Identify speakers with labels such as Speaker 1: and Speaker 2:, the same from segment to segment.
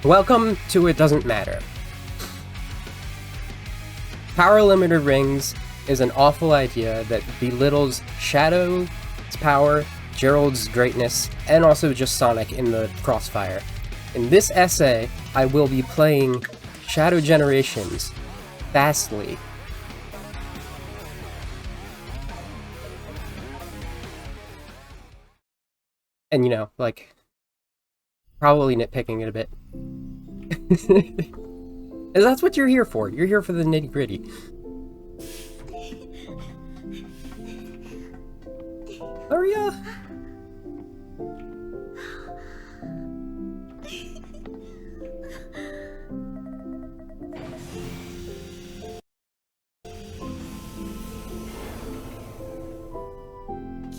Speaker 1: Welcome to It Doesn't Matter. Power limiter rings is an awful idea that belittles Shadow's power, Gerald's greatness, and also just Sonic in the crossfire. In this essay, I will be playing Shadow Generations fastly. And you know, like, probably nitpicking it a bit. And that's what you're here for. You're here for the nitty-gritty. Hurry up!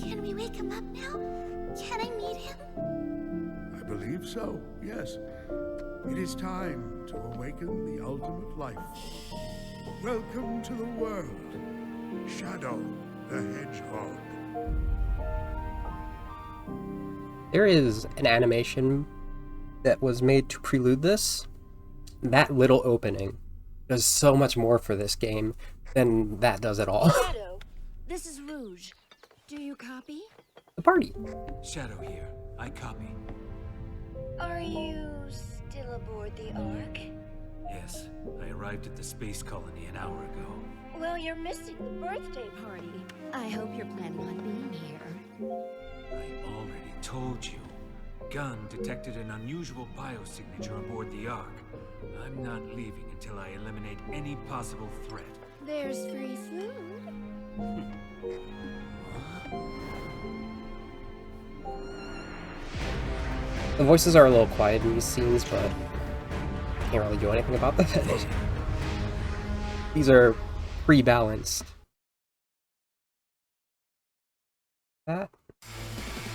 Speaker 2: Can we wake him up now? Can I meet him?
Speaker 3: I believe so, yes. It is time to awaken the ultimate life. Welcome to the world, Shadow the Hedgehog.
Speaker 1: There is an animation that was made to prelude this. That little opening does so much more for this game than that does at all.
Speaker 4: Shadow, this is Rouge. Do you copy?
Speaker 1: The party.
Speaker 5: Shadow here. I copy.
Speaker 4: Are you still aboard the Ark?
Speaker 5: Yes, I arrived at the space colony an hour ago.
Speaker 4: Well, you're missing the birthday party. I hope you're planning on being here.
Speaker 5: I already told you. Gunn detected an unusual biosignature aboard the Ark. I'm not leaving until I eliminate any possible threat.
Speaker 4: There's free food.
Speaker 1: The voices are a little quiet in these scenes, but I can't really do anything about that. These are pre-balanced.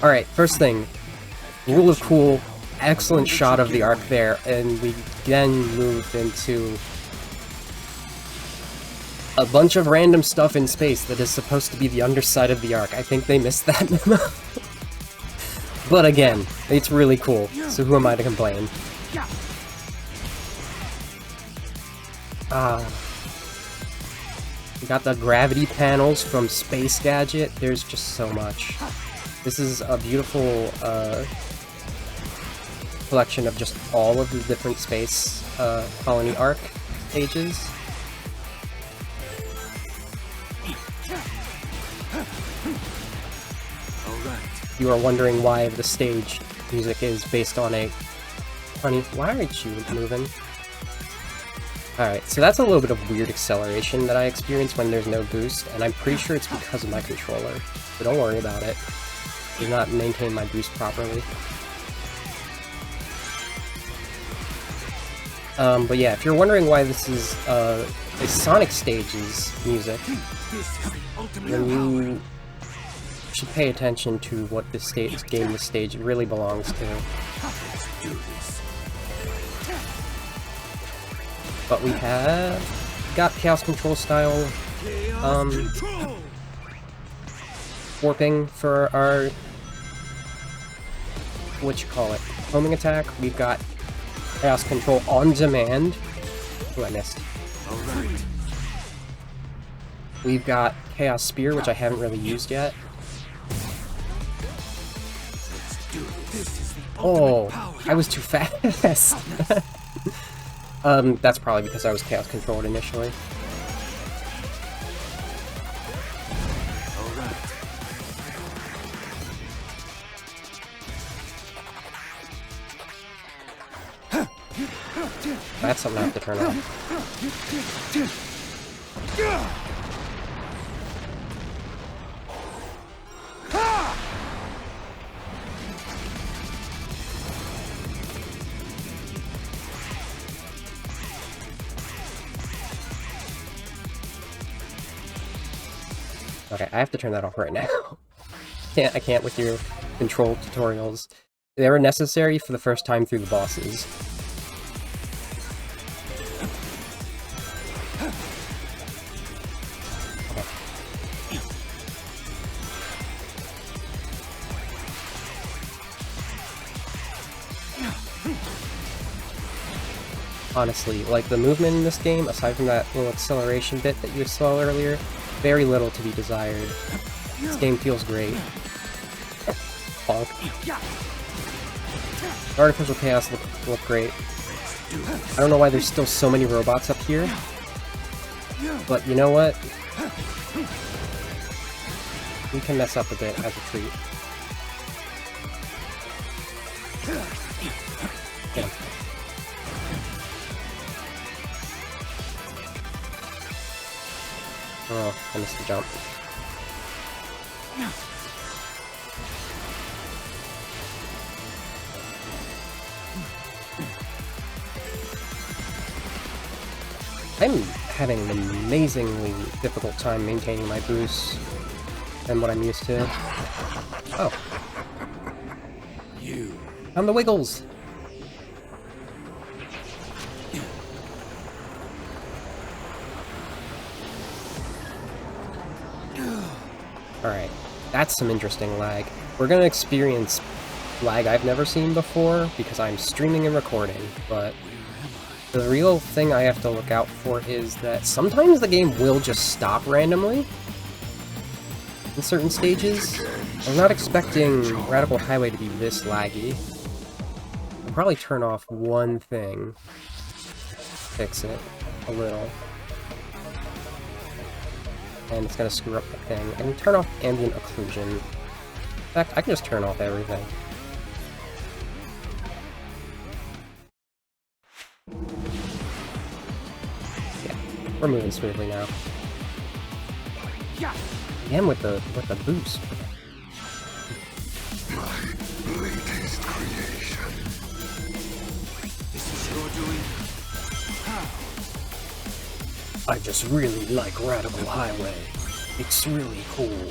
Speaker 1: Alright, first thing. Rule of cool, excellent shot of the Ark there, and we then move into a bunch of random stuff in space that is supposed to be the underside of the Ark. I think they missed that memo. But again, it's really cool, so who am I to complain? We got the gravity panels from Space Gadget. There's just so much. This is a beautiful collection of just all of the different space colony Ark pages. You are wondering why the stage music is based on a... Honey, why aren't you moving? Alright, so that's a little bit of weird acceleration that I experience when there's no boost, and I'm pretty sure it's because of my controller. So don't worry about it. I did not maintain my boost properly. But yeah, if you're wondering why this is a Sonic Stage's music, then you should pay attention to what this stage really belongs to. But we have got Chaos Control style warping for our homing attack. We've got Chaos Control on demand. Oh, I missed.
Speaker 5: Alright.
Speaker 1: We've got Chaos Spear, which I haven't really used yet. Oh, I was too fast. That's probably because I was Chaos Controlled initially. That's something I have to turn off. Okay, I have to turn that off right now. I can't with your control tutorials. They were necessary for the first time through the bosses. honestly. Like, the movement in this game, aside from that little acceleration bit that you saw earlier, very little to be desired. This game feels great. Bonk. Artificial Chaos look great. I don't know why there's still so many robots up here, but you know what? We can mess up a bit as a treat. Get him. Oh, I missed the jump. I'm having an amazingly difficult time maintaining my boost than what I'm used to. Oh. I'm the Wiggles! Alright, that's some interesting lag. We're gonna experience lag I've never seen before because I'm streaming and recording, but the real thing I have to look out for is that sometimes the game will just stop randomly in certain stages. I'm not expecting Radical Highway to be this laggy. I'll probably turn off one thing, fix it a little, and it's gonna screw up the thing. I can turn off ambient occlusion. In fact, I can just turn off everything. We're moving smoothly now. Again with the boost.
Speaker 6: My latest creation.
Speaker 5: This is your doing?
Speaker 1: I just really like Radical Highway. It's really cool.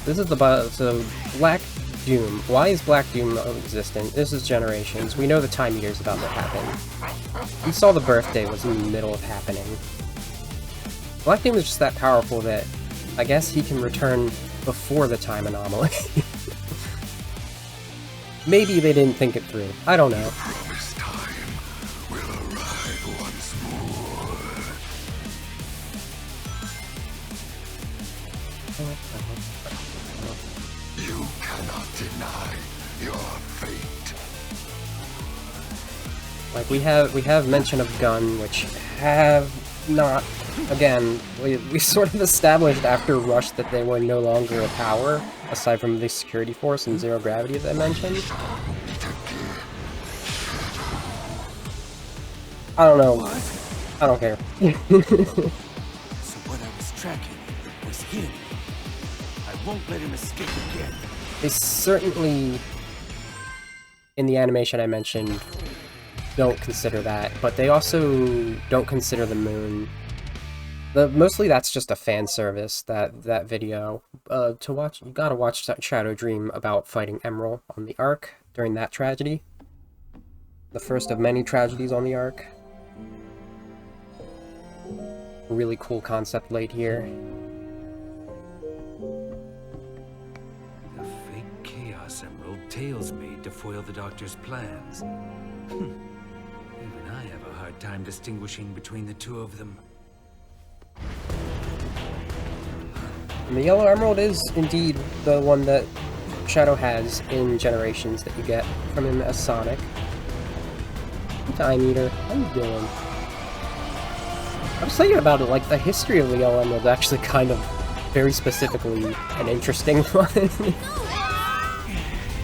Speaker 1: This is so Black Doom. Why is Black Doom existent? This is Generations. We know the time meter's about to happen. We saw the birthday was in the middle of happening. Black Doom is just that powerful that I guess he can return before the time anomaly. Maybe they didn't think it through. I don't know.
Speaker 6: Promised time will arrive once more. You cannot deny your fate.
Speaker 1: Like we have mention of Gun, which have not. Again, we sort of established after Rush that they were no longer a power, aside from the security force and zero gravity that I mentioned. I don't know. I don't care.
Speaker 5: So what I was tracking was him. I won't let him escape again.
Speaker 1: They certainly, in the animation I mentioned, don't consider that, but they also don't consider the moon. Mostly that's just a fan service, that video. To watch, you gotta watch Shadow Dream about fighting Emerald on the Ark during that tragedy. The first of many tragedies on the Ark. Really cool concept laid here.
Speaker 5: The fake Chaos Emerald Tails made to foil the Doctor's plans. Even I have a hard time distinguishing between the two of them.
Speaker 1: And the Yellow Emerald is indeed the one that Shadow has in Generations that you get from him as Sonic. Time Eater, how you doing? I was thinking about it, like, the history of the Yellow Emerald is actually kind of very specifically an interesting one.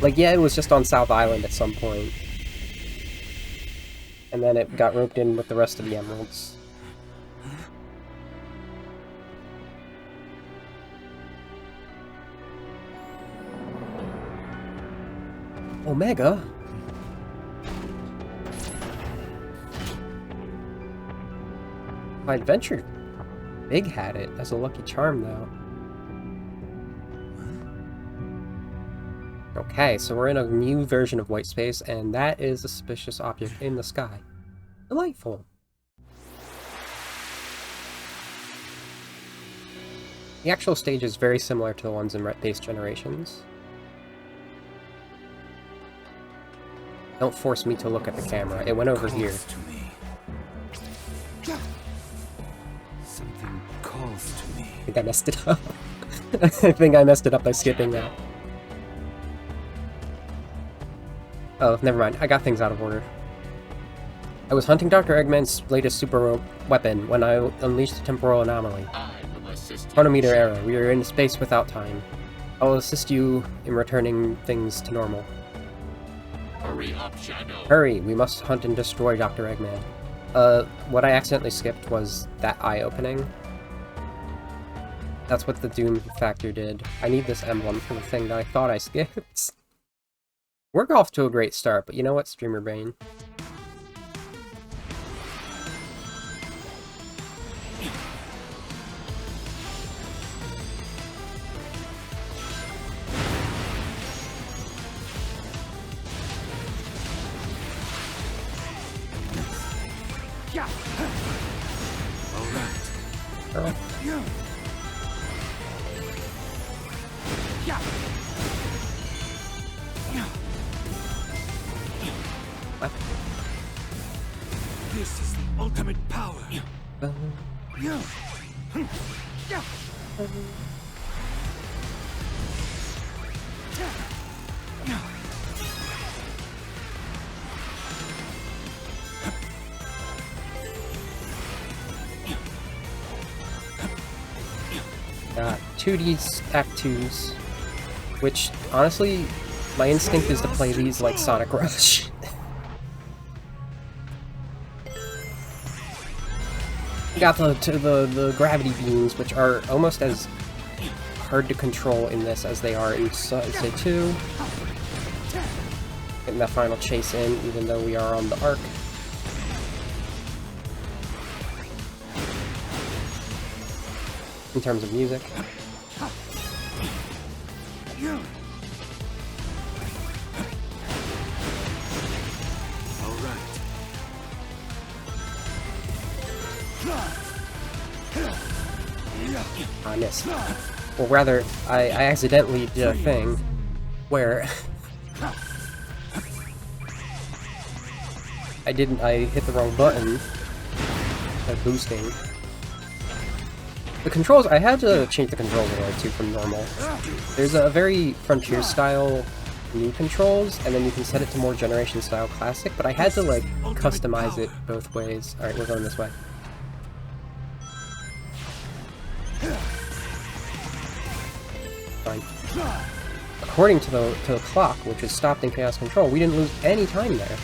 Speaker 1: Like, yeah, it was just on South Island at some point. And then it got roped in with the rest of the emeralds. Omega? My adventure Big had it as a lucky charm, though. Okay, so we're in a new version of White Space, and that is a suspicious object in the sky. Delightful. The actual stage is very similar to the ones in base Generations. Don't force me to look at the camera. It went over here.
Speaker 5: To me. Something calls to me.
Speaker 1: I think I messed it up. I think I messed it up by skipping that. Oh, never mind. I got things out of order. I was hunting Dr. Eggman's latest super weapon when I unleashed the temporal anomaly. Chronometer error. We are in space without time. I will assist you in returning things to normal.
Speaker 6: Hurry up, Shadow.
Speaker 1: Hurry! We must hunt and destroy Dr. Eggman. What I accidentally skipped was that eye opening. That's what the Doom Factor did. I need this emblem for the thing that I thought I skipped. We're off to a great start, but you know what, Streamer Brain? Girl. What?
Speaker 5: This is the ultimate power.
Speaker 1: Got 2D Act 2s, which, honestly, my instinct is to play these like Sonic Rush. Got the gravity beams, which are almost as hard to control in this as they are in say 2. Getting that final chase in, even though we are on the arc. In terms of music. I missed. Or rather, I accidentally did a thing where I hit the wrong button by boosting. The controls, I had to change the controls a little too from normal. There's a very Frontier style new controls, and then you can set it to more Generation style Classic, but I had to like customize it both ways. Alright, we're going this way. Fine. According to the clock, which is stopped in Chaos Control, we didn't lose any time there.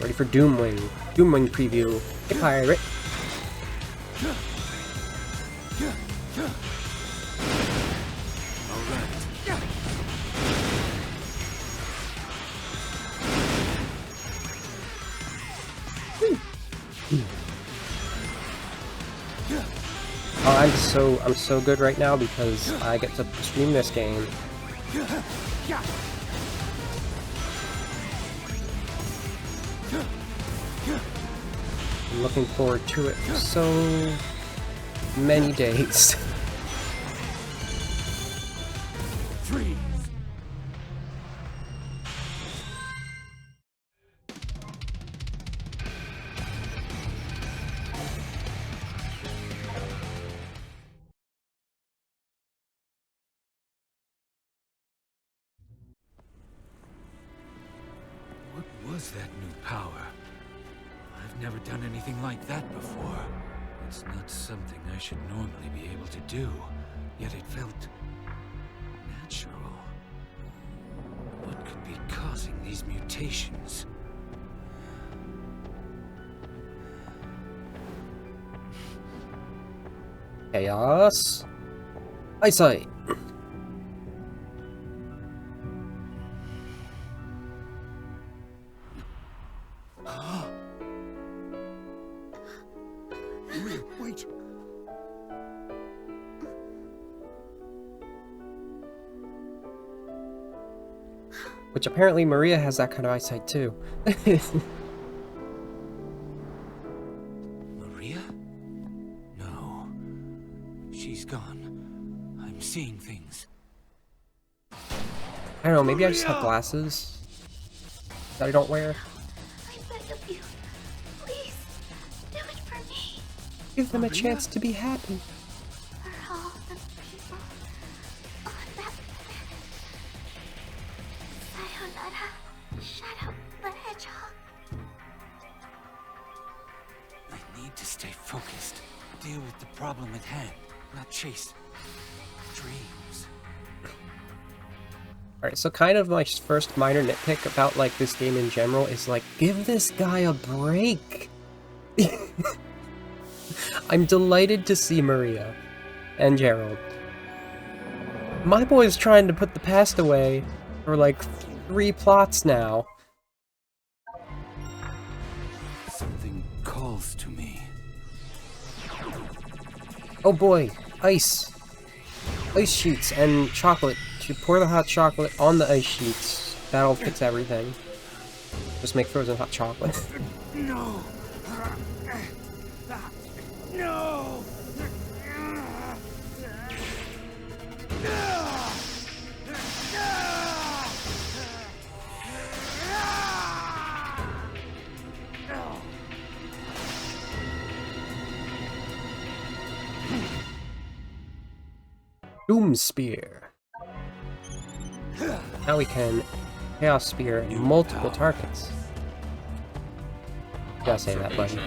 Speaker 1: Ready for Doomwing. Doomwing preview. Hey, pirate. Oh, I'm so good right now because I get to stream this game. I'm looking forward to it for so many days.
Speaker 5: What was that new power? I've never done anything like that before. It's not something I should normally be able to do, yet it felt natural. What could be causing these mutations?
Speaker 1: Chaos. Eyesight.
Speaker 3: Wait.
Speaker 1: Which apparently Maria has that kind of eyesight too.
Speaker 5: Maria? No. She's gone. I'm seeing things.
Speaker 1: I don't know, maybe I just have glasses that I don't wear.
Speaker 2: I beg of you. Please, do it for me.
Speaker 1: Give them a chance to be happy.
Speaker 2: For all the people on that planet. Sayonara, Shadow the Hedgehog.
Speaker 5: I need to stay focused. Deal with the problem at hand, not chase dreams.
Speaker 1: Alright, so kind of my first minor nitpick about, like, this game in general is, like, give this guy a break! I'm delighted to see Maria and Gerald. My boy's trying to put the past away for, like, 3 plots now.
Speaker 5: Something calls to me.
Speaker 1: Oh boy, ice! Ice sheets and chocolate. You pour the hot chocolate on the ice sheets. That'll fix everything. Just make frozen hot chocolate.
Speaker 5: No! No!
Speaker 1: Doom Spear. Now we can Chaos Spear multiple targets. Gotta say that, buddy.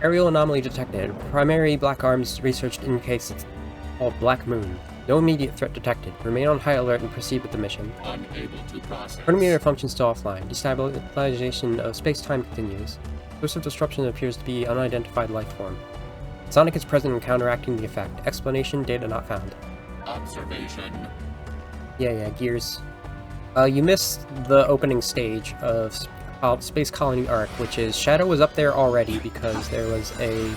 Speaker 1: Aerial anomaly detected. Primary black arms researched indicates it's called Black Moon. No immediate threat detected. Remain on high alert and proceed with the mission.
Speaker 6: Unable to process.
Speaker 1: Chronometer functions still offline. Destabilization of space-time continues. Source of disruption appears to be unidentified life form. Sonic is present and counteracting the effect. Explanation: data not found.
Speaker 6: Observation.
Speaker 1: Yeah, Gears. You missed the opening stage of Space Colony Arc, which is Shadow was up there already because there was a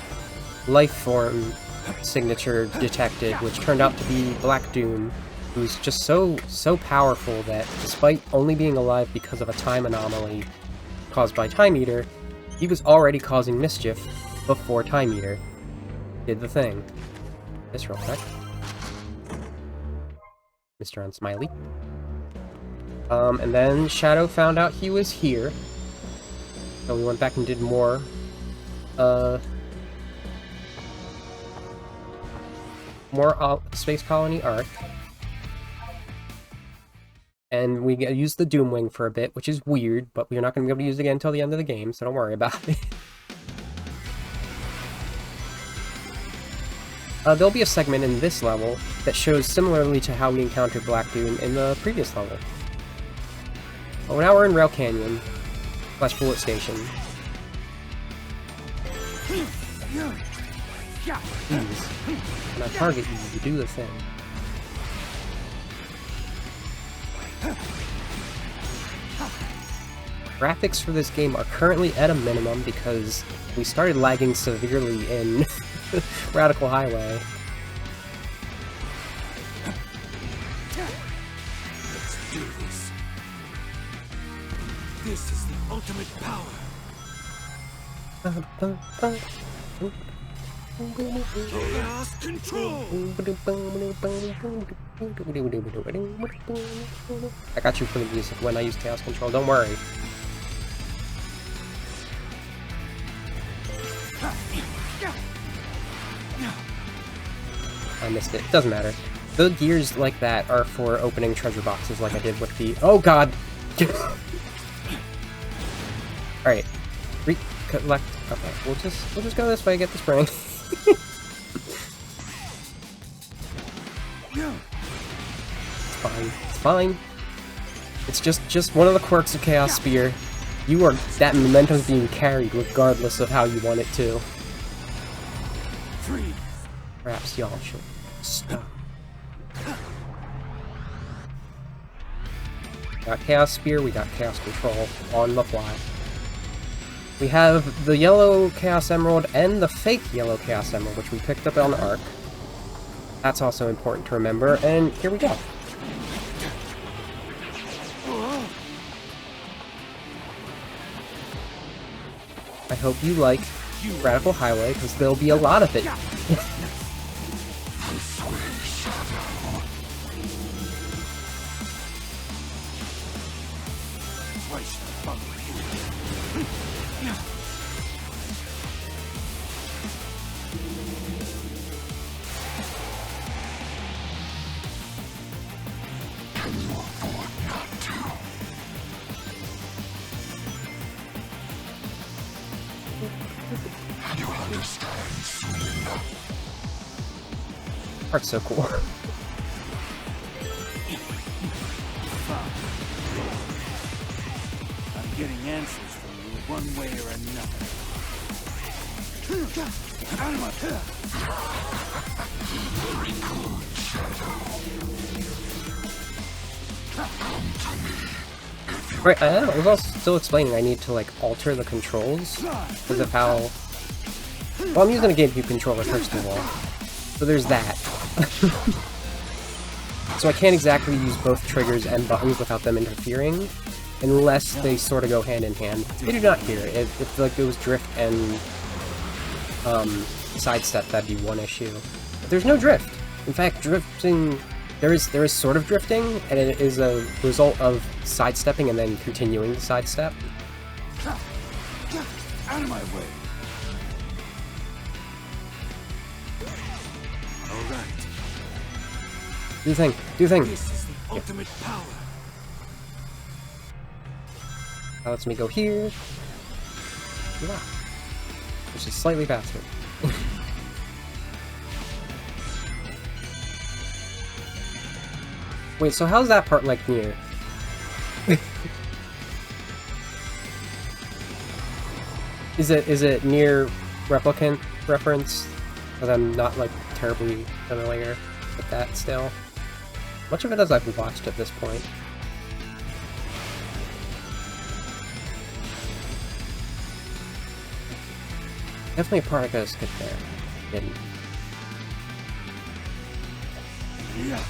Speaker 1: life form signature detected, which turned out to be Black Doom, who's just so powerful that despite only being alive because of a time anomaly caused by Time Eater, he was already causing mischief before Time Eater did the thing. This real quick. Mr. Unsmiley. And then Shadow found out he was here. So we went back and did more, Space Colony Arc. And we used the Doomwing for a bit, which is weird, but we're not going to be able to use it again until the end of the game, so don't worry about it. There'll be a segment in this level that shows similarly to how we encountered Black Doom in the previous level. Oh, now we're in Rail Canyon / Bullet Station. Jeez. When I target you, you do the thing. Graphics for this game are currently at a minimum because we started lagging severely in Radical Highway.
Speaker 5: Let's do this. This is the ultimate power. Chaos control.
Speaker 1: I got you for the music when I use Chaos Control, don't worry. I missed it. Doesn't matter. The gears like that are for opening treasure boxes like I did with the... Oh god! Alright. Recollect... Okay, we'll just go this way, get the spring. It's fine. It's fine. It's just one of the quirks of Chaos Spear. That momentum's being carried regardless of how you want it to. Perhaps y'all should stop. We got Chaos Spear, we got Chaos Control on the fly. We have the yellow Chaos Emerald and the fake yellow Chaos Emerald, which we picked up on Arc. That's also important to remember, and here we go. I hope you like Radical Highway, because there'll be a lot of it. Part's so cool.
Speaker 5: I'm getting answers from you one way or another.
Speaker 6: Very good, Shadow. Come to me.
Speaker 1: Right, I was also still explaining I need to, like, alter the controls because of how... Well, I'm using a GameCube controller, first of all. So there's that. So I can't exactly use both triggers and buttons without them interfering, unless they sort of go hand in hand. They do not here. If like, it was drift and sidestep, that'd be one issue. But there's no drift. In fact, drifting... There is sort of drifting, and it is a result of sidestepping and then continuing to sidestep.
Speaker 5: Out of my way. All right.
Speaker 1: Do the thing. Do the thing.
Speaker 5: This is the ultimate power.
Speaker 1: That lets me go here. Yeah. Which is slightly faster. Wait, so how's that part like near? Is it near Replicant reference? Because I'm not like terribly familiar with that still. Much of it as I've watched at this point. Definitely a part I gotta skip there. Didn't.
Speaker 5: Yeah.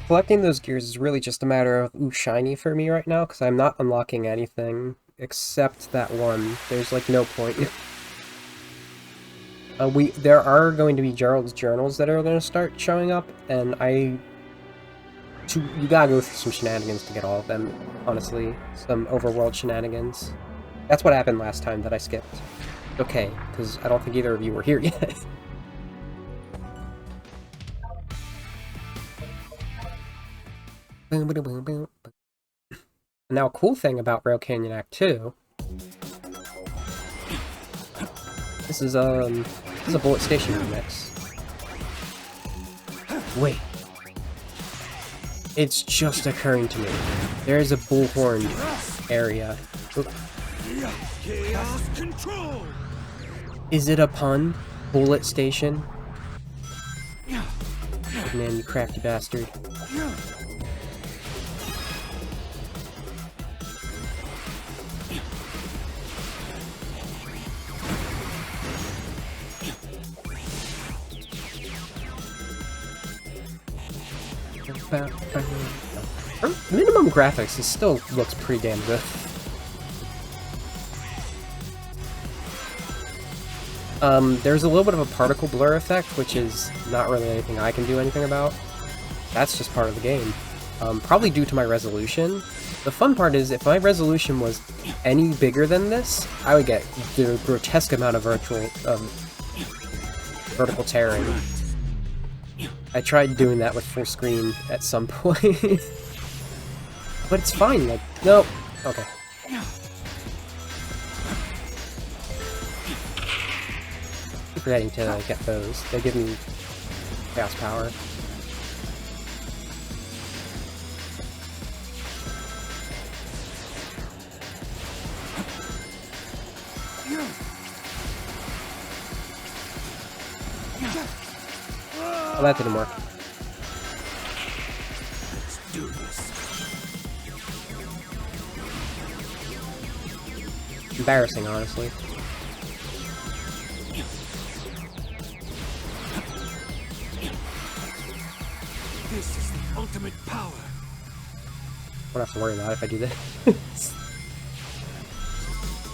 Speaker 1: Collecting those gears is really just a matter of ooh shiny for me right now, because I'm not unlocking anything except that one. There's like no point. There are going to be Gerald's journals that are going to start showing up, and you gotta go through some shenanigans to get all of them, honestly. Some overworld shenanigans. That's what happened last time that I skipped. Okay, because I don't think either of you were here yet. Now, a cool thing about Rail Canyon Act 2... This is a Bullet Station remix. Wait. It's just occurring to me. There is a bullhorn area. Oop.
Speaker 5: Chaos control.
Speaker 1: Is it a pun? Bullet Station? Oh, man, you crafty bastard. Minimum graphics, it still looks pretty damn good. There's a little bit of a particle blur effect, which is not really anything I can do anything about. That's just part of the game. Probably due to my resolution. The fun part is, if my resolution was any bigger than this, I would get the grotesque amount of vertical tearing. I tried doing that with full screen at some point. But it's fine, like, no. Okay. Keep forgetting to get those. They give me chaos power. Oh, that didn't work.
Speaker 5: Let's do this.
Speaker 1: Embarrassing, honestly.
Speaker 5: This is the ultimate power.
Speaker 1: I don't have to worry about it if I do that.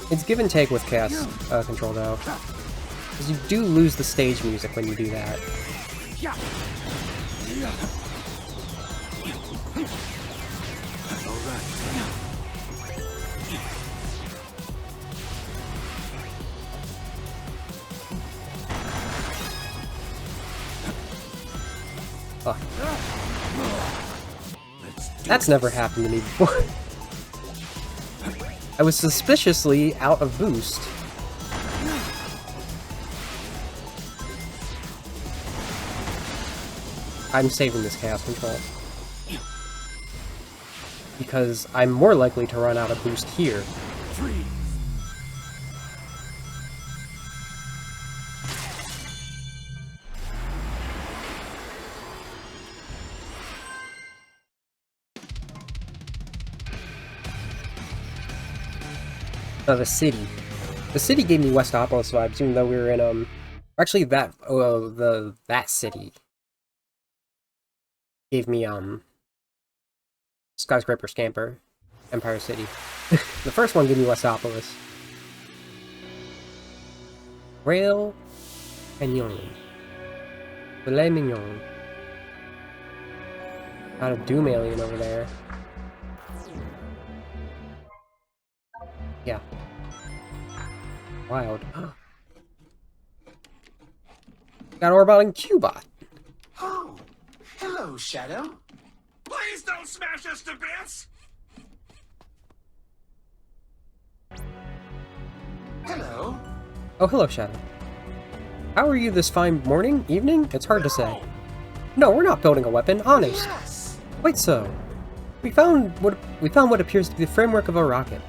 Speaker 1: It's give and take with Chaos Control, though. Because you do lose the stage music when you do that. Oh. That's never happened to me before. I was suspiciously out of boost. I'm saving this Chaos Control. Because I'm more likely to run out of boost here. The city. The city gave me Westopolis vibes, even though we were in, actually, that city gave me, Skyscraper Scamper, Empire City. The first one gave me Westopolis. Rail Canyon. Filet Mignon. Got a Doom alien over there. Yeah. Wild. Got Orbot and Cubot.
Speaker 7: Oh, hello, Shadow.
Speaker 6: Please don't smash us to bits!
Speaker 7: Hello.
Speaker 1: Oh, hello, Shadow. How are you this fine morning? Evening? It's hard to say. No, we're not building a weapon, honest.
Speaker 7: Yes.
Speaker 1: Quite so. We found what appears to be the framework of a rocket.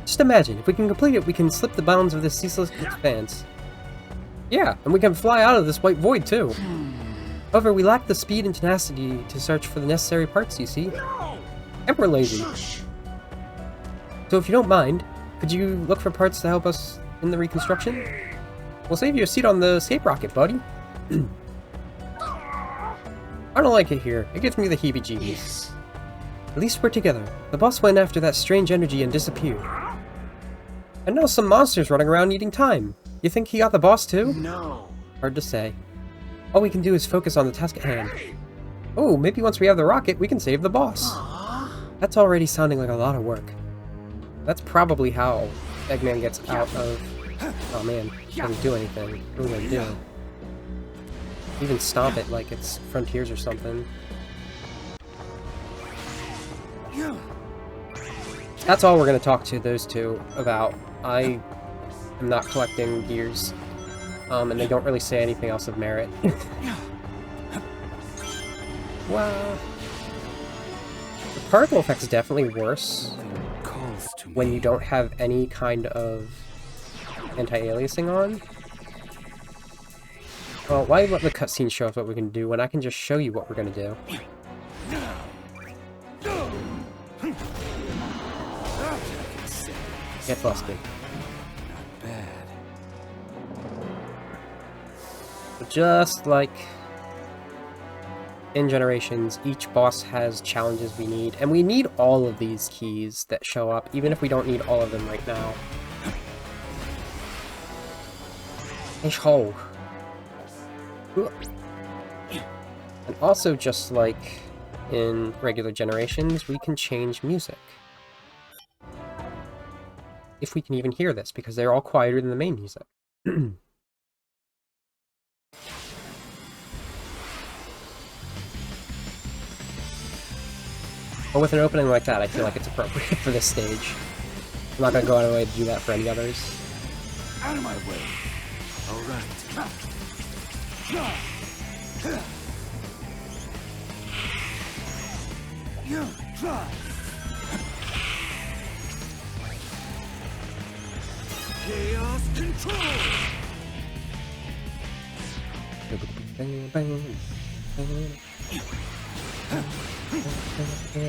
Speaker 1: Just imagine, if we can complete it, we can slip the bounds of this ceaseless expanse. Yeah, and we can fly out of this white void, too. However, we lack the speed and tenacity to search for the necessary parts, you see. And we're lazy.
Speaker 7: Shush.
Speaker 1: So if you don't mind, could you look for parts to help us in the reconstruction? We'll save you a seat on the escape rocket, buddy. I don't like it here. It gives me the heebie-jeebies.
Speaker 7: Yes.
Speaker 1: At least we're together. The boss went after that strange energy and disappeared. And now some monsters running around eating time. You think he got the boss too?
Speaker 7: No.
Speaker 1: Hard to say. All we can do is focus on the task at hand. Oh, maybe once we have the rocket, we can save the boss.
Speaker 7: Aww.
Speaker 1: That's already sounding like a lot of work. That's probably how Eggman gets out of... Oh man, doesn't do anything. What do I do? Even stomp it like it's Frontiers or something. That's all we're going to talk to those two about. I am not collecting gears, and they don't really say anything else of merit. Wow. The particle effect's definitely worse when you don't have any kind of anti-aliasing on. Well, why let the cutscene show us what we can do when I can just show you what we're going to do? Get busted.
Speaker 5: Not bad.
Speaker 1: But just like in Generations, each boss has challenges we need, and we need all of these keys that show up, even if we don't need all of them right now. And also, just like in regular Generations, we can change music. If we can even hear this, because they're all quieter than the main music. But with an opening like that, I feel like it's appropriate for this stage. I'm not gonna go out of the way to do that for any others.
Speaker 5: Out of my way. All right. Chaos control.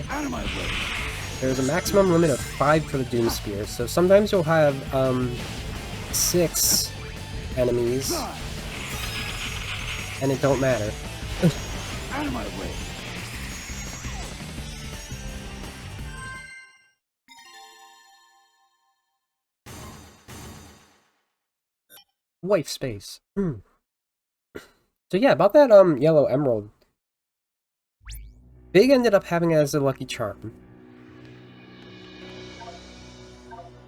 Speaker 5: Out of my way.
Speaker 1: There's a maximum limit of 5 for the Doom Spear, so sometimes you'll have 6 enemies, and it don't matter.
Speaker 5: Out of my way.
Speaker 1: Wife space. So yeah, about that yellow emerald. Big ended up having it as a lucky charm.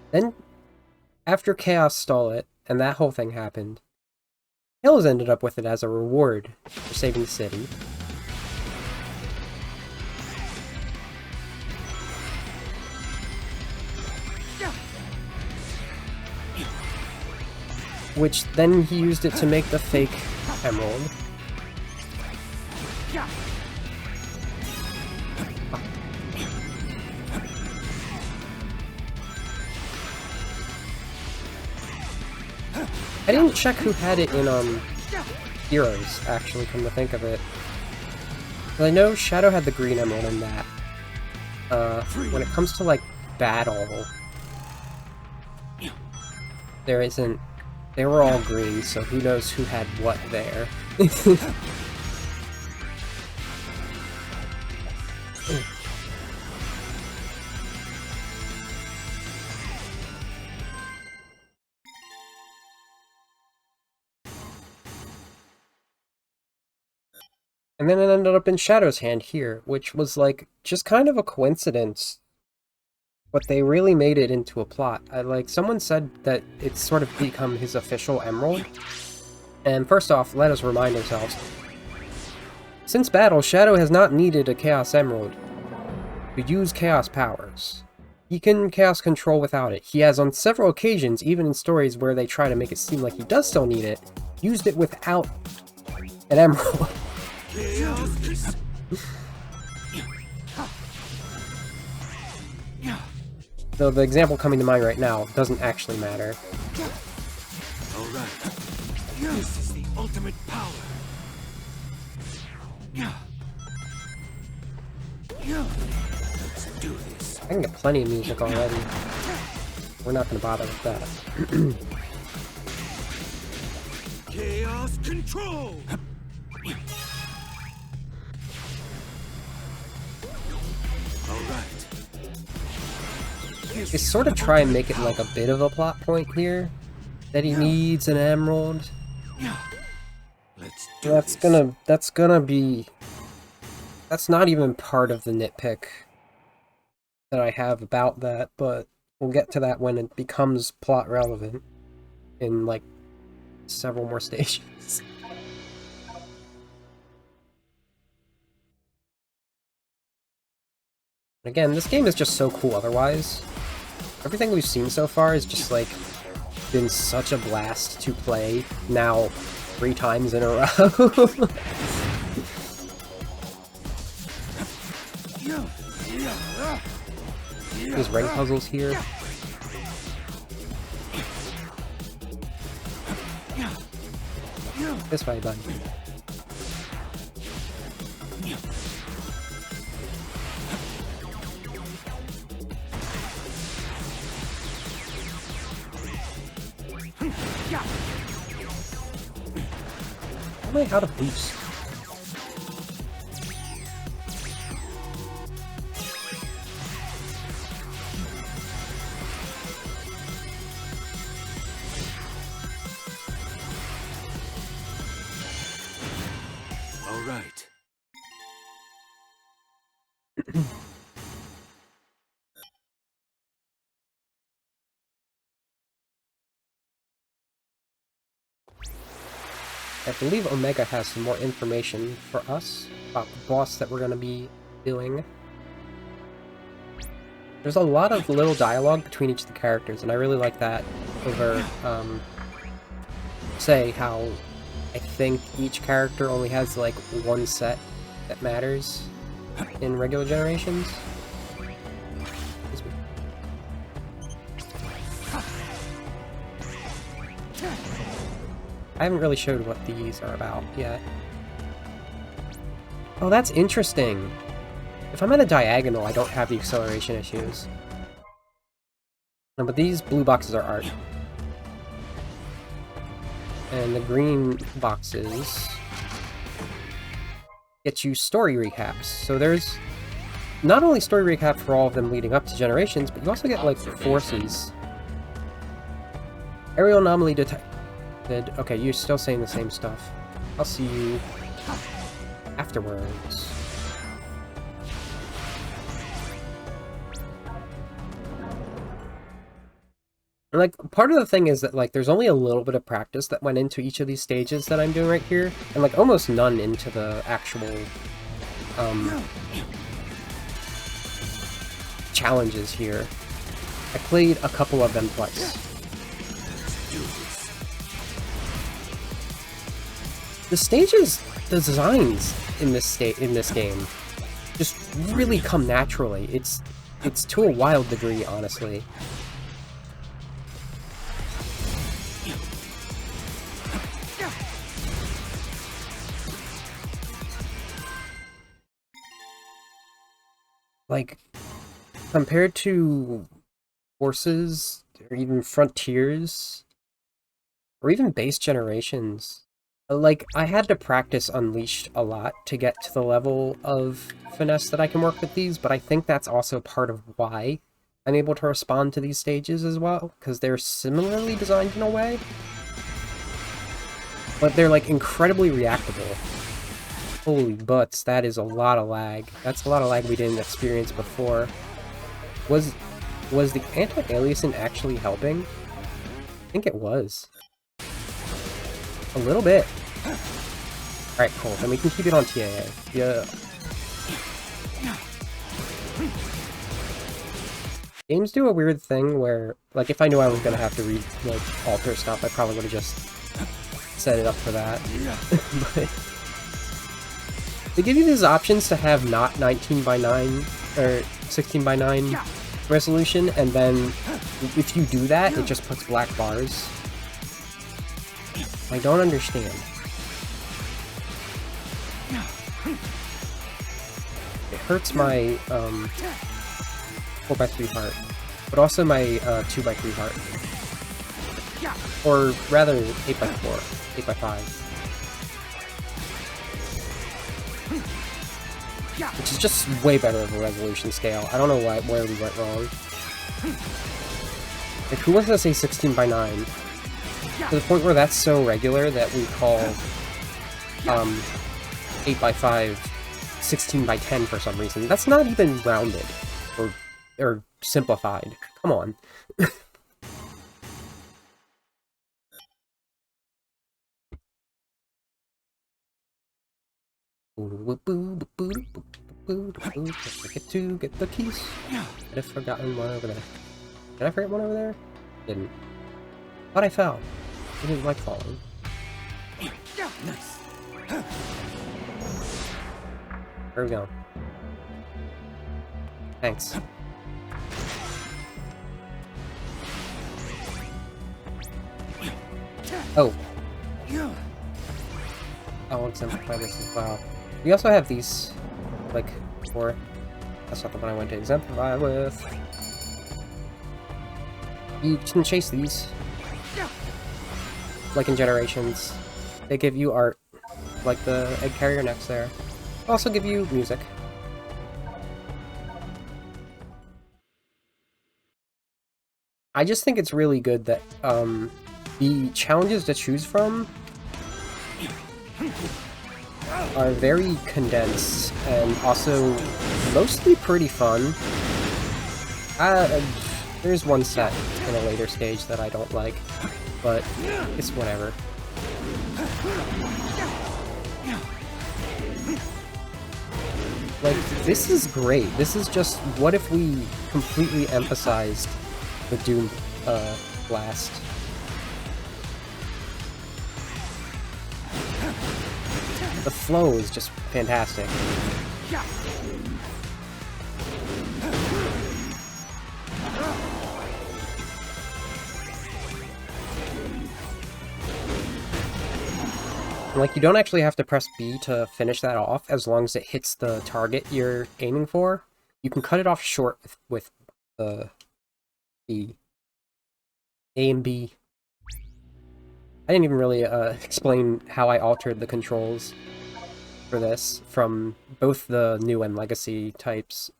Speaker 1: Then, after Chaos stole it, and that whole thing happened, Tails ended up with it as a reward for saving the city. Which then he used it to make the fake emerald. I didn't check who had it in Heroes, actually, come to think of it. But I know Shadow had the green emerald in that. When it comes to like battle, there isn't. They were all green, so who knows who had what there. And then it ended up in Shadow's hand here, which was like just kind of a coincidence. But they really made it into a plot. Someone said that it's sort of become his official emerald. And first off, let us remind ourselves. Since battle, Shadow has not needed a Chaos Emerald to use Chaos powers. He can Chaos control without it. He has on several occasions, even in stories where they try to make it seem like he does still need it, used it without an emerald. Though the example coming to mind right now doesn't actually matter.
Speaker 5: Alright. This is the ultimate power. Let's do this.
Speaker 1: I can get plenty of music already. We're not going to bother with that.
Speaker 5: Chaos control! Alright.
Speaker 1: They sort of try and make it like a bit of a plot point here. That he needs an emerald.
Speaker 5: Let's do this.
Speaker 1: That's gonna be... That's not even part of the nitpick that I have about that, but we'll get to that when it becomes plot relevant in, like, several more stations. Again, this game is just so cool otherwise. Everything we've seen so far is just, like, been such a blast to play now 3 times in a row. These ring puzzles here. This way, bud. How am I out of boost?
Speaker 5: All right.
Speaker 1: I believe Omega has some more information for us about the boss that we're going to be doing. There's a lot of little dialogue between each of the characters, and I really like that over, say, how I think each character only has, like, one set that matters in regular generations. Excuse me. I haven't really showed what these are about yet. Oh, that's interesting. If I'm at a diagonal, I don't have the acceleration issues. No, but these blue boxes are art. And the green boxes get you story recaps. So there's not only story recap for all of them leading up to Generations, but you also get, like, forces. Aerial anomaly detect. Did okay, you're still saying the same stuff. I'll see you afterwards. And, like, part of the thing is that, like, there's only a little bit of practice that went into each of these stages that I'm doing right here, and, like, almost none into the actual, challenges here. I played a couple of them twice. The stages, the designs in this game, just really come naturally. It's to a wild degree, honestly. Like, compared to Forces, or even Frontiers, or even Base Generations, like, I had to practice Unleashed a lot to get to the level of finesse that I can work with these, but I think that's also part of why I'm able to respond to these stages as well, because they're similarly designed in a way, but they're, like, incredibly reactable. Holy butts, that is a lot of lag. That's a lot of lag we didn't experience before. Was the anti-aliasing actually helping? I think it was. A little bit. Alright, cool. Then we can keep it on TAA. Yeah. Games do a weird thing where, like, if I knew I was gonna have to alter stuff, I probably would have just set it up for that. But they give you these options to have not 19 by 9 or 16 by 9 resolution, and then if you do that, it just puts black bars. I don't understand. It hurts my 4x3 heart, but also my 2x3 heart. Or rather, 8x4, 8x5. Which is just way better of a resolution scale. I don't know where we went wrong. Like, who wants to say 16 by 9? To the point where that's so regular that we call 8 by 5 16 by 10 for some reason. That's not even rounded or simplified. Come on. Get the keys. I'd have forgotten one over there. Did I forget one over there? Didn't. But I fell. I didn't like falling. Nice. Where are we going? Thanks. Oh. I'll exemplify this as well. We also have these, like, before. That's not the one I went to exemplify with. You can chase these. Like in Generations. They give you art. Like the egg carrier next there. Also give you music. I just think it's really good that, the challenges to choose from are very condensed and also mostly pretty fun. There's one set in a later stage that I don't like, but it's whatever. Like, this is great. This is just, what if we completely emphasized the Doom blast? The flow is just fantastic. Like, you don't actually have to press B to finish that off as long as it hits the target you're aiming for. You can cut it off short with the A and B. I didn't even really explain how I altered the controls for this from both the new and legacy types.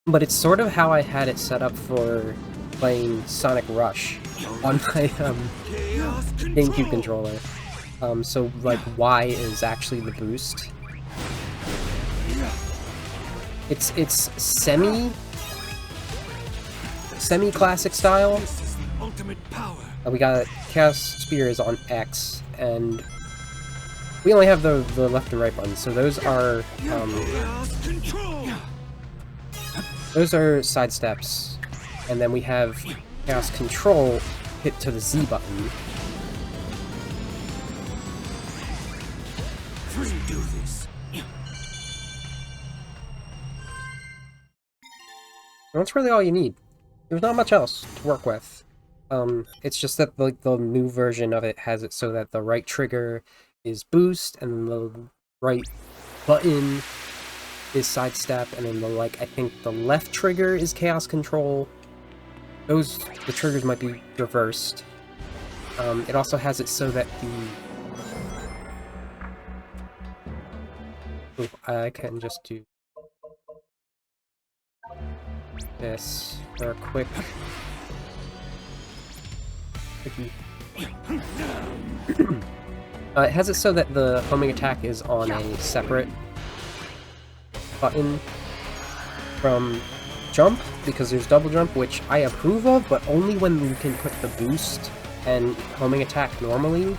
Speaker 1: But it's sort of how I had it set up for playing Sonic Rush on my GameCube controller. So like Y is actually the boost. It's semi-classic style.
Speaker 5: Ultimate power.
Speaker 1: We got Chaos Spears on X, and we only have the left and right buttons, so those are side steps, and then we have Chaos Control hit to the Z button.
Speaker 5: Do this.
Speaker 1: And that's really all you need. There's not much else to work with. It's just that like the new version of it has it so that the right trigger is boost, and the right button is sidestep, and then I think the left trigger is chaos control. The triggers might be reversed. It also has it so that I can just do this for a quick. It has it so that the homing attack is on a separate button from jump, because there's double jump, which I approve of, but only when you can put the boost and homing attack normally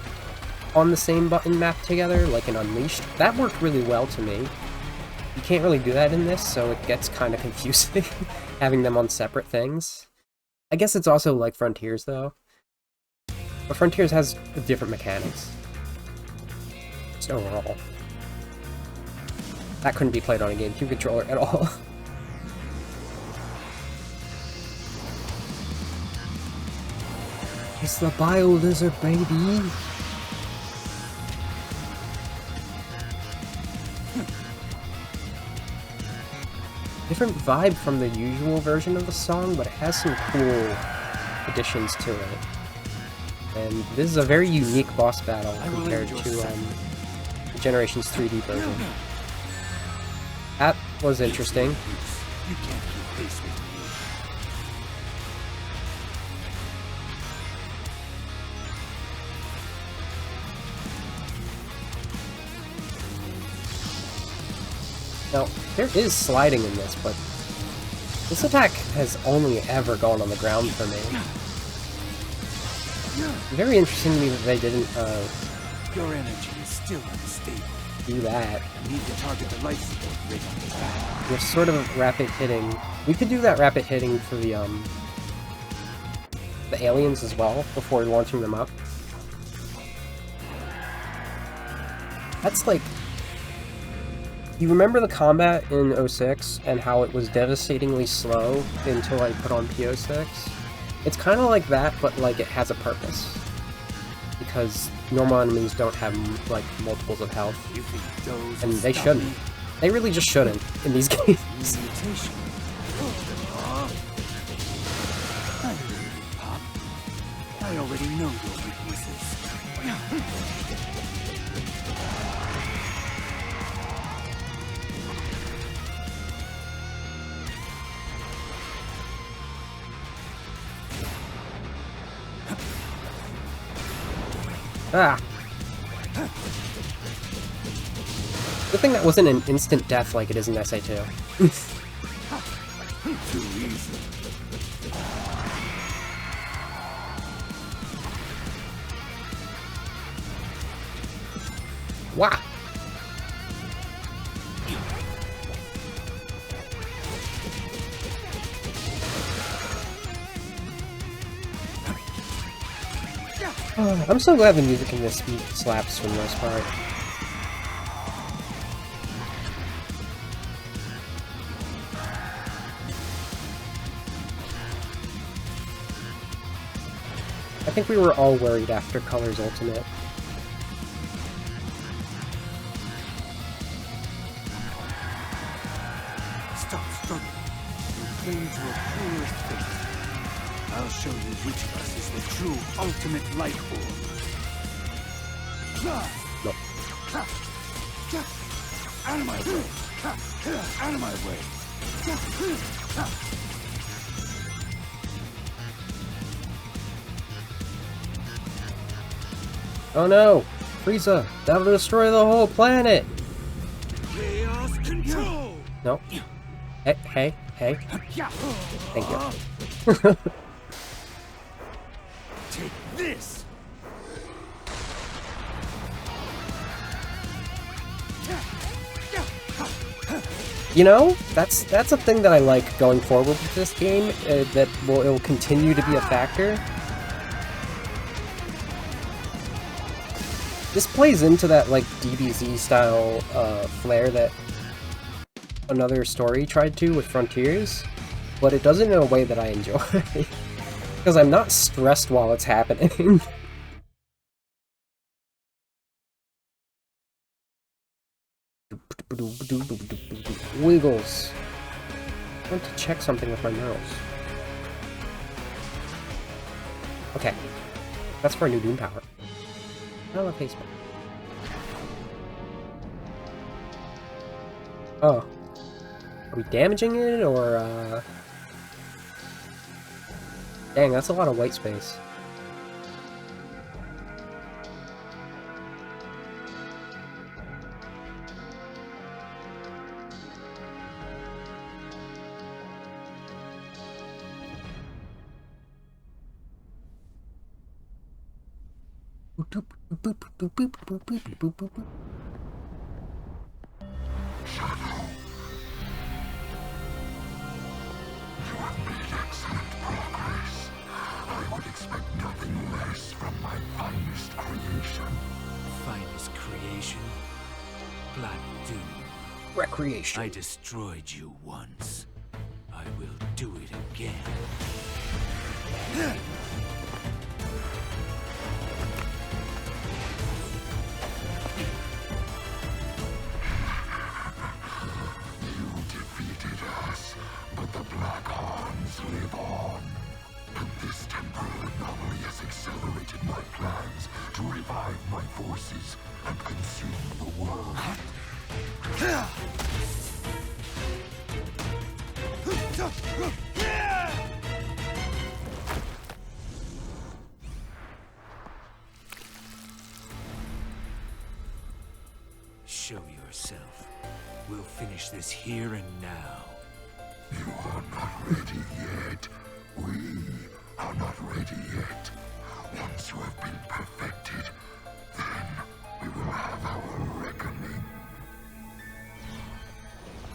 Speaker 1: on the same button mapped together, like in Unleashed. That worked really well to me. You can't really do that in this, so it gets kind of confusing having them on separate things. I guess it's also like Frontiers, though. But Frontiers has different mechanics. Just overall. That couldn't be played on a GameCube controller at all. It's the Bio Lizard, baby! Different vibe from the usual version of the song, but it has some cool additions to it. And this is a very unique boss battle compared to the Generations 3D version. That was interesting.
Speaker 5: You can't keep pace with me.
Speaker 1: Now, there is sliding in this, but this attack has only ever gone on the ground for me. Very interesting to me that they didn't
Speaker 5: Your energy is still unstable.
Speaker 1: do that.
Speaker 5: You need to target the life support rig on the back.
Speaker 1: There's sort of rapid hitting. We could do that rapid hitting for the aliens as well before launching them up. That's like, you remember the combat in 06 and how it was devastatingly slow until I put on P06? It's kind of like that, but like it has a purpose. Because normal enemies don't have like multiples of health.
Speaker 5: You think those
Speaker 1: And
Speaker 5: will
Speaker 1: they
Speaker 5: stop
Speaker 1: shouldn't.
Speaker 5: me?
Speaker 1: They really just shouldn't in these games.
Speaker 5: Mutation. I heard you, Pop. I already know your weaknesses.
Speaker 1: Ah! Good thing that wasn't an instant death like it is in SA2.
Speaker 5: Too easy.
Speaker 1: Wow! I'm so glad the music in this beat slaps for the most part. I think we were all worried after Color's Ultimate.
Speaker 5: Stop struggling. You came to a cruel fate. I'll show you which of us is the true ultimate light orb.
Speaker 1: Nope.
Speaker 5: Out of my way! Out of my way!
Speaker 1: Oh no! Frieza! That'll destroy the whole planet!
Speaker 5: Chaos control!
Speaker 1: No. Hey. Thank you.
Speaker 5: Take this!
Speaker 1: You know, that's a thing that I like going forward with this game, that it'll continue to be a factor. This plays into that, like, DBZ style flair that another story tried to with Frontiers, but it does it in a way that I enjoy. Because I'm not stressed while it's happening. Wiggles. I want to check something with my mouse. Okay. That's for a new Doom power. I love Facebook. Oh. Are we damaging it, or, Dang, that's a lot of white space.
Speaker 5: Finest creation? Black Doom.
Speaker 1: Recreation.
Speaker 5: I destroyed you once. I will do it again.
Speaker 6: You defeated us, but the Black Horns live on. And this temporal anomaly has accelerated my plans to revive my forces and consume the world.
Speaker 5: Show yourself. We'll finish this here and now.
Speaker 6: You are not ready yet. We are not ready yet. Once you have been perfected, then we will have our reckoning.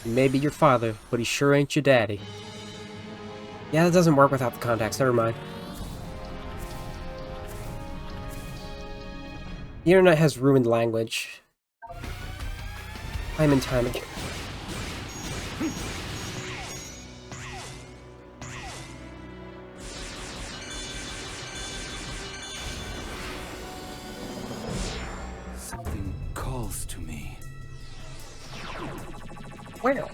Speaker 1: He may be your father, but he sure ain't your daddy. Yeah, that doesn't work without the context, never mind. The internet has ruined language. Time and time again.
Speaker 5: Something calls to me.
Speaker 1: Well.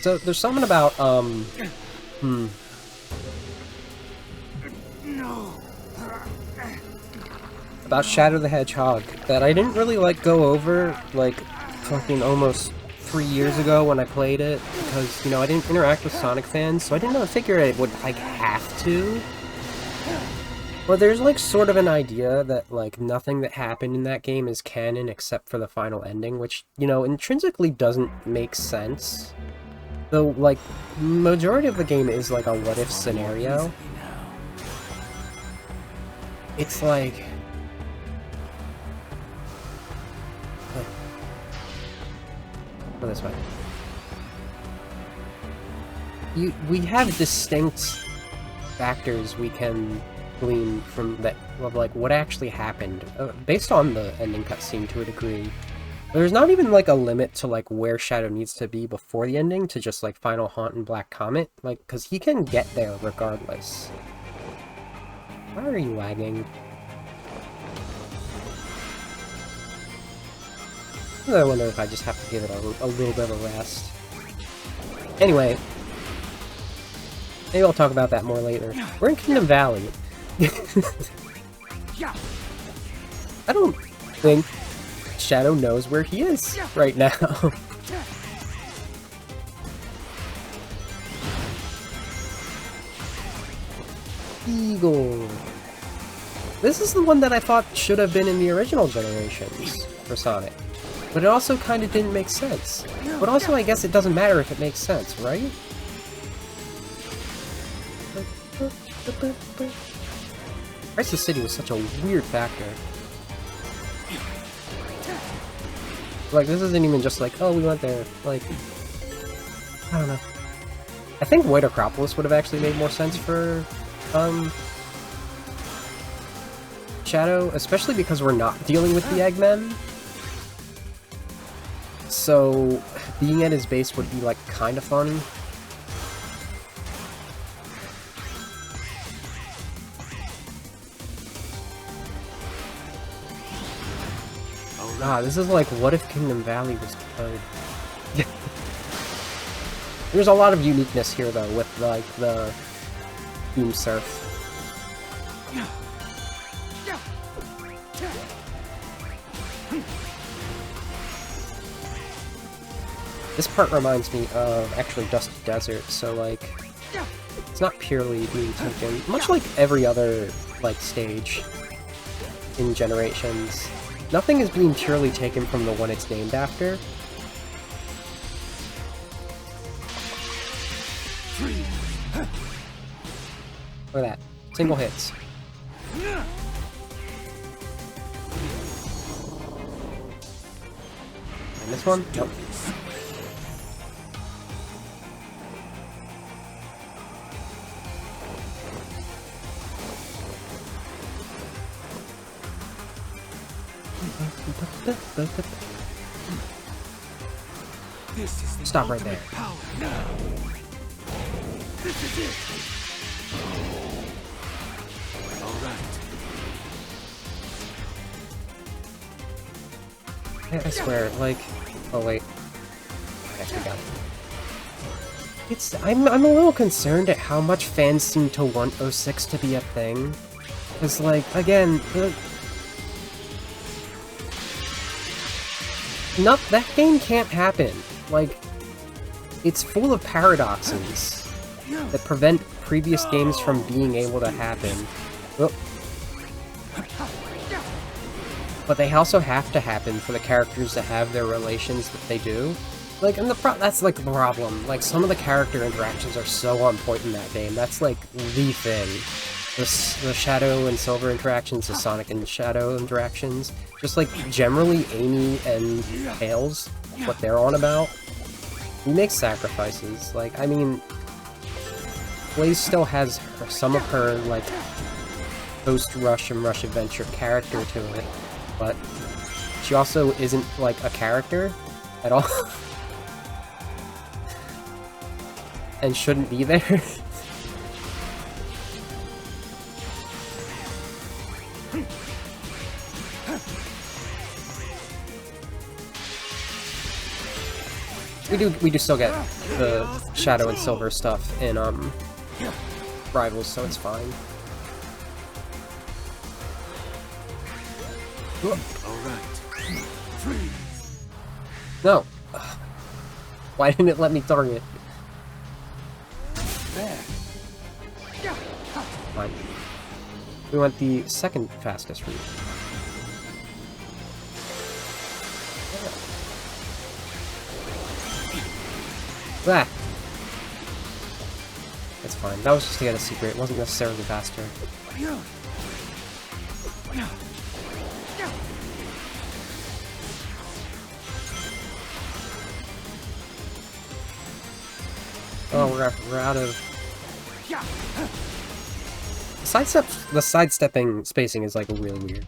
Speaker 1: So there's something about about Shadow the Hedgehog that I didn't really go over fucking almost 3 years ago when I played it, because I didn't interact with Sonic fans, so I didn't figure I would have to. But there's sort of an idea that nothing that happened in that game is canon except for the final ending, which intrinsically doesn't make sense. Though majority of the game is a what if scenario. It's Go this way. We have distinct factors we can glean from that of what actually happened based on the ending cutscene to a degree. There's not even a limit to where Shadow needs to be before the ending to just Final Haunt and Black Comet, because he can get there regardless. Why are you lagging? I wonder if I just have to give it a little bit of a rest. Anyway, maybe I'll talk about that more later. We're in Kingdom Valley. I don't think Shadow knows where he is right now. Eagle. This is the one that I thought should have been in the original generations for Sonic. But it also kind of didn't make sense. But also, I guess it doesn't matter if it makes sense, right? Crisis City was such a weird factor. Like, this isn't even just like, oh, we went there. Like, I don't know. I think White Acropolis would have actually made more sense for, Shadow, especially because we're not dealing with the Eggmen. So, being at his base would be, like, kind of fun. Ah, this is like, what if Kingdom Valley was good? There's a lot of uniqueness here, though, with, like, the Beam Surf. This part reminds me of, actually, Dusty Desert, so, like, it's not purely being taken, much like every other, like, stage in Generations. Nothing is being purely taken from the one it's named after. Look at that. Single hits. And this one? Nope. Stop right there.
Speaker 5: This is it. All right.
Speaker 1: I swear, like, oh wait, I actually got it. I'm a little concerned at how much fans seem to want 06 to be a thing, because, like, again, that game can't happen. Like, it's full of paradoxes that prevent previous games from being able to happen. Oh. But they also have to happen for the characters to have their relations that they do. Like, and that's like the problem. Like, some of the character interactions are so on point in that game. That's like the thing. The Shadow and Silver interactions, the Sonic and Shadow interactions. Just like generally Amy and Tails, what they're on about. He makes sacrifices. Like, I mean, Blaze still has some of her, like, post-Rush and Rush Adventure character to it, but she also isn't, like, a character at all. And shouldn't be there. We do still get the Shadow and Silver stuff in Rivals, so it's fine. No. Why didn't it let me target? Fine. We went the second fastest route. Ah. That's fine. That was just to get a secret. It wasn't necessarily faster. Oh, we're out of... The sidestepping spacing is, like, really weird.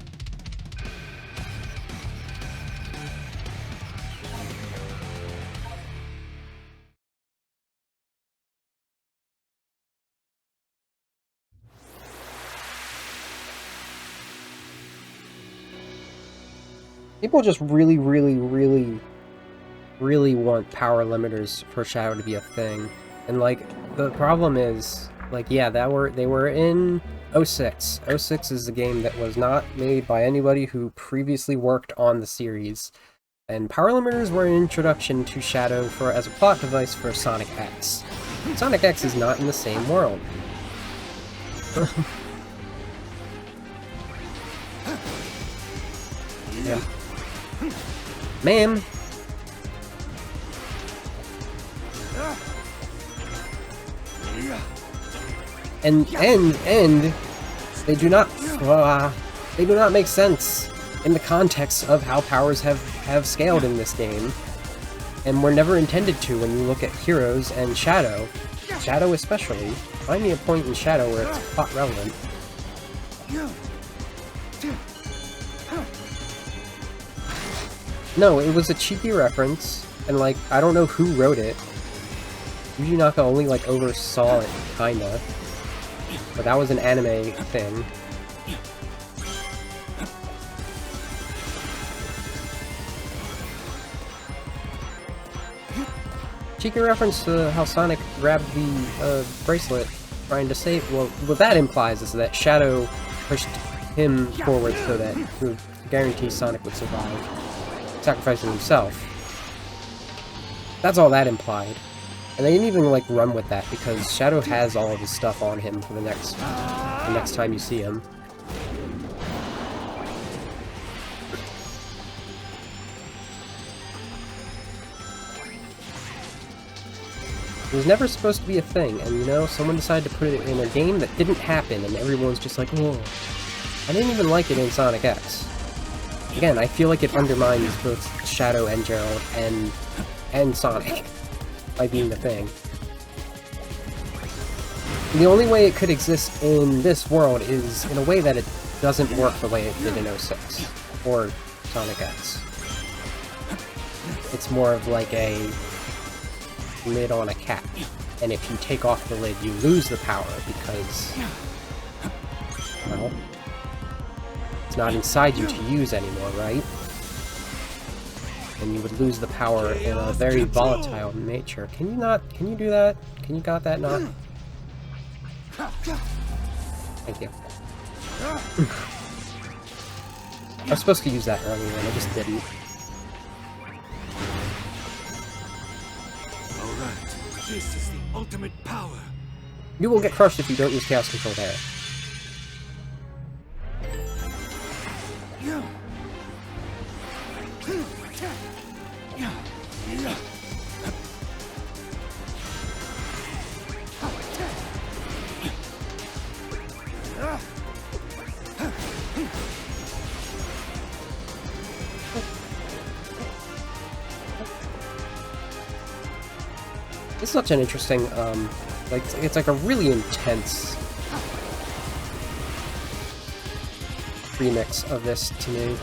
Speaker 1: People just really want power limiters for Shadow to be a thing. And, like, the problem is, like, yeah, they were in 06. 06 is a game that was not made by anybody who previously worked on the series. And power limiters were an introduction to Shadow as a plot device for Sonic X. Sonic X is not in the same world. Yeah. Ma'am! And they do not make sense in the context of how powers have scaled in this game, and were never intended to when you look at Heroes and Shadow. Shadow especially. Find me a point in Shadow where it's plot relevant. No, it was a cheapy reference, and like, I don't know who wrote it. Yuji Naka only like oversaw it, kinda. But that was an anime thing. Cheeky reference to how Sonic grabbed the bracelet, trying to save. Well, what that implies is that Shadow pushed him forward so that he would guarantee Sonic would survive, sacrificing himself. That's all that implied. And they didn't even like run with that because Shadow has all of his stuff on him for the next time you see him. It was never supposed to be a thing, and you know, someone decided to put it in a game that didn't happen, and everyone's just like, whoa. I didn't even like it in Sonic X. Again, I feel like it undermines both Shadow and Gerald and Sonic by being the thing. The only way it could exist in this world is in a way that it doesn't work the way it did in 06 or Sonic X. It's more of like a lid on a cap, and if you take off the lid, you lose the power because, well, it's not inside you to use anymore, right? And you would lose the power in a very volatile nature. Can you do that? Can you got that not? Thank you. I was supposed to use that earlier and I just didn't.
Speaker 5: Alright, this is the ultimate power.
Speaker 1: You will get crushed if you don't use Chaos Control there. This is such an interesting, like, it's like a really intense remix of this to me.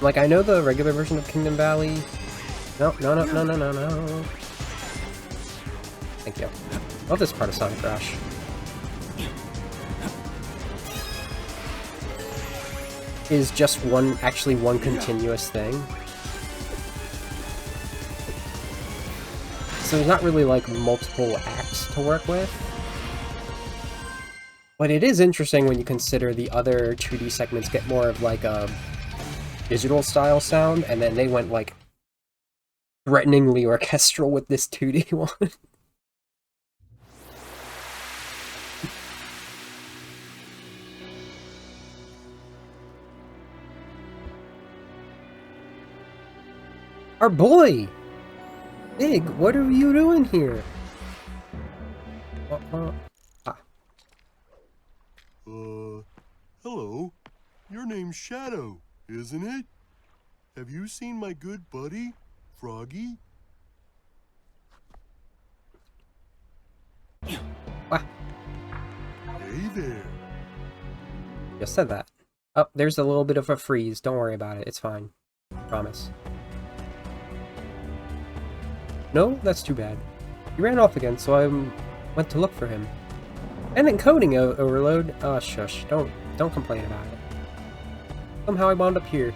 Speaker 1: Like, I know the regular version of Kingdom Valley. No. Thank you. Love this part of Sonic Rush. Is just actually one continuous thing. So there's not really, like, multiple acts to work with. But it is interesting when you consider the other 2D segments get more of, like, a digital style sound, and then they went, like, threateningly orchestral with this 2D one. Our boy! Big, what are you doing here?
Speaker 8: Hello. Your name's Shadow, isn't it? Have you seen my good buddy, Froggy?
Speaker 1: What?
Speaker 8: Hey there.
Speaker 1: Just said that. Oh, there's a little bit of a freeze. Don't worry about it. It's fine. Promise. No, that's too bad. He ran off again, so I went to look for him. And encoding overload. Oh, shush. Don't complain about it. Somehow I wound up here.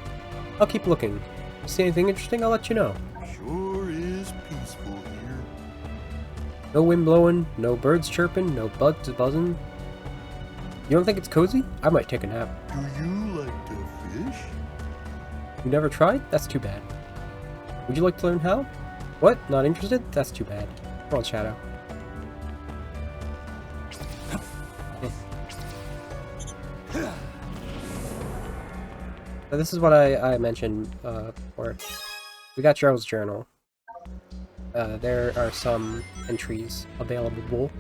Speaker 1: I'll keep looking. See anything interesting, I'll let you know.
Speaker 8: Sure is peaceful here.
Speaker 1: No wind blowing, no birds chirping, no bugs buzzing. You don't think it's cozy? I might take a nap.
Speaker 8: Do you like to fish?
Speaker 1: You never tried? That's too bad. Would you like to learn how? What? Not interested? That's too bad. Come on, Shadow. So this is what I mentioned before. We got Gerald's journal. There are some entries available.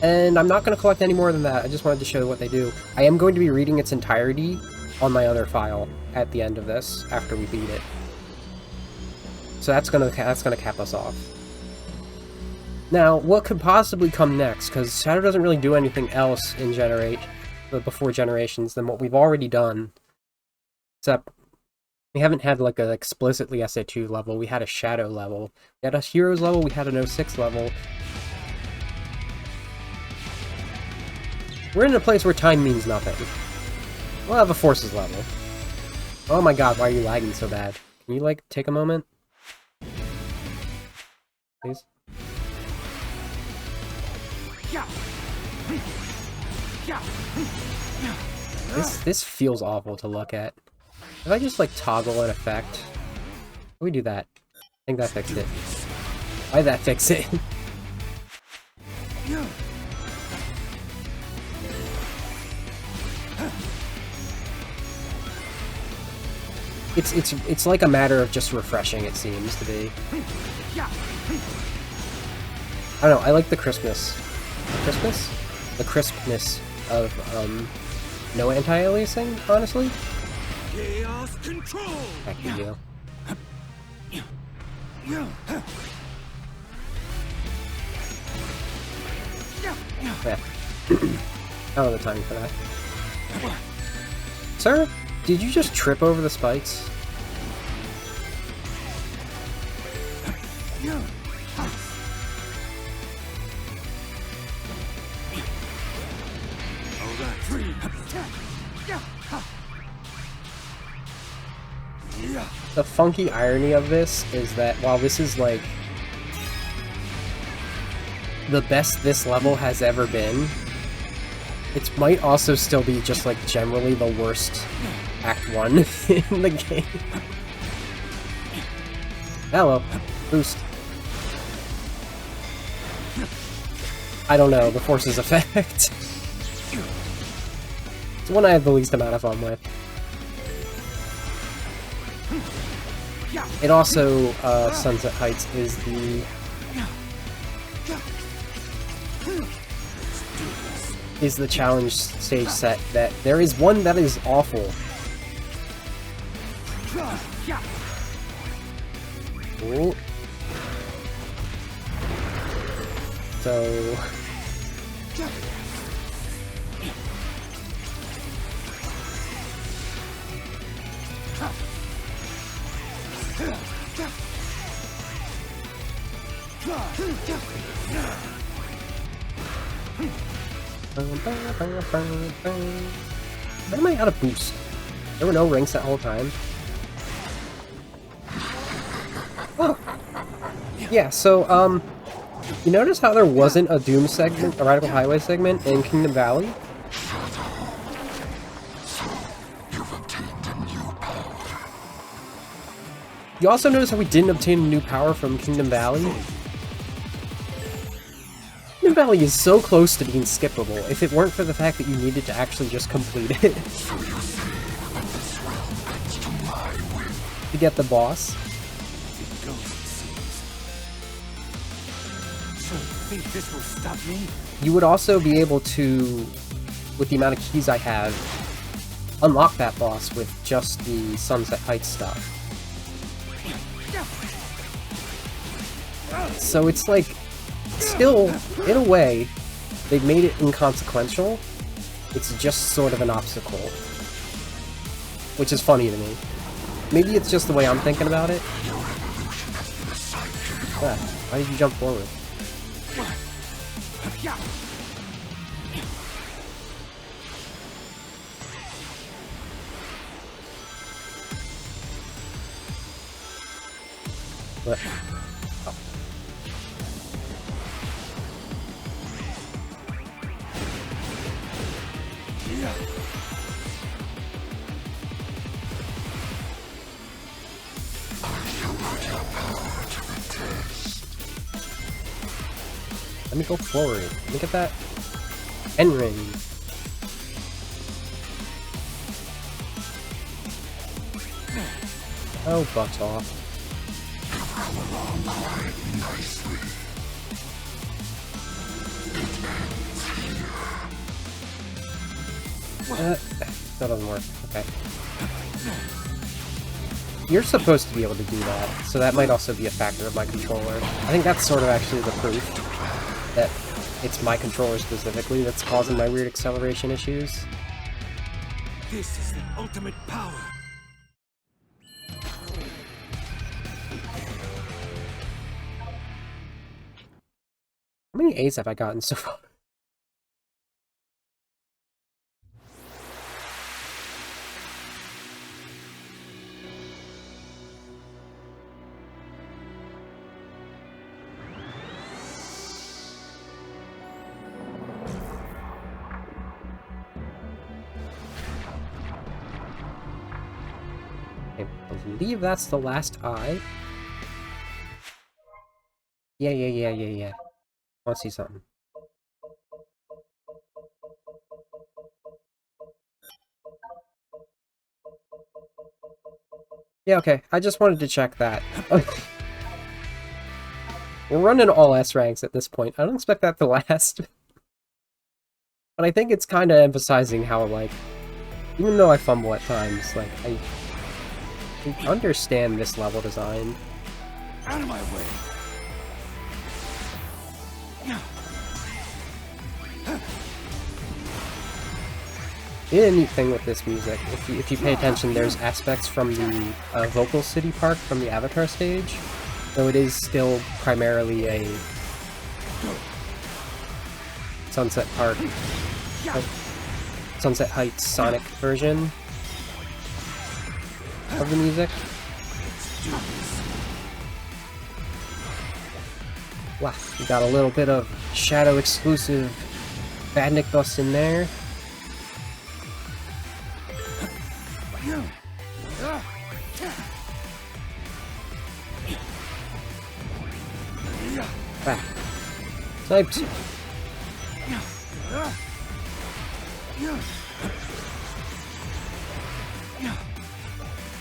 Speaker 1: And I'm not going to collect any more than that. I just wanted to show you what they do. I am going to be reading its entirety on my other file at the end of this, after we beat it. So that's gonna cap us off. Now, what could possibly come next? Because Shadow doesn't really do anything else in before Generations than what we've already done. Except, we haven't had like an explicitly SA2 level, we had a Shadow level. We had a Heroes level, we had an 06 level. We're in a place where time means nothing. We'll have a Forces level. Oh my god, why are you lagging so bad? Can you, like, take a moment? Please? This feels awful to look at. If I just, like, toggle an effect... How do we do that? I think that fixed it. Why'd that fix it? It's like a matter of just refreshing, it seems to be. I don't know, I like the crispness. The crispness of, no anti-aliasing, honestly.
Speaker 5: Chaos control!
Speaker 1: Back to you. Yeah. I don't have the time for that. Sir? Did you just trip over the spikes? The funky irony of this is that while this is like the best this level has ever been, it might also still be just like generally the worst Act 1 in the game. Hello. Boost. I don't know, the Forces effect. It's the one I have the least amount of fun with. It also, Sunset Heights is the challenge stage set that there is one that is awful. Ooh. So... When am I out of boost? There were no rings that whole time. Oh. Yeah, so, you notice how there wasn't a Doom segment, a Radical Highway segment in Kingdom Valley? You also notice how we didn't obtain a new power from Kingdom Valley? Kingdom Valley is so close to being skippable, if it weren't for the fact that you needed to actually just complete it. To get the boss.
Speaker 5: This will stop me?
Speaker 1: You would also be able to, with the amount of keys I have, unlock that boss with just the Sunset Heights stuff. So it's like, still, in a way, they've made it inconsequential. It's just sort of an obstacle. Which is funny to me. Maybe it's just the way I'm thinking about it. Ah, why did you jump forward? What? Oh. Let me go forward. Look at that. End ring. Oh, butt off. That doesn't work. Okay. You're supposed to be able to do that, so that might also be a factor of my controller. I think that's sort of actually the proof that it's my controller specifically that's causing my weird acceleration issues.
Speaker 5: This is the ultimate power.
Speaker 1: How many A's have I gotten so far? I believe that's the last eye. Yeah. I want to see something. Yeah, okay. I just wanted to check that. We're running all S ranks at this point. I don't expect that to last. But I think it's kind of emphasizing how, like, even though I fumble at times, like, I understand this level design.
Speaker 5: Out of my way.
Speaker 1: The other neat thing with this music, if you pay attention, there's aspects from the Vocal City Park from the Avatar stage, though it is still primarily a Sunset Heights Sonic version of the music. Wow, we got a little bit of Shadow exclusive Badnik bust in there. Back. Sniped.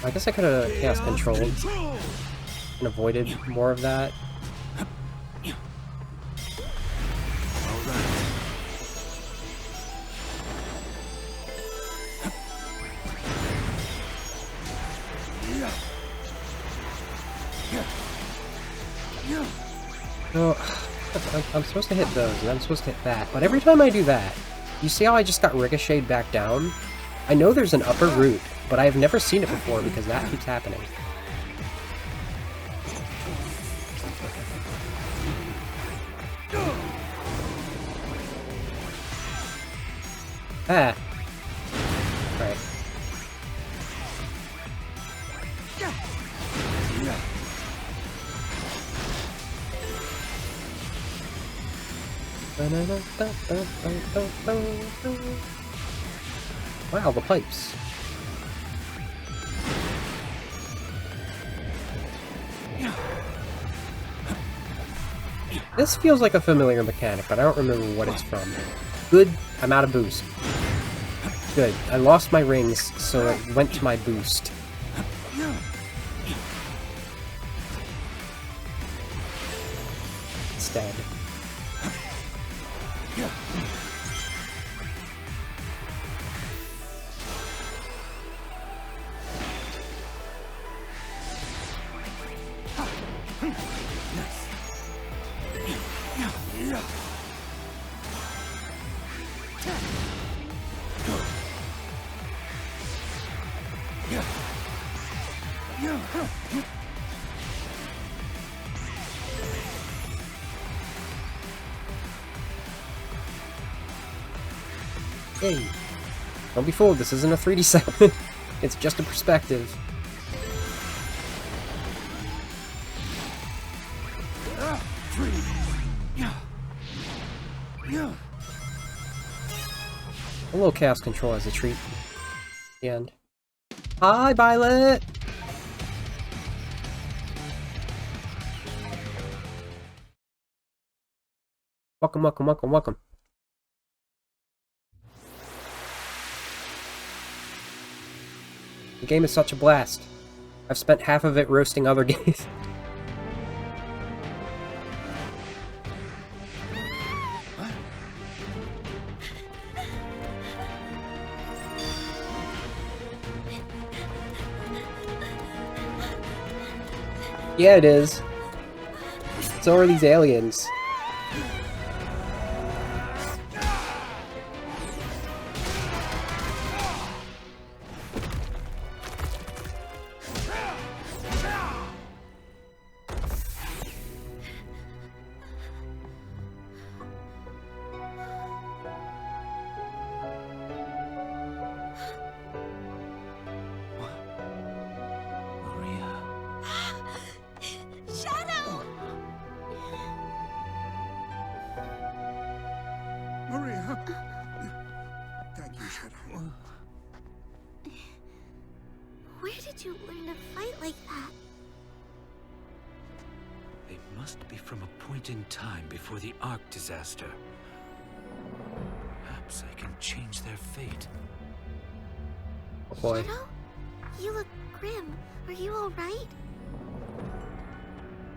Speaker 1: I guess I could have chaos controlled and avoided more of that. No, I'm supposed to hit those, and I'm supposed to hit that, but every time I do that, you see how I just got ricocheted back down? I know there's an upper route, but I've never seen it before because that keeps happening. Ah. Right. Wow, the pipes. This feels like a familiar mechanic, but I don't remember what it's from. Good, I'm out of boost. Good, I lost my rings, so it went to my boost. Instead. Hey, don't be fooled, this isn't a 3D segment. It's just a perspective. A little chaos control as a treat. At the end. Hi, Violet! Welcome, welcome, welcome, welcome. The game is such a blast. I've spent half of it roasting other games. Yeah, it is. So are these aliens.
Speaker 5: Maria.
Speaker 2: Shadow!
Speaker 3: Maria! Thank you, Shadow.
Speaker 2: Where did you learn to fight like that?
Speaker 5: They must be from a point in time before the Ark disaster. Perhaps I can change their fate.
Speaker 1: Oh boy.
Speaker 2: Shadow? You look grim. Are you alright?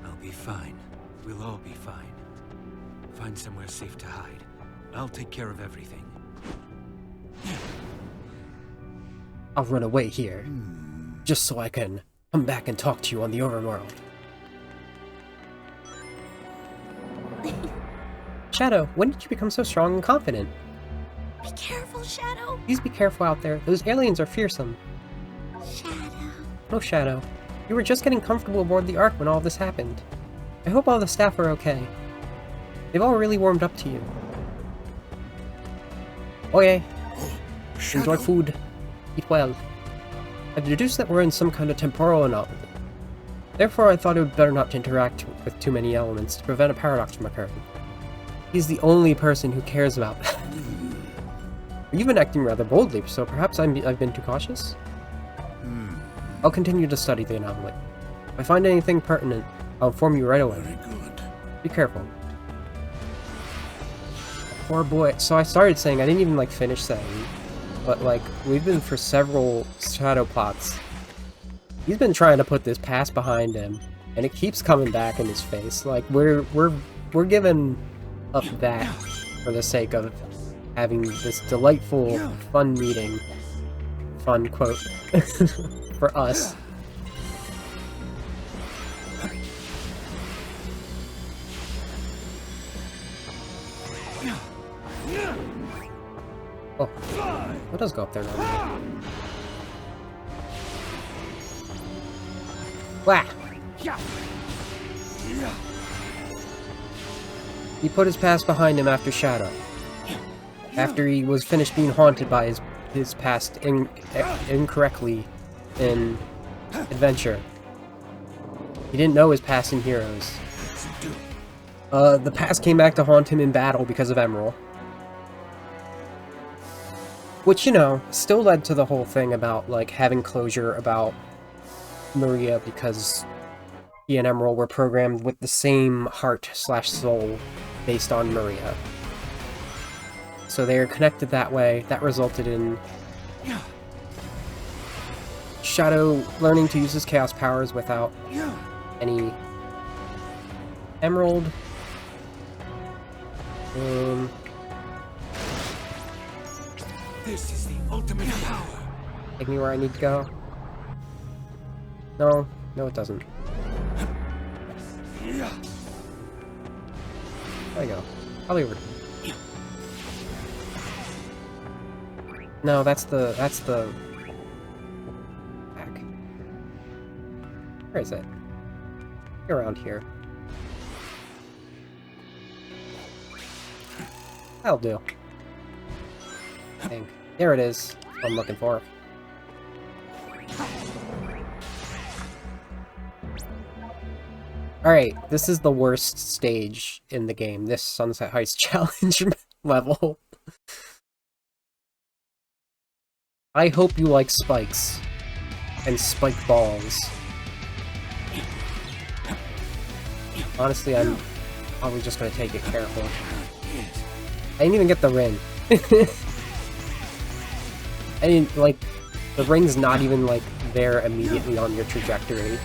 Speaker 5: I'll be fine. We'll all be fine. Find somewhere safe to hide. I'll take care of everything.
Speaker 1: I'll run away here. Just so I can come back and talk to you on the overworld. Shadow, when did you become so strong and confident?
Speaker 2: Be careful, Shadow.
Speaker 1: Please be careful out there. Those aliens are fearsome.
Speaker 2: Shadow.
Speaker 1: No, Shadow. You were just getting comfortable aboard the Ark when all this happened. I hope all the staff are okay. They've all really warmed up to you. Okay. Enjoy food. Eat well. I've deduced that we're in some kind of temporal anomaly. Therefore, I thought it would better not to interact with too many elements to prevent a paradox from occurring. He's the only person who cares about that. You've been acting rather boldly, so perhaps I've been too cautious? I'll continue to study the anomaly. If I find anything pertinent, I'll inform you right away.
Speaker 3: Very good.
Speaker 1: Be careful. Poor boy. So I started saying, I didn't even like finish saying, but like, we've been for several shadow plots. He's been trying to put this past behind him, and it keeps coming back in his face. Like, we're giving up that for the sake of having this delightful, fun meeting. Fun quote. For us. Oh, what does go up there now? Wah! He put his past behind him after Shadow. After he was finished being haunted by his past incorrectly in Adventure. He didn't know his past in Heroes. The past came back to haunt him in battle because of Emerald. Which, you know, still led to the whole thing about, like, having closure about Maria because he and Emerald were programmed with the same heart/soul based on Maria. So they are connected that way. That resulted in Shadow learning to use his chaos powers without any Emerald.
Speaker 5: This is the ultimate power.
Speaker 1: Take me where I need to go. No, it doesn't. There you go. Probably over. No, that's the back. Where is it? Around here. That'll do. I think. There it is. That's what I'm looking for. Alright, this is the worst stage in the game. This Sunset Heist Challenge level. I hope you like spikes. And spike balls. Honestly, I'm probably just gonna take it careful. I didn't even get the ring. I didn't, like, the ring's not even, like, there immediately on your trajectory.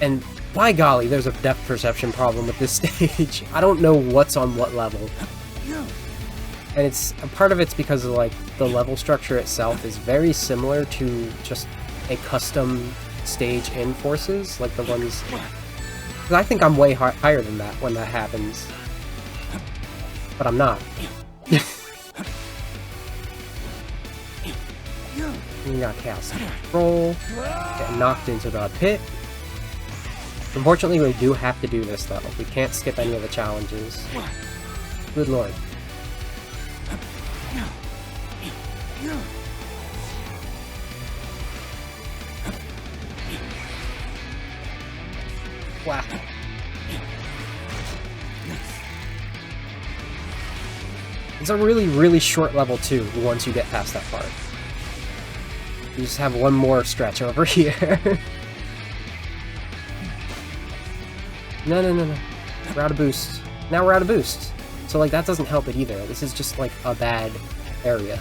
Speaker 1: And by golly, there's a depth perception problem with this stage. I don't know what's on what level. And it's a part of it's because of like the level structure itself is very similar to just a custom stage in Forces, like the ones. Because I think I'm way higher than that when that happens, but I'm not. You got Chaos Control, get knocked into the pit. Unfortunately, we do have to do this though. We can't skip any of the challenges. Good lord. Wow. It's a really, really short level too, once you get past that part. You just have one more stretch over here. No. We're out of boost. Now we're out of boost. So like that doesn't help it either. This is just like a bad area.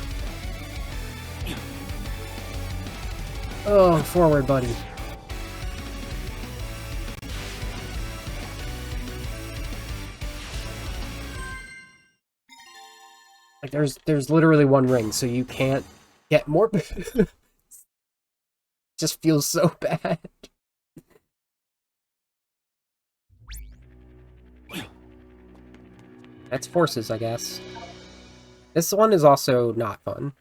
Speaker 1: Oh, forward, buddy. Like there's literally one ring, so you can't get more. Just feels so bad. That's Forces, I guess. This one is also not fun.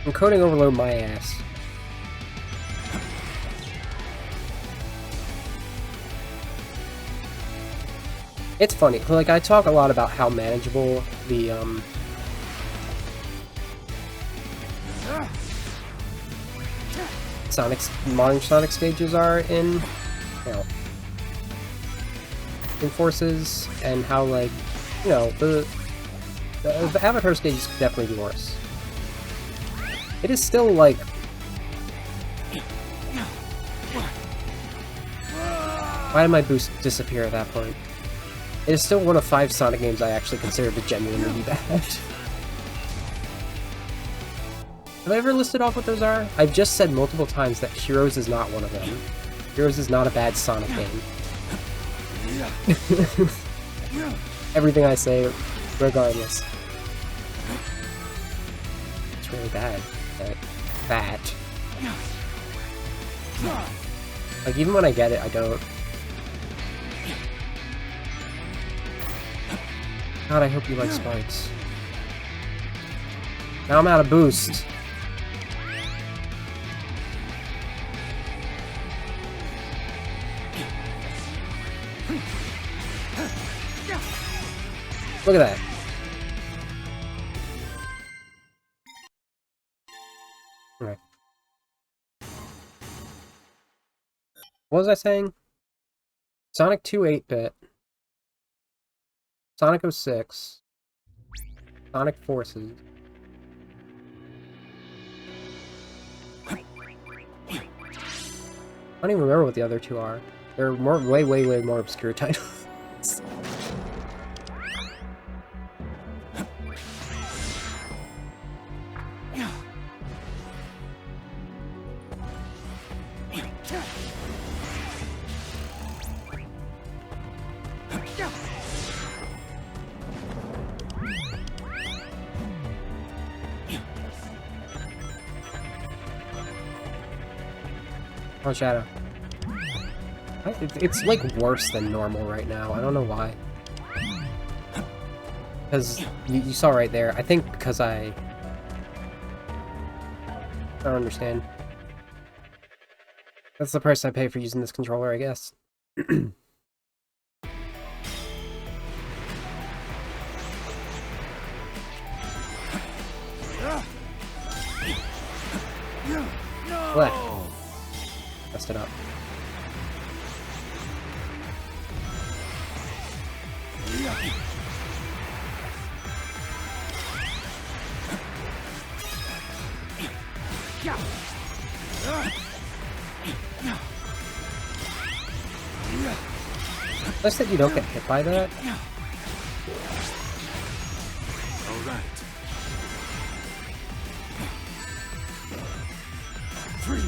Speaker 1: Encoding overload my ass. It's funny, like I talk a lot about how manageable the modern Sonic stages are in, you know, in Forces, and how like, you know, the Avatar stages could definitely be worse. It is still like, why did my boost disappear at that point? It is still one of 5 Sonic games I actually consider to genuinely be bad. Have I ever listed off what those are? I've just said multiple times that Heroes is not one of them. Heroes is not a bad Sonic game. Everything I say, regardless. It's really bad at that. Like, even when I get it, I don't. God, I hope you like spikes. Now I'm out of boost. Look at that. Okay. What was I saying? Sonic 2 8-bit. Sonic 06. Sonic Forces. I don't even remember what the other two are. They're way more obscure titles. Oh, Shadow. It's like worse than normal right now. I don't know why. Because you saw right there. I think because I don't understand. That's the price I pay for using this controller, I guess. What? Messed it up. Nice that you don't get hit by that.
Speaker 5: All right. 3.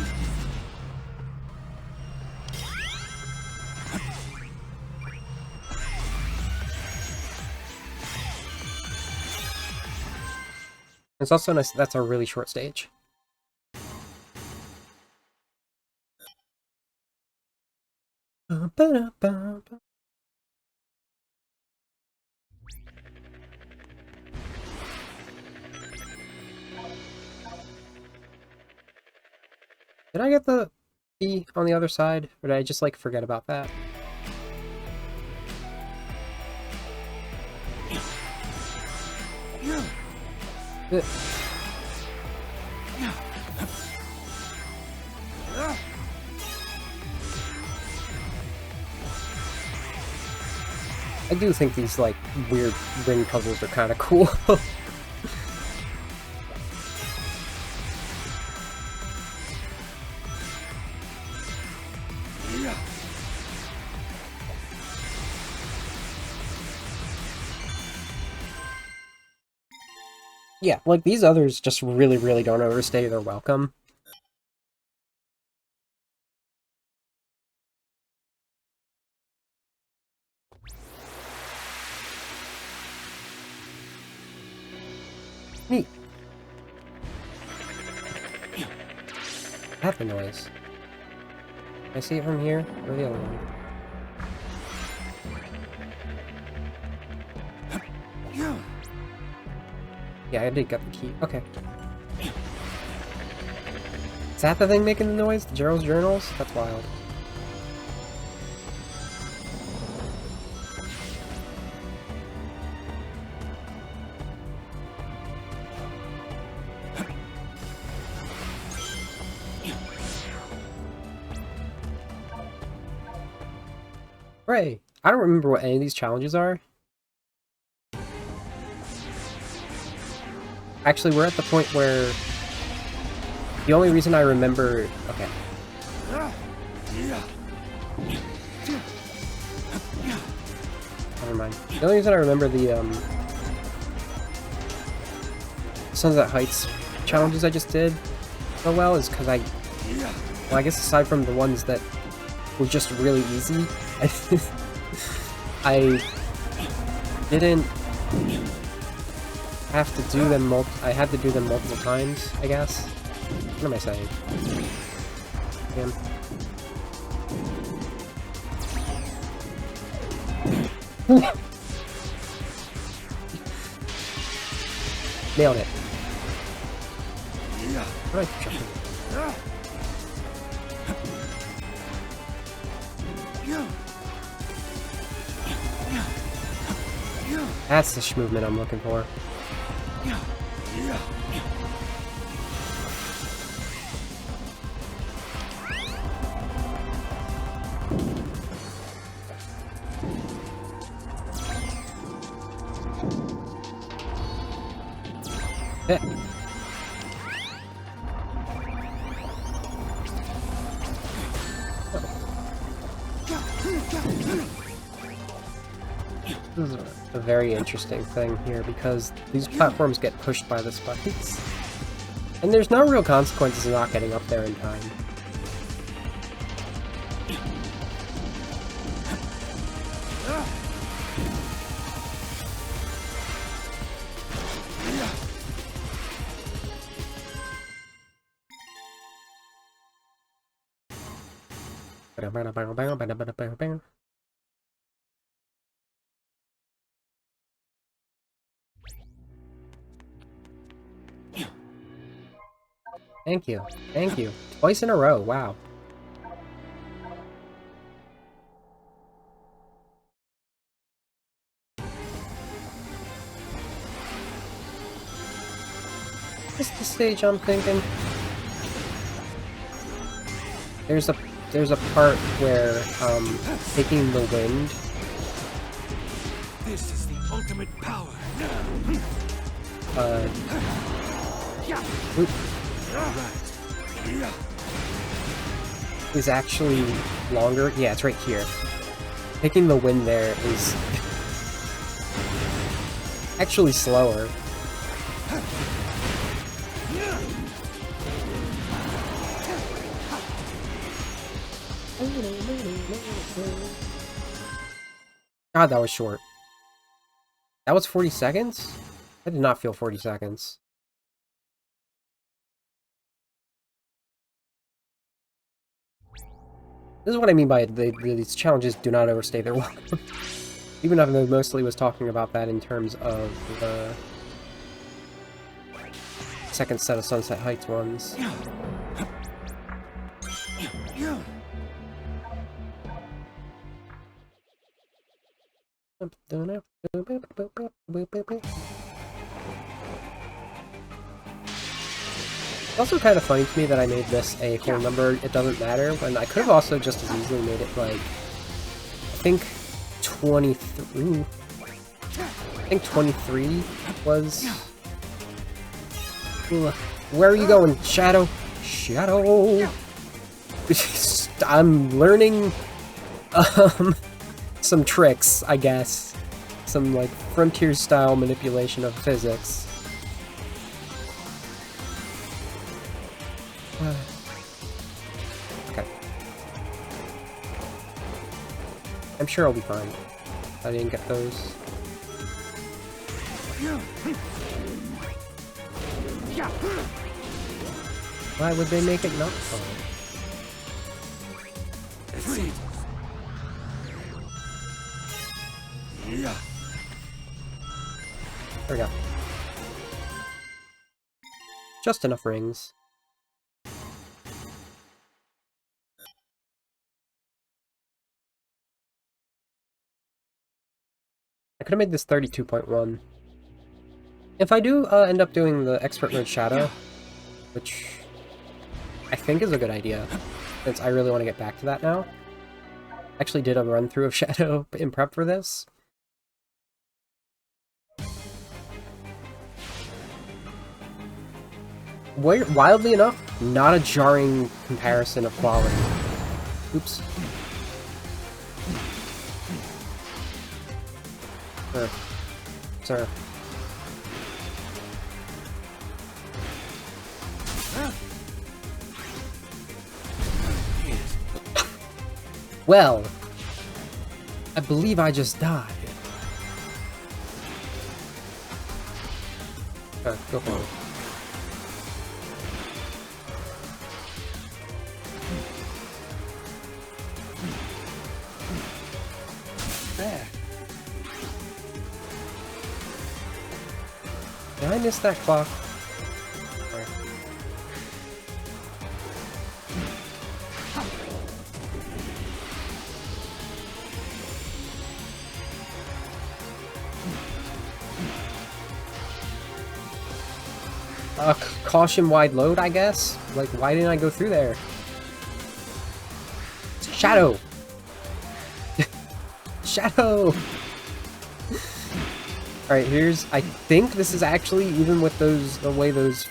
Speaker 1: It's also nice that that's a really short stage. Did I get the E on the other side, or did I just, like, forget about that? I do think these, like, weird ring puzzles are kind of cool. Yeah, like, these others just really don't overstay their welcome. Neat. I have the noise. Can I see it from here? Or the other one? Yeah, I did get the key. Okay. Is that the thing making the noise? The Gerald's journals? That's wild. Hooray! I don't remember what any of these challenges are. Actually, we're at the point where the only reason I remember... Okay. Never mind. The only reason I remember the, Sunset Heights challenges I just did so well is because well, I guess aside from the ones that were just really easy, I didn't have to do them I had to do them multiple times, I guess. What am I saying? Damn. Nailed it. What am I jumping? That's the movement I'm looking for. This is a very interesting thing here because these platforms get pushed by the spikes. And there's no real consequences of not getting up there in time. Thank you. Thank you. Twice in a row. Wow. This is the stage I'm thinking. There's a part where taking the wind.
Speaker 5: This is the ultimate power.
Speaker 1: Is actually longer. Yeah, it's right here. Taking the win there is actually slower. God, that was short. That was 40 seconds? I did not feel 40 seconds. This is what I mean by these challenges do not overstay their welcome. Even though I mostly was talking about that in terms of the second set of Sunset Heights ones. It's also kind of funny to me that I made this a whole number, it doesn't matter, when I could have also just as easily made it like, I think 23, I think 23 was, where are you going, Shadow? Shadow! I'm learning, some tricks, I guess. Some, like, frontier-style manipulation of physics. Okay. I'm sure I'll be fine. I didn't get those. Why would they make it not fun? There we go. Just enough rings. I could have made this 32.1. If I do end up doing the expert mode Shadow, which I think is a good idea, since I really want to get back to that now. Actually did a run through of Shadow in prep for this. Wildly enough, not a jarring comparison of quality. Oops. Sir. Well, I believe I just died. Go for it. There. Did I miss that clock? Caution wide load, I guess? Like, why didn't I go through there? Shadow! Shadow! Alright, here's... I think this is actually, even with those... the way those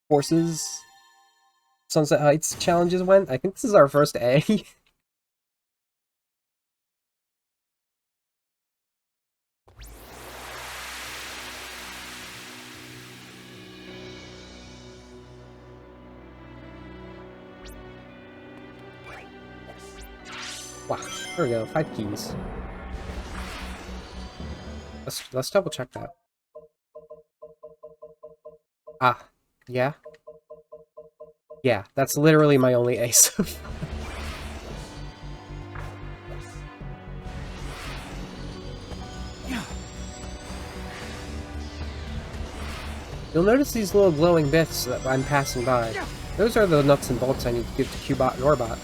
Speaker 1: forces... Sunset Heights challenges went, I think this is our first A. Wow, there we go, 5 keys. Let's double check that. Ah, yeah? Yeah, that's literally my only ace. You'll notice these little glowing bits that I'm passing by. Those are the nuts and bolts I need to give to Cubot and Orbot.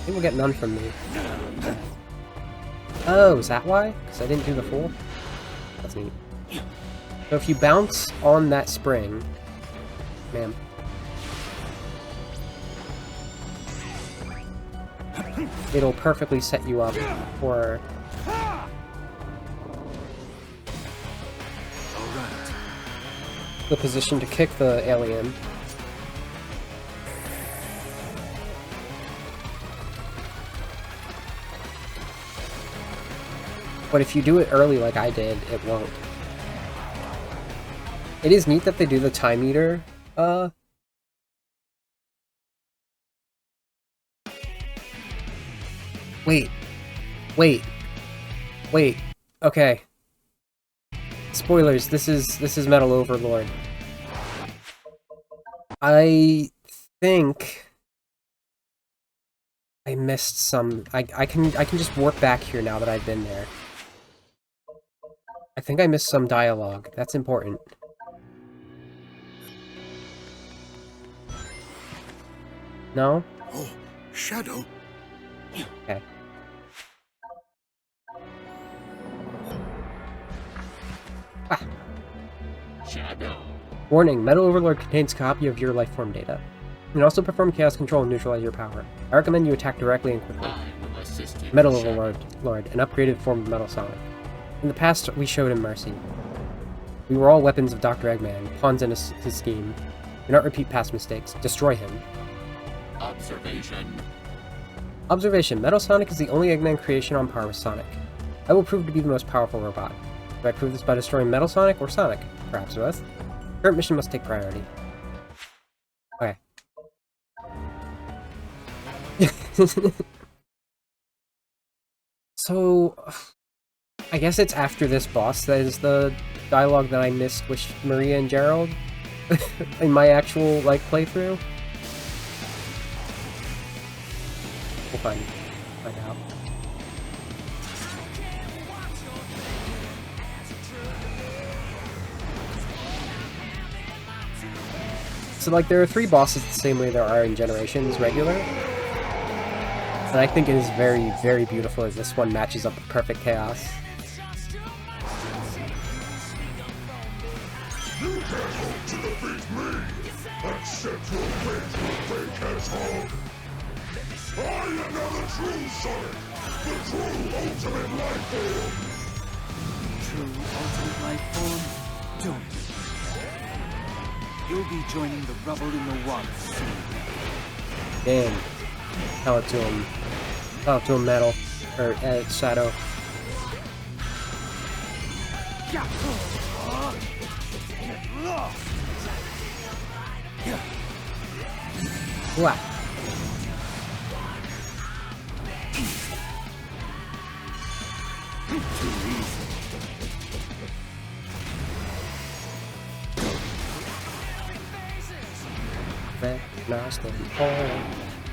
Speaker 1: They will get none from me. Oh, is that why? Because I didn't do the full? That's neat. So if you bounce on that spring... Ma'am. It'll perfectly set you up for... the position to kick the alien. But if you do it early like I did, it won't. It is neat that they do the time meter, Wait. Okay. Spoilers, this is Metal Overlord. I think I missed some. I can just warp back here now that I've been there. I think I missed some dialogue. That's important. No?
Speaker 3: Oh, Shadow.
Speaker 1: Okay. Ah.
Speaker 6: Shadow.
Speaker 1: Warning, Metal Overlord contains a copy of your life form data. You can also perform chaos control and neutralize your power. I recommend you attack directly and quickly.
Speaker 6: I will assist you.
Speaker 1: Metal
Speaker 6: Shadow.
Speaker 1: Overlord, an upgraded form of Metal Sonic. In the past, we showed him mercy. We were all weapons of Dr. Eggman, pawns in his scheme. Do not repeat past mistakes. Destroy him.
Speaker 6: Observation.
Speaker 1: Observation. Metal Sonic is the only Eggman creation on par with Sonic. I will prove to be the most powerful robot. Do I prove this by destroying Metal Sonic or Sonic? Perhaps both. Current mission must take priority. Okay. So, I guess it's after this boss that is the dialogue that I missed with Maria and Gerald in my actual, like, playthrough. We'll find out. So, like, there are 3 bosses the same way there are in Generations regular. And I think it is very, very beautiful as this one matches up with perfect chaos.
Speaker 6: You can't hope to defeat me! Accept your fate, you fake asshole! I am now the true Sonic! The true ultimate life form!
Speaker 5: True ultimate life form? Join me. You'll be joining the rubble in the water soon.
Speaker 1: Damn. Tell it to him. Tell it to him, Metal. Or, Shadow. What?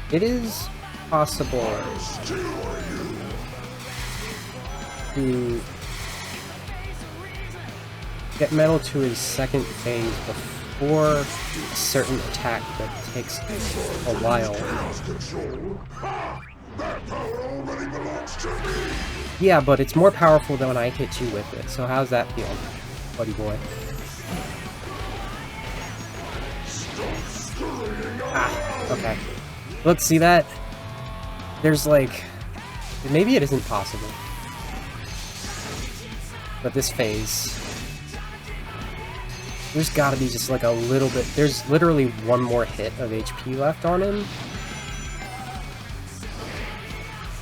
Speaker 1: It is possible to get Metal to his second phase before a certain attack that takes a while. Yeah, but it's more powerful than when I hit you with it, so how's that feel, buddy boy? Ah, okay. Look, see that? There's like... Maybe it isn't possible. But this phase... There's gotta be just like a little bit... There's literally one more hit of HP left on him.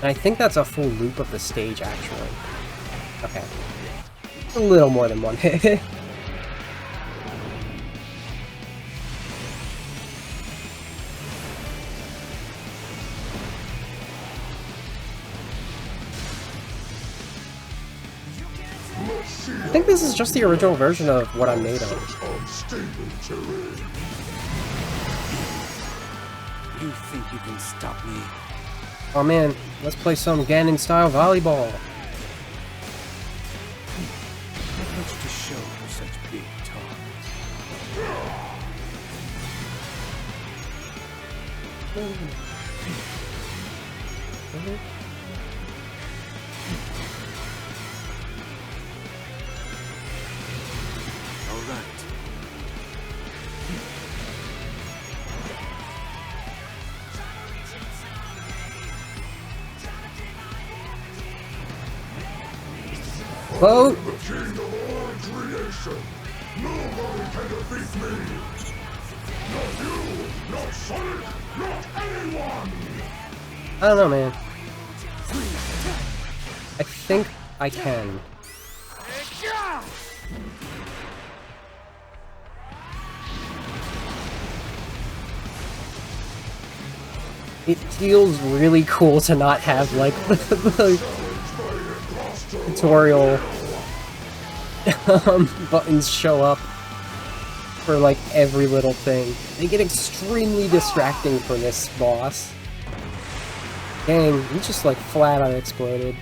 Speaker 1: And I think that's a full loop of the stage, actually. Okay. A little more than one hit. I think this is just the original version of what I'm made of.
Speaker 5: You think you can stop me?
Speaker 1: Oh man, let's play some Ganon-style volleyball.
Speaker 5: Not much to show for such big talk. All right.
Speaker 1: Whoa!
Speaker 6: The king of all creation! Nobody can defeat me! Not you! Not Sonic! Not anyone!
Speaker 1: I don't know, man. I think I can. It feels really cool to not have, like, the tutorial buttons show up for, like, every little thing. They get extremely distracting for this boss. Dang, he just, like, flat out exploded.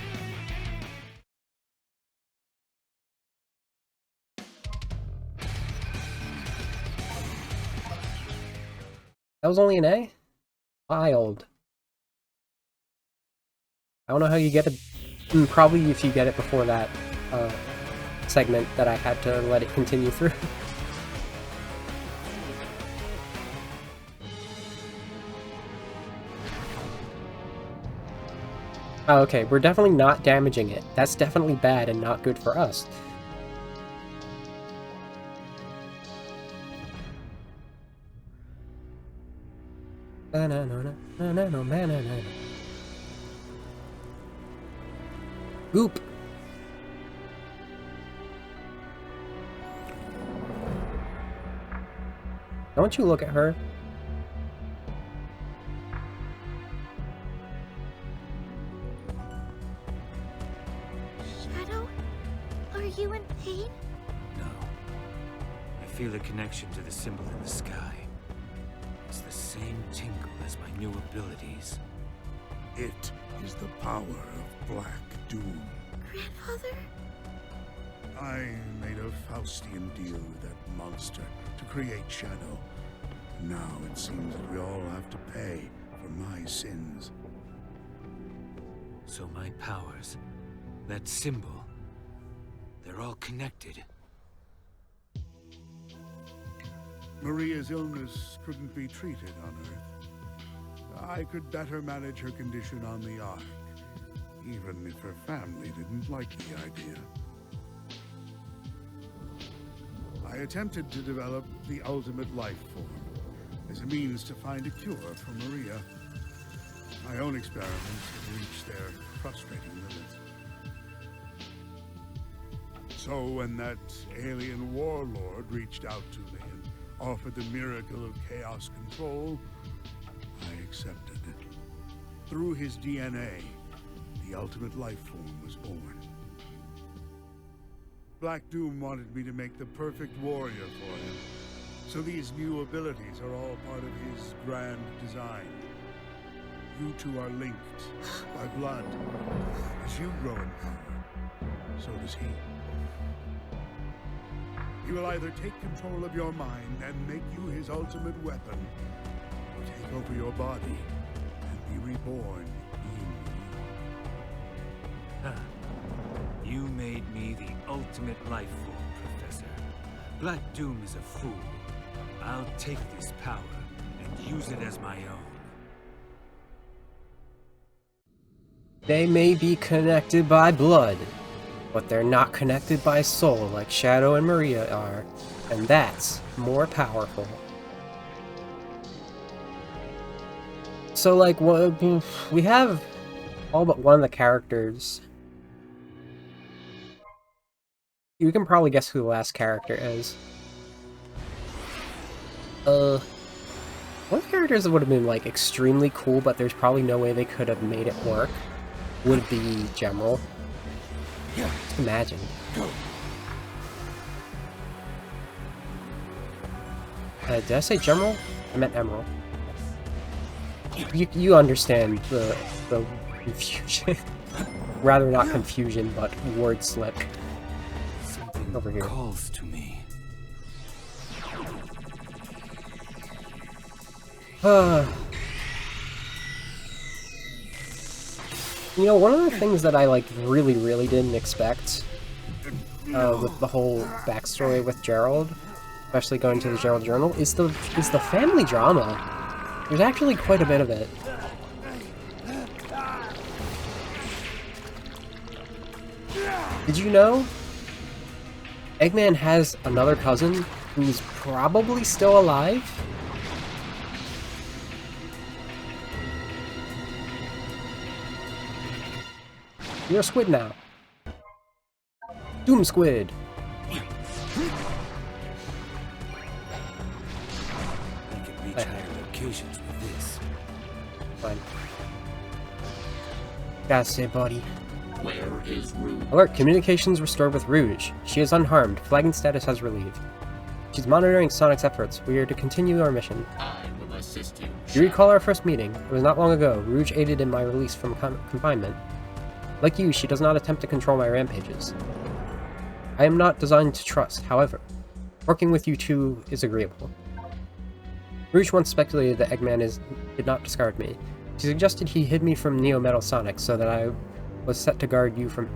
Speaker 1: That was only an A? Wild. I don't know how you get it. Probably if you get it before that segment that I had to let it continue through. Oh, okay, we're definitely not damaging it. That's definitely bad and not good for us. Goop! Don't you look at her.
Speaker 2: Shadow? Are you in pain?
Speaker 5: No. I feel a connection to the symbol in the sky. It's the same tingle as my new abilities.
Speaker 3: It is the power of Black Doom.
Speaker 2: Grandfather?
Speaker 3: I made a Faustian deal with that monster to create Shadow. Now it seems that we all have to pay for my sins.
Speaker 5: So my powers, that symbol, they're all connected.
Speaker 3: Maria's illness couldn't be treated on Earth. I could better manage her condition on the Ark, even if her family didn't like the idea. I attempted to develop the ultimate life form as a means to find a cure for Maria. My own experiments have reached their frustrating limits. So when that alien warlord reached out to me and offered the miracle of chaos control, I accepted it. Through his DNA, the ultimate life form was born. Black Doom wanted me to make the perfect warrior for him, so these new abilities are all part of his grand design. You two are linked by blood. As you grow in power, so does he. He will either take control of your mind and make you his ultimate weapon, or take over your body and be reborn in you.
Speaker 5: You made me the ultimate life form, Professor. Black Doom is a fool. I'll take this power and use it as my own.
Speaker 1: They may be connected by blood, but they're not connected by soul like Shadow and Maria are, and that's more powerful. So, like, we have all but one of the characters. You can probably guess who the last character is. One of the characters that would have been, like, extremely cool, but there's probably no way they could have made it work, would be General. Just imagine. Did I say General? I meant Emerald. You understand the confusion. Rather not confusion, but word slip.
Speaker 5: Something
Speaker 1: over here
Speaker 5: calls to me.
Speaker 1: You know, one of the things that I, like, really didn't expect with the whole backstory with Gerald, especially going to the Gerald Journal, is the family drama. There's actually quite a bit of it. Did you know Eggman has another cousin who's probably still alive? You're a squid now. Doom Squid!
Speaker 5: I can reach higher locations with this.
Speaker 1: Fine. Gotta say, buddy.
Speaker 6: Where is Rouge?
Speaker 1: Alert, communications restored with Rouge. She is unharmed. Flagging status has relieved. She's monitoring Sonic's efforts. We are to continue our mission.
Speaker 6: I will assist you.
Speaker 1: Do you recall our first meeting? It was not long ago. Rouge aided in my release from confinement. Like you, she does not attempt to control my rampages. I am not designed to trust, however. Working with you two is agreeable. Rouge once speculated that Eggman did not discard me. She suggested he hid me from Neo Metal Sonic so that I was set to guard you from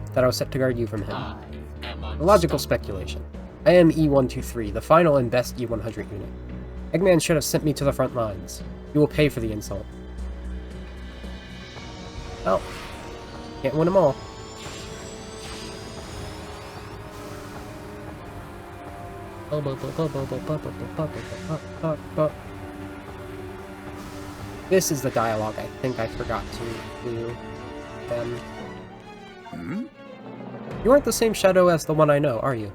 Speaker 1: him. A logical speculation. I am E123, the final and best E100 unit. Eggman should have sent me to the front lines. You will pay for the insult. Well, can't win them all. This is the dialogue I think I forgot to do. You aren't the same Shadow as the one I know, are you?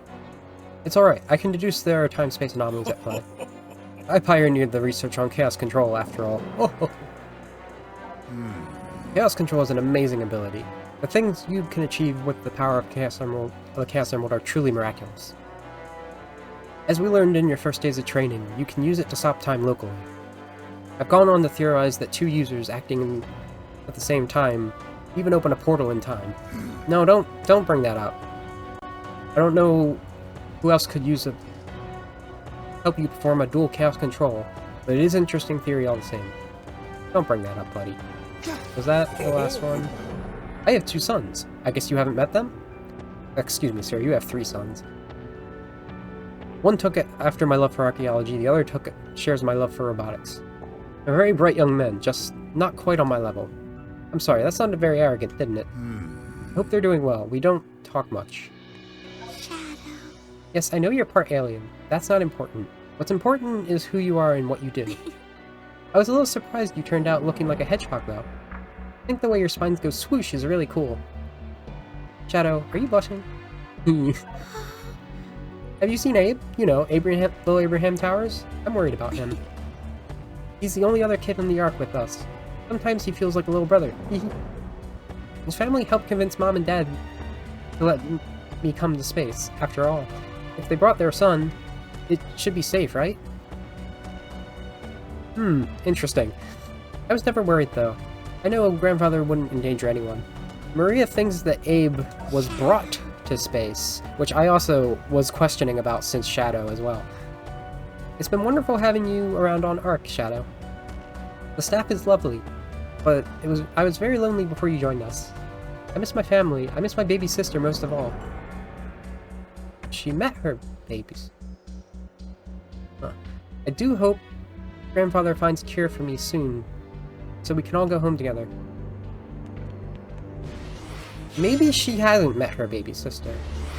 Speaker 1: It's alright, I can deduce there are time-space anomalies at play. I pioneered the research on Chaos Control, after all. Chaos Control is an amazing ability. The things you can achieve with the power of the Chaos Emerald are truly miraculous. As we learned in your first days of training, you can use it to stop time locally. I've gone on to theorize that two users acting at the same time even open a portal in time. No, don't bring that up. I don't know who else could use it. Help you perform a dual Chaos Control, but it is an interesting theory all the same. Don't bring that up, buddy. Was that the last one? I have 2 sons. I guess you haven't met them? Excuse me, sir, you have 3 sons. One took it after my love for archaeology, the other shares my love for robotics. They're very bright young men, just not quite on my level. I'm sorry, that sounded very arrogant, didn't it? I hope they're doing well. We don't talk much.
Speaker 2: Shadow.
Speaker 1: Yes, I know you're part alien. That's not important. What's important is who you are and what you do. I was a little surprised you turned out looking like a hedgehog, though. I think the way your spines go swoosh is really cool. Shadow, are you blushing? Have you seen Abe? You know, Little Abraham Towers? I'm worried about him. He's the only other kid in the Ark with us. Sometimes he feels like a little brother. His family helped convince Mom and Dad to let me come to space. After all, if they brought their son, it should be safe, right? Interesting. I was never worried, though. I know Grandfather wouldn't endanger anyone. Maria thinks that Abe was brought to space, which I also was questioning about since Shadow as well. It's been wonderful having you around on Ark, Shadow. The staff is lovely, but I was very lonely before you joined us. I miss my family. I miss my baby sister most of all. She met her babies. I do hope Grandfather finds a cure for me soon, so we can all go home together. Maybe she hasn't met her baby sister.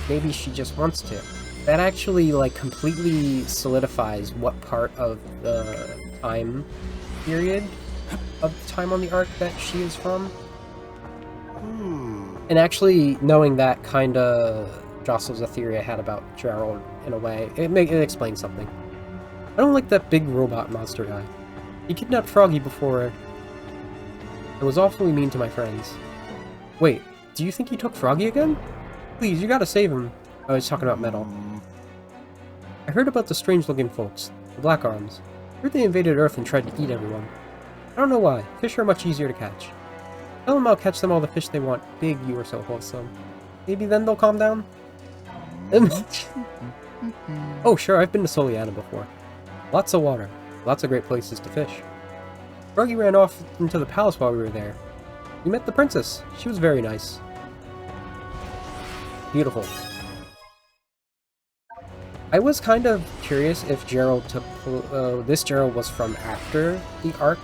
Speaker 1: Maybe she just wants to. That actually, like, completely solidifies what part of the time period of the time on the Ark that she is from. And actually, knowing that kinda jostles a theory I had about Gerald in a way. It explains something. I don't like that big robot monster guy. He kidnapped Froggy before and was awfully mean to my friends. Wait, do you think he took Froggy again? Please, you gotta save him. I was talking about Metal. I heard about the strange-looking folks, the Black Arms. I heard they invaded Earth and tried to eat everyone. I don't know why. Fish are much easier to catch. Tell them I'll catch them all the fish they want. Big, you are so wholesome. Maybe then they'll calm down? Oh, sure, I've been to Soliana before. Lots of water. Lots of great places to fish. Froggy ran off into the palace while we were there. We met the princess. She was very nice. Beautiful. I was kind of curious if Gerald took... this Gerald was from after the Ark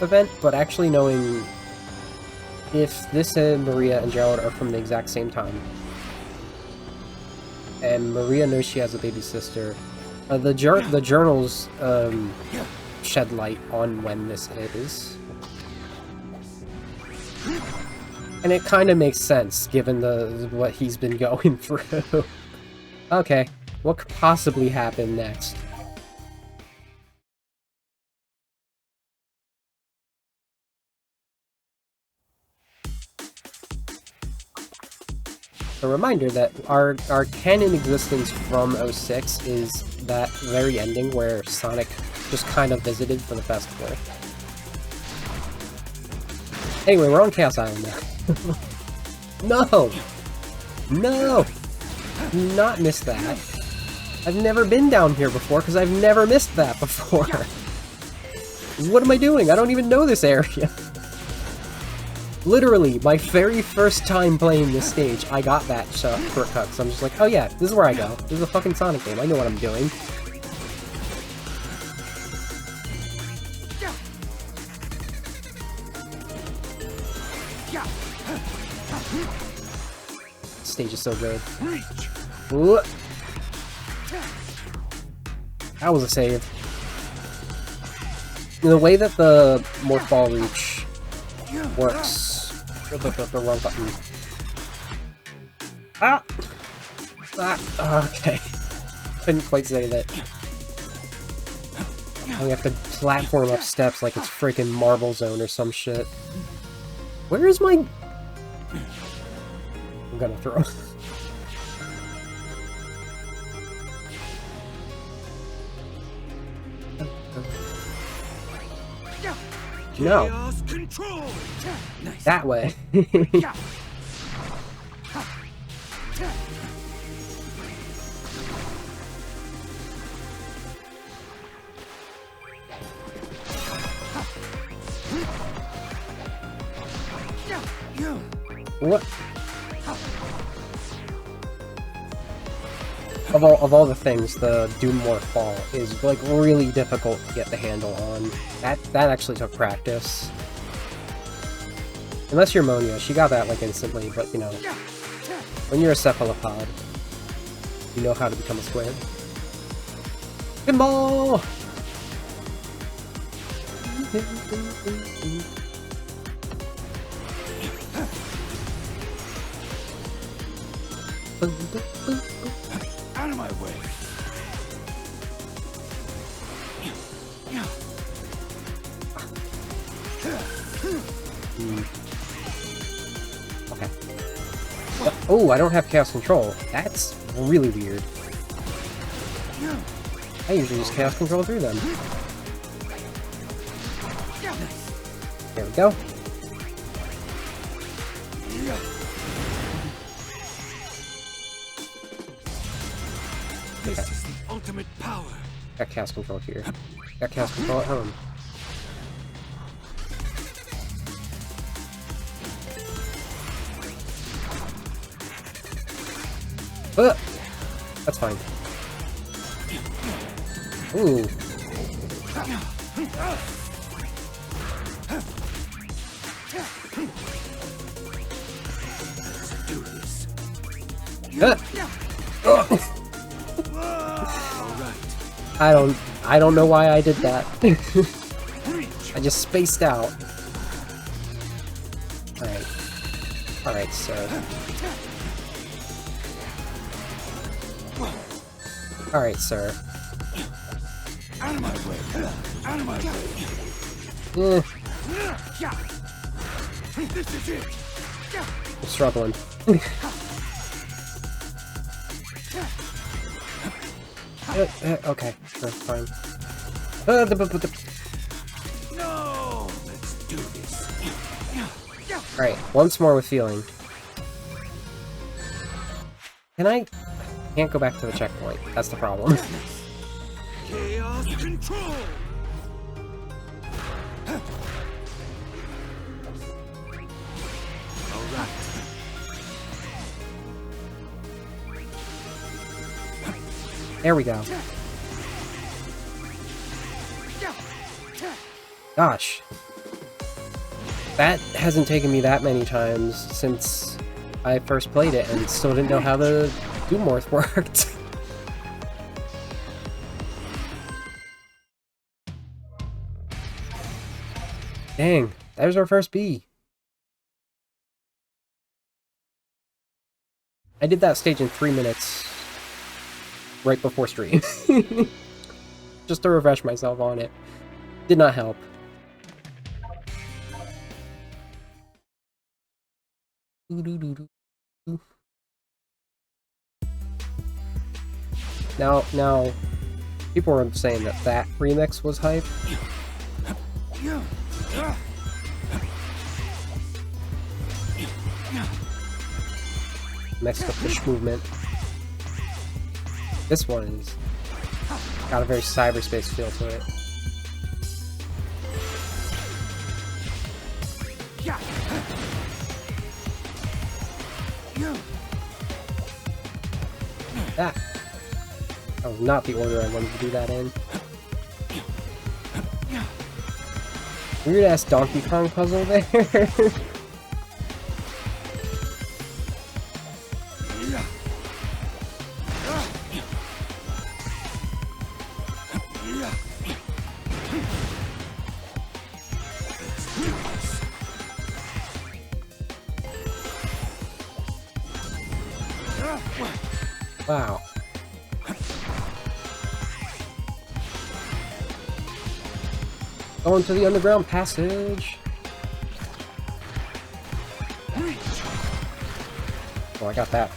Speaker 1: event, but actually knowing if this and Maria and Gerald are from the exact same time. And Maria knows she has a baby sister. The journals shed light on when this is. And it kind of makes sense, given what he's been going through. Okay, what could possibly happen next? A reminder that our canon existence from 06 is that very ending where Sonic just kind of visited for the festival. Anyway, we're on Chaos Island now. No! No! Do not miss that. I've never been down here before because I've never missed that before. What am I doing? I don't even know this area. Literally, my very first time playing this stage, I got that shortcut, so I'm just like, oh yeah, this is where I go. This is a fucking Sonic game, I know what I'm doing. This stage is so good. Ooh. That was a save. The way that the Morph Ball Reach works. The wrong button. Ah! Ah! Okay. Couldn't quite say that. We have to platform up steps like it's freaking Marble Zone or some shit. Where is my... I'm gonna throw. No.
Speaker 5: Chaos control. Nice.
Speaker 1: That way. What? Of all the things, the Doom Morph Fall is like really difficult to get the handle on. That actually took practice. Unless you're Monia, she got that like instantly, but you know, when you're a Cephalopod, you know how to become a squid. Pinball!
Speaker 5: Out of my way.
Speaker 1: Okay. Oh, I don't have Chaos Control. That's really weird. I usually use Chaos Control through them. There we go.
Speaker 5: This is the ultimate power.
Speaker 1: Got Chaos Control here. Got Chaos Control at home. That's fine. Ooh.
Speaker 5: Do this.
Speaker 1: I don't know why I did that. I just spaced out. Alright. Alright, so... Alright, sir.
Speaker 5: Out of my way. Out of my way. This is it.
Speaker 1: I'm struggling. Okay, sure, fine.
Speaker 5: No, let's do this.
Speaker 1: Alright, once more with feeling. Can I... Can't go back to the checkpoint. That's the problem.
Speaker 5: Chaos control. All right.
Speaker 1: There we go. Gosh. That hasn't taken me that many times since I first played it and still didn't know how the Doom Morph worked. Dang, that was our first B. I did that stage in 3 minutes right before stream. Just to refresh myself on it. Did not help. Now, people were saying that that remix was hype. Mexico fish movement. This one is got a very cyberspace feel to it. That was not the order I wanted to do that in. Weird ass Donkey Kong puzzle there. Wow. Going to the underground passage. Oh, I got that.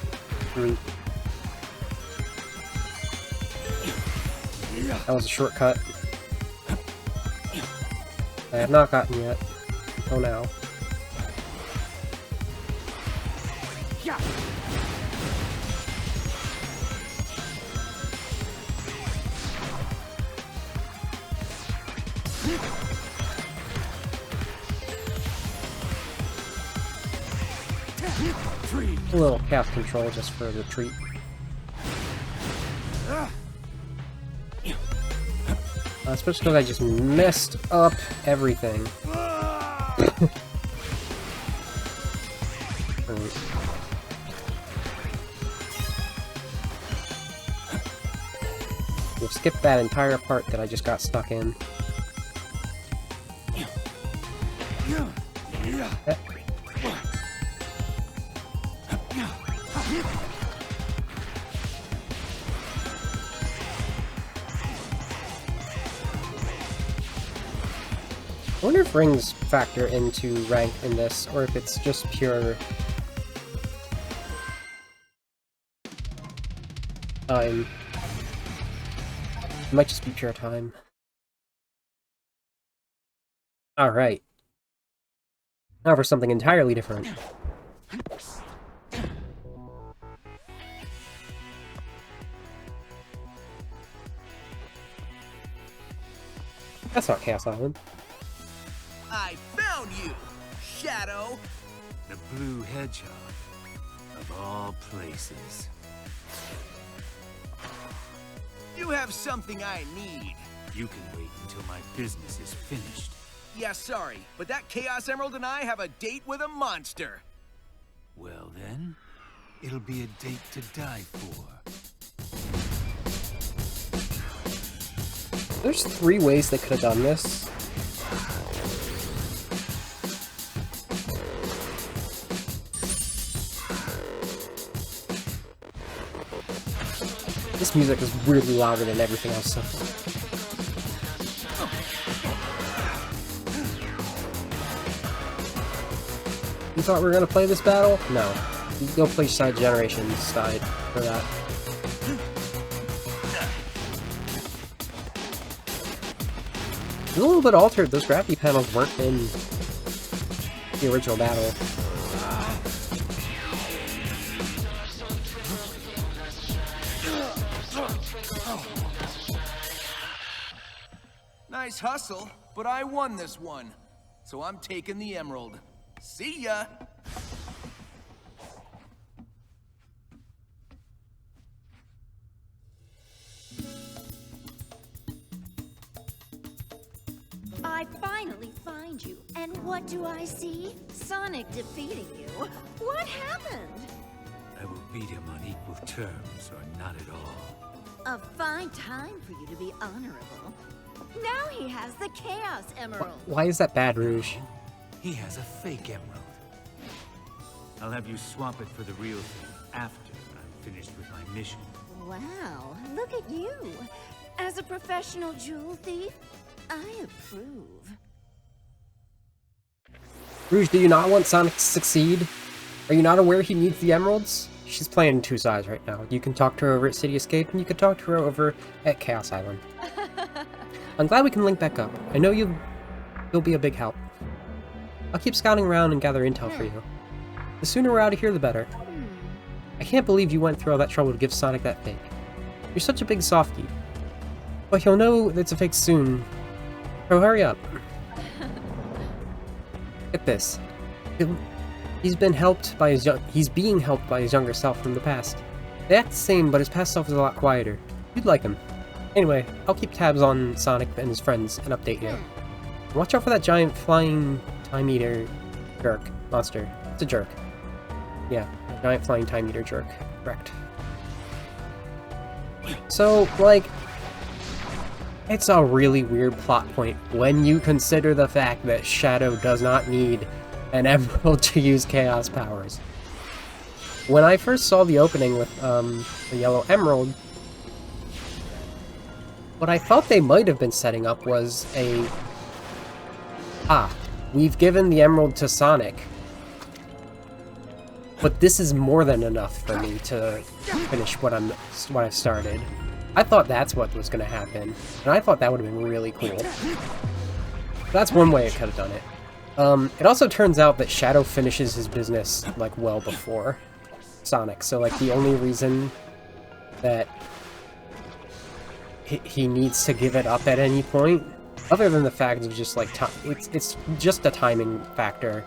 Speaker 1: That was a shortcut. I have not gotten yet. Until now. A little chaos control just for the treat. Especially because I just messed up everything. We'll skip that entire part that I just got stuck in. I wonder if rings factor into rank in this, or if it's just pure time. It might just be pure time. Alright. Now for something entirely different. That's not Chaos Island.
Speaker 9: I found you, Shadow!
Speaker 5: The blue hedgehog, of all places.
Speaker 9: You have something I need.
Speaker 5: You can wait until my business is finished.
Speaker 9: Yeah, sorry, but that Chaos Emerald and I have a date with a monster.
Speaker 5: Well then, it'll be a date to die for.
Speaker 1: There's 3 ways they could have done this. This music is weirdly louder than everything else so far. You thought we were gonna play this battle? No. You go play Side Generations side for that. It's a little bit altered. Those gravity panels weren't in the original battle.
Speaker 9: Nice hustle, but I won this one. So I'm taking the emerald. See ya!
Speaker 4: I finally find you, and what do I see? Sonic defeating you. What happened?
Speaker 5: I will beat him on equal terms, or not at all.
Speaker 4: A fine time for you to be honorable. Now he has the Chaos Emerald.
Speaker 1: Why is that Bad Rouge?
Speaker 5: He has a fake emerald. I'll have you swap it for the real thing after I'm finished with my mission.
Speaker 4: Wow, look at you. As a professional jewel thief, I approve.
Speaker 1: Rouge, do you not want Sonic to succeed? Are you not aware he needs the emeralds? She's playing two sides right now. You can talk to her over at City Escape, and you can talk to her over at Chaos Island. I'm glad we can link back up. I know you'll be a big help. I'll keep scouting around and gather intel for you. The sooner we're out of here, the better. I can't believe you went through all that trouble to give Sonic that fake. You're such a big softie. But he'll know it's a fake soon. So hurry up. Get this. He's being helped by his younger self from the past. They act the same, but his past self is a lot quieter. You'd like him. Anyway, I'll keep tabs on Sonic and his friends and update you. Watch out for that giant flying time eater jerk monster. It's a jerk. Yeah, giant flying time eater jerk. Correct. So, like, it's a really weird plot point when you consider the fact that Shadow does not need an emerald to use chaos powers. When I first saw the opening with the yellow emerald, what I thought they might have been setting up was we've given the emerald to Sonic, but this is more than enough for me to finish what I've started. I thought that's what was going to happen, and I thought that would have been really cool. That's one way it could have done it. It also turns out that Shadow finishes his business, like, well before Sonic, so, like, the only reason that he needs to give it up at any point, other than the fact of just, like, it's just a timing factor.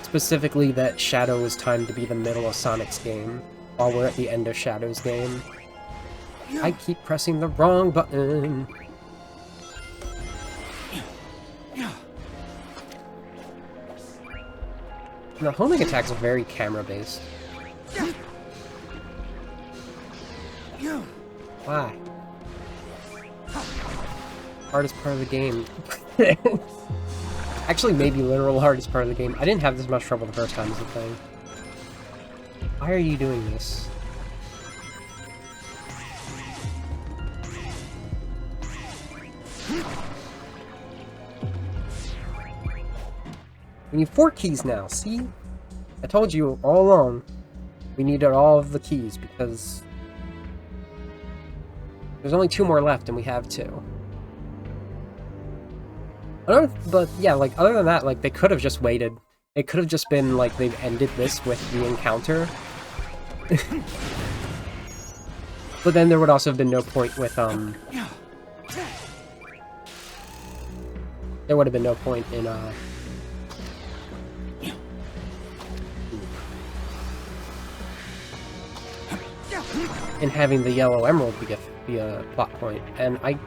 Speaker 1: Specifically that Shadow is timed to be the middle of Sonic's game, while we're at the end of Shadow's game. I keep pressing the wrong button! The homing attacks are very camera-based. Why? Hardest part of the game. Actually, maybe literal hardest part of the game. I didn't have this much trouble the first time is the thing. Why are you doing this? We need 4 keys now, see? I told you all along we needed all of the keys because there's only 2 more left and we have 2. But yeah, like, other than that, like, they could have just waited. It could have just been, like, they've ended this with the encounter. But then there would also have been no point with, there would have been no point in having the yellow emerald be a plot point. And I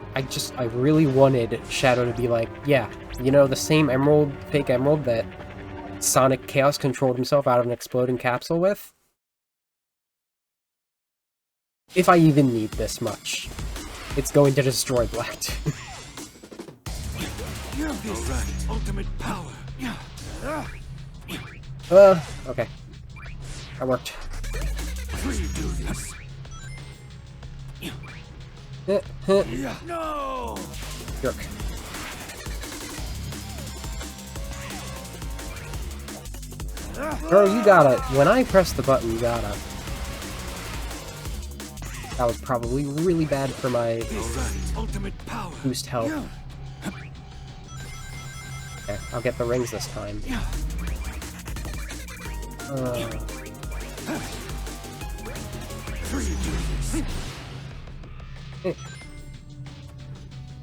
Speaker 1: really wanted Shadow to be like, yeah, you know, the same emerald, fake emerald that Sonic Chaos controlled himself out of an exploding capsule with? If I even need this much, it's going to destroy Blacktooth.
Speaker 5: Alright, ultimate power.
Speaker 1: Okay. That worked.
Speaker 5: No!
Speaker 1: Jerk. Bro, you got it. When I press the button, you got it. That was probably really bad for my boost health. Okay, I'll get the rings this time.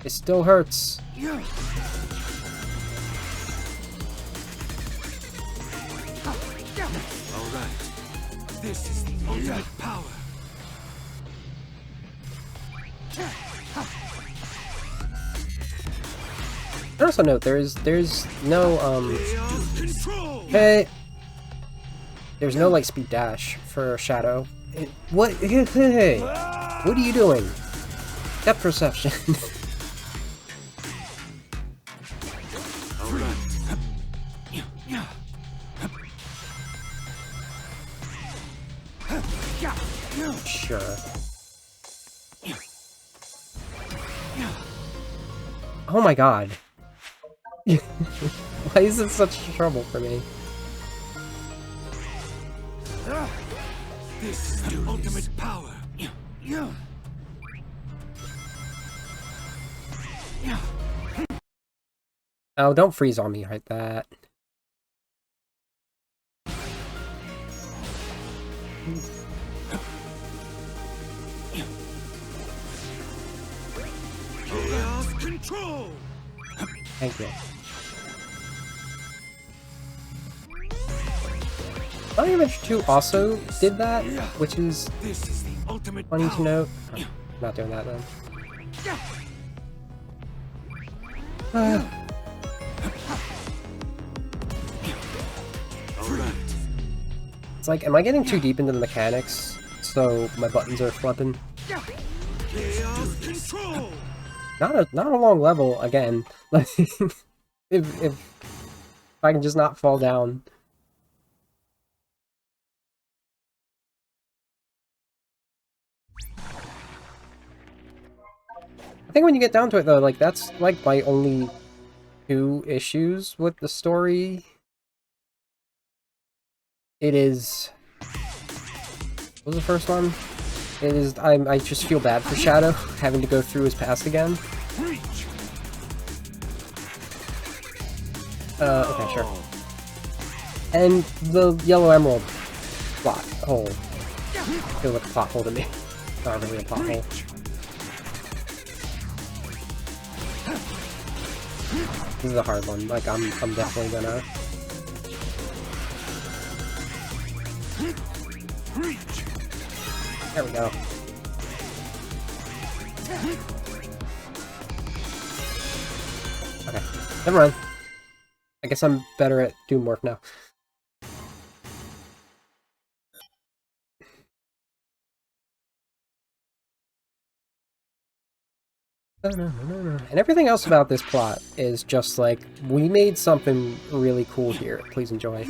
Speaker 1: It still hurts.
Speaker 5: Alright. This is the ultimate power.
Speaker 1: Also note, there's no, hey! There's no light speed dash for Shadow. What? Hey! What are you doing? Depth perception. Sure. Oh my god. Why is it such trouble for me?
Speaker 5: This is the ultimate power.
Speaker 1: Oh, don't freeze on me like that.
Speaker 5: Chaos control.
Speaker 1: Thank you. Body Adventure 2 also did that, which is
Speaker 5: This is the ultimate
Speaker 1: funny to
Speaker 5: power.
Speaker 1: note. Oh, not doing that then.
Speaker 5: Alright.
Speaker 1: It's like, am I getting too deep into the mechanics? So my buttons are flipping.
Speaker 5: Chaos control.
Speaker 1: Not a long level again. Like if I can just not fall down. I think when you get down to it though, like that's like my only 2 issues with the story. It is, what was the first one? It is, I just feel bad for Shadow having to go through his past again. Okay, sure. And the Yellow Emerald plot hole. I feel like a plot hole to me. Not really a plot hole. This is a hard one. Like I'm definitely gonna. There we go. Okay, never mind. I guess I'm better at Doom Morph now. And everything else about this plot is just like, we made something really cool here. Please enjoy.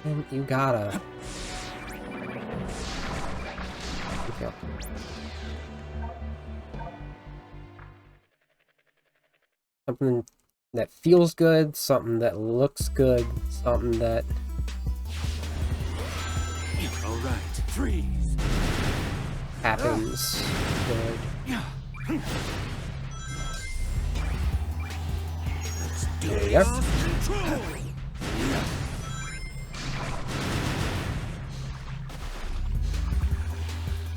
Speaker 1: And you gotta. Okay. Something that feels good, something that looks good, something that...
Speaker 5: Alright, freeze.
Speaker 1: happens good. There you go.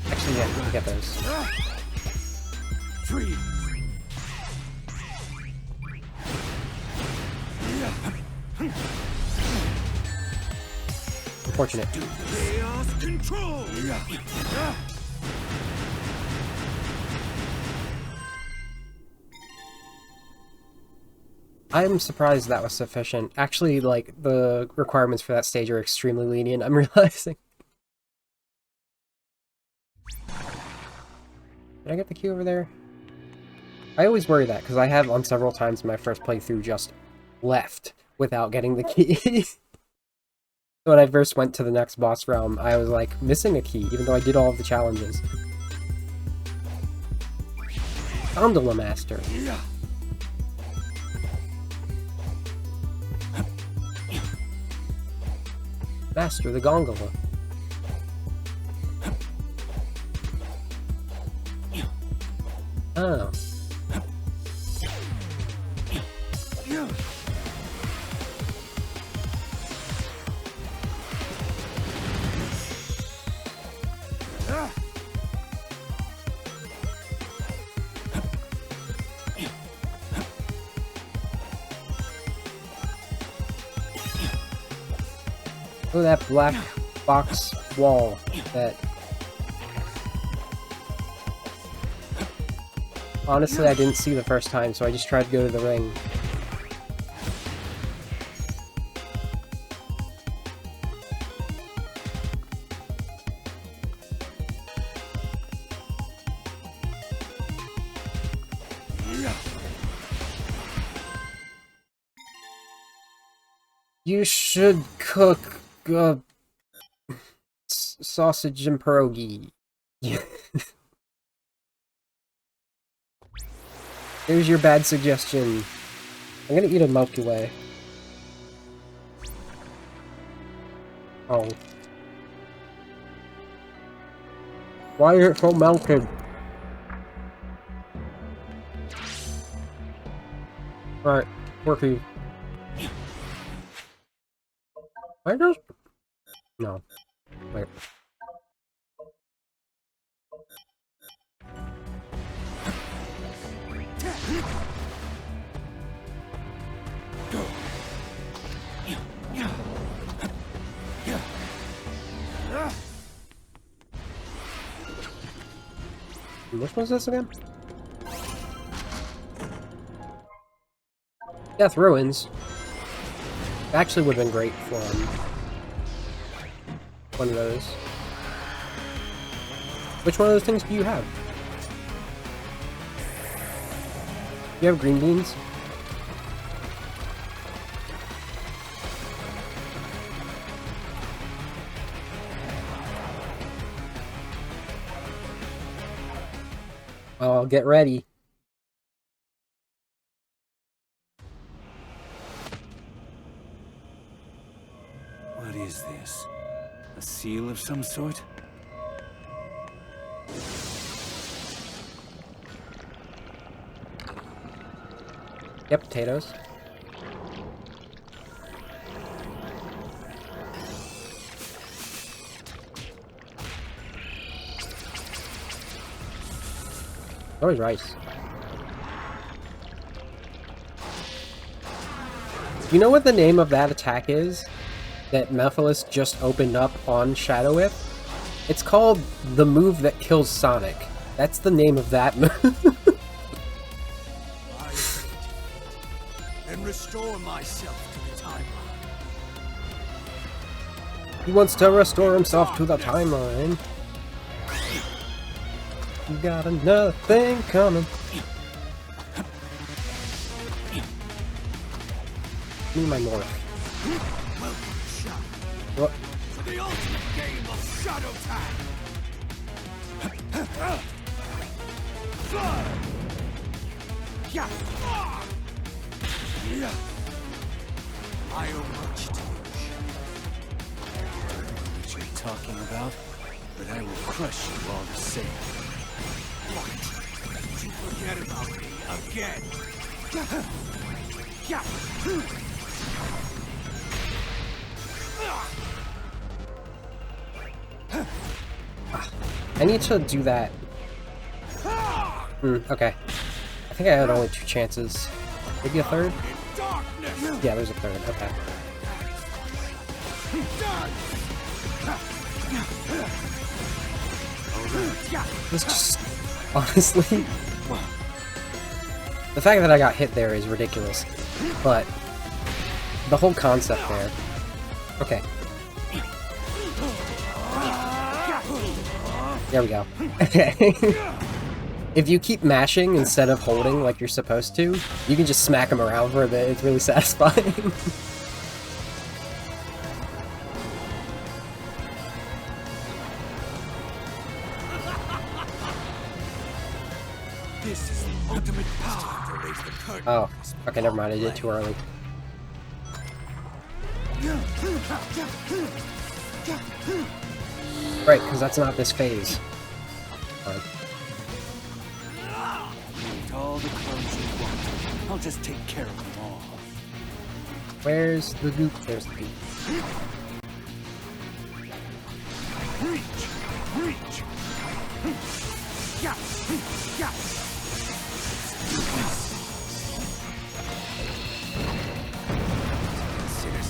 Speaker 1: Actually, yeah, we get those.
Speaker 5: Freeze.
Speaker 1: Unfortunate.
Speaker 5: Chaos control.
Speaker 1: I'm surprised that was sufficient. Actually, like, the requirements for that stage are extremely lenient, I'm realizing. Did I get the key over there? I always worry that, because I have on several times in my first playthrough just left without getting the key. When I first went to the next boss realm, I was like, missing a key, even though I did all of the challenges. Gondola Master. Master the Gondola. Oh. Oh, that black box wall that... Honestly, I didn't see the first time, so I just tried to go to the ring. You should cook sausage and pierogi. There's your bad suggestion. I'm gonna eat a Milky Way. Oh. Why is it so melted? Alright, Porky. I just... No. Wait. Which one's this again? Death Ruins. Actually would have been great for one of those. Which one of those things do you have? You have green beans? Oh, get ready.
Speaker 5: What is this? A seal of some sort?
Speaker 1: Yep, potatoes. Always rice. You know what the name of that attack is? That Mephiles just opened up on Shadow with? It's called the move that kills Sonic. That's the name of that move.
Speaker 8: And restore myself to the timeline.
Speaker 1: He wants to restore himself to the timeline. You got another thing coming. Need my morph. What?
Speaker 8: For the ultimate game of Shadow Tag. I owe much to you.
Speaker 5: I don't know what you're talking about, but I will crush you all the same.
Speaker 8: What? Did you forget about me again?
Speaker 1: I need to do that. Okay. I think I had only 2 chances. Maybe a third? Yeah, there's a third. Okay. It's just... honestly... the fact that I got hit there is ridiculous. But... the whole concept there... Okay. There we go. Okay. If you keep mashing instead of holding like you're supposed to, you can just smack them around for a bit. It's really satisfying.
Speaker 8: This is the ultimate power to raise the curtain.
Speaker 1: Oh, okay, never mind. I did it too early. Right, because that's not this phase. Fine.
Speaker 5: With all the clothes you want, I'll just take care of them all.
Speaker 1: Where's the goop? There's the goop.
Speaker 8: Reach!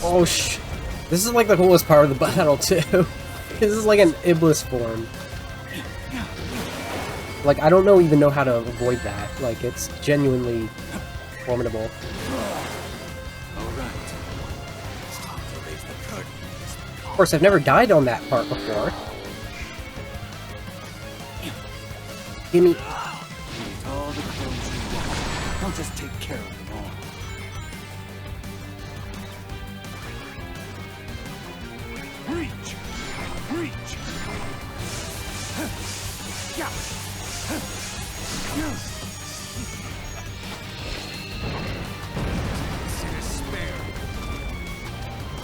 Speaker 1: Oh this is like the coolest part of the battle too. This is like an Iblis form. Like I don't even know how to avoid that. Like it's genuinely formidable. Of course, I've never died on that part before. Gimme.
Speaker 5: With all the clothes you want, I'll just take care of them all.
Speaker 8: Reach!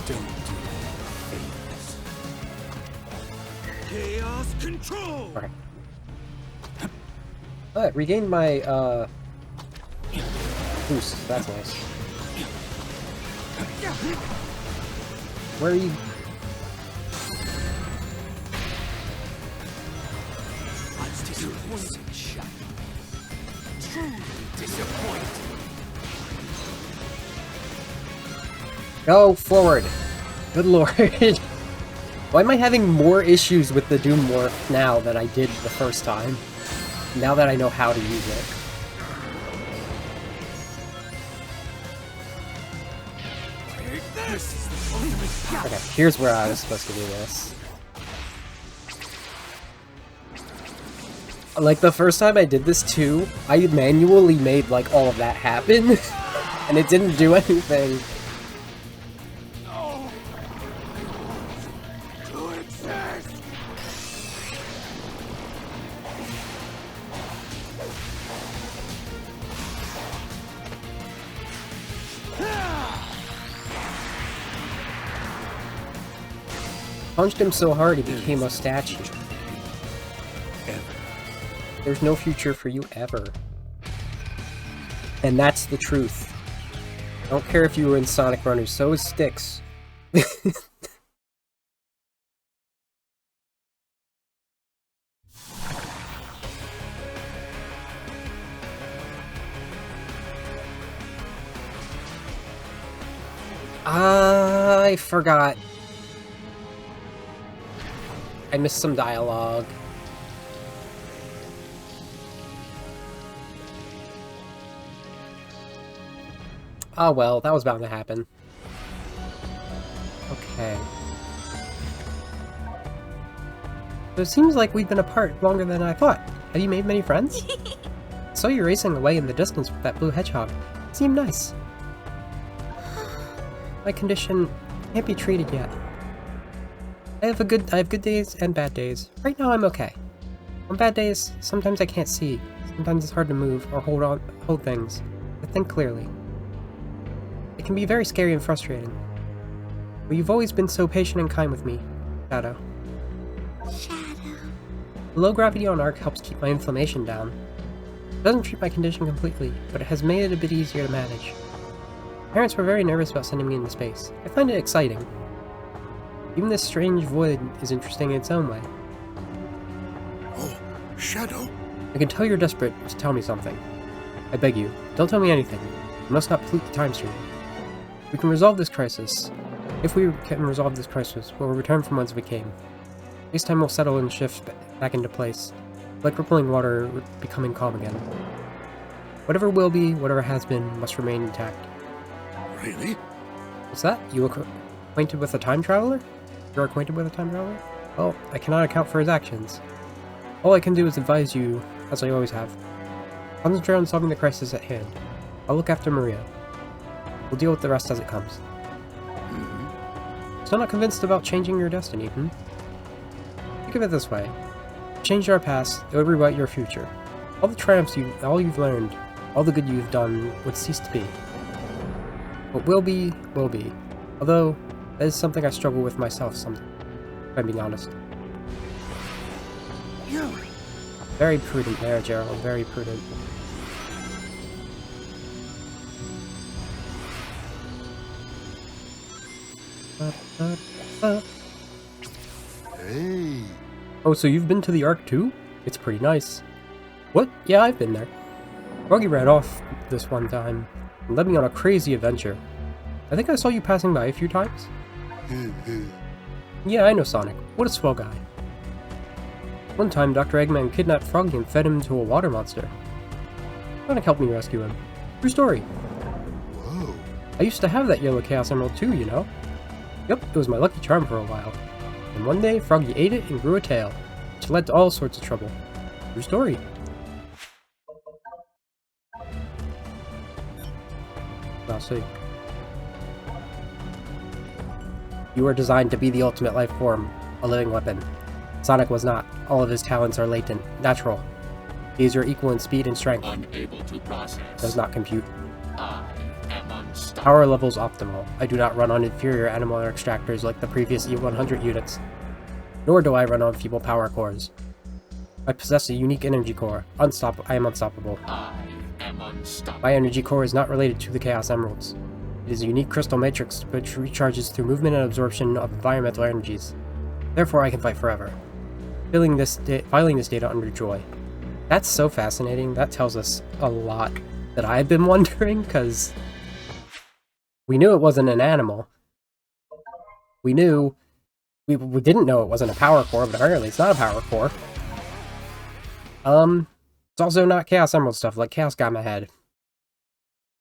Speaker 5: Don't do favors. Chaos control!
Speaker 1: Okay. Alright, regained my, boost. That's nice. Where are you?
Speaker 5: Let's disappointing shot. Truly disappointing.
Speaker 1: Go forward. Good lord. Why am I having more issues with the Doom Morph now than I did the first time? Now that I know how to use it. Okay, here's where I was supposed to do this. Like, the first time I did this too, I manually made, like, all of that happen. And it didn't do anything. Punched him so hard he became a statue. There's no future for you ever. And that's the truth. I don't care if you were in Sonic Runners, so is Styx. I forgot. I missed some dialogue. Oh well, that was bound to happen. Okay. So it seems like we've been apart longer than I thought. Have you made many friends? I saw you racing away in the distance with that blue hedgehog. It seemed nice. My condition can't be treated yet. I have good days and bad days. Right now I'm okay. On bad days, sometimes I can't see. Sometimes it's hard to move or hold things. But think clearly. It can be very scary and frustrating. But you've always been so patient and kind with me, Shadow. The low gravity on Ark helps keep my inflammation down. It doesn't treat my condition completely, but it has made it a bit easier to manage. My parents were very nervous about sending me into space. I find it exciting. Even this strange void is interesting in its own way.
Speaker 3: Oh, Shadow?
Speaker 1: I can tell you're desperate to tell me something. I beg you, don't tell me anything. You must not pollute the time stream. We can resolve this crisis. If we can resolve this crisis, we'll return from whence we came. This time we'll settle and shift back into place, like rippling water becoming calm again. Whatever will be, whatever has been, must remain intact.
Speaker 3: Really?
Speaker 1: What's that? You acquainted with a time traveler? You're acquainted with a time traveler? Well, I cannot account for his actions. All I can do is advise you, as I always have. Concentrate on solving the crisis at hand. I'll look after Maria. We'll deal with the rest as it comes. Still not convinced about changing your destiny, Think of it this way. Change our past, it would rewrite your future. All the triumphs all you've learned, all the good you've done would cease to be. What will be, will be. Although, that is something I struggle with myself sometimes, if I'm being honest. Very prudent there, Gerald, very prudent.
Speaker 8: Hey.
Speaker 1: Oh, so you've been to the Ark too? It's pretty nice. What? Yeah, I've been there. Froggy ran off this one time and led me on a crazy adventure. I think I saw you passing by a few times. Yeah, I know Sonic. What a swell guy. One time, Dr. Eggman kidnapped Froggy and fed him to a water monster. Sonic helped me rescue him. True story.
Speaker 8: Whoa.
Speaker 1: I used to have that yellow Chaos Emerald too, you know? Yep, it was my lucky charm for a while. And one day, Froggy ate it and grew a tail, which led to all sorts of trouble. True story. I'll see. You are designed to be the ultimate life form, a living weapon. Sonic was not. All of his talents are latent, natural. He is your equal in speed and strength.
Speaker 6: Unable to process.
Speaker 1: Does not compute.
Speaker 6: I am unstoppable.
Speaker 1: Power levels optimal. I do not run on inferior animal extractors like the previous E100 units. Nor do I run on feeble power cores. I possess a unique energy core. I am unstoppable.
Speaker 6: I am unstoppable.
Speaker 1: My energy core is not related to the Chaos Emeralds. It is a unique crystal matrix which recharges through movement and absorption of environmental energies. Therefore, I can fight forever. Filing this data under Joy. That's so fascinating. That tells us a lot that I've been wondering, because we knew it wasn't an animal. We knew... We didn't know it wasn't a power core, but apparently it's not a power core. It's also not Chaos Emerald stuff, like Chaos got my head.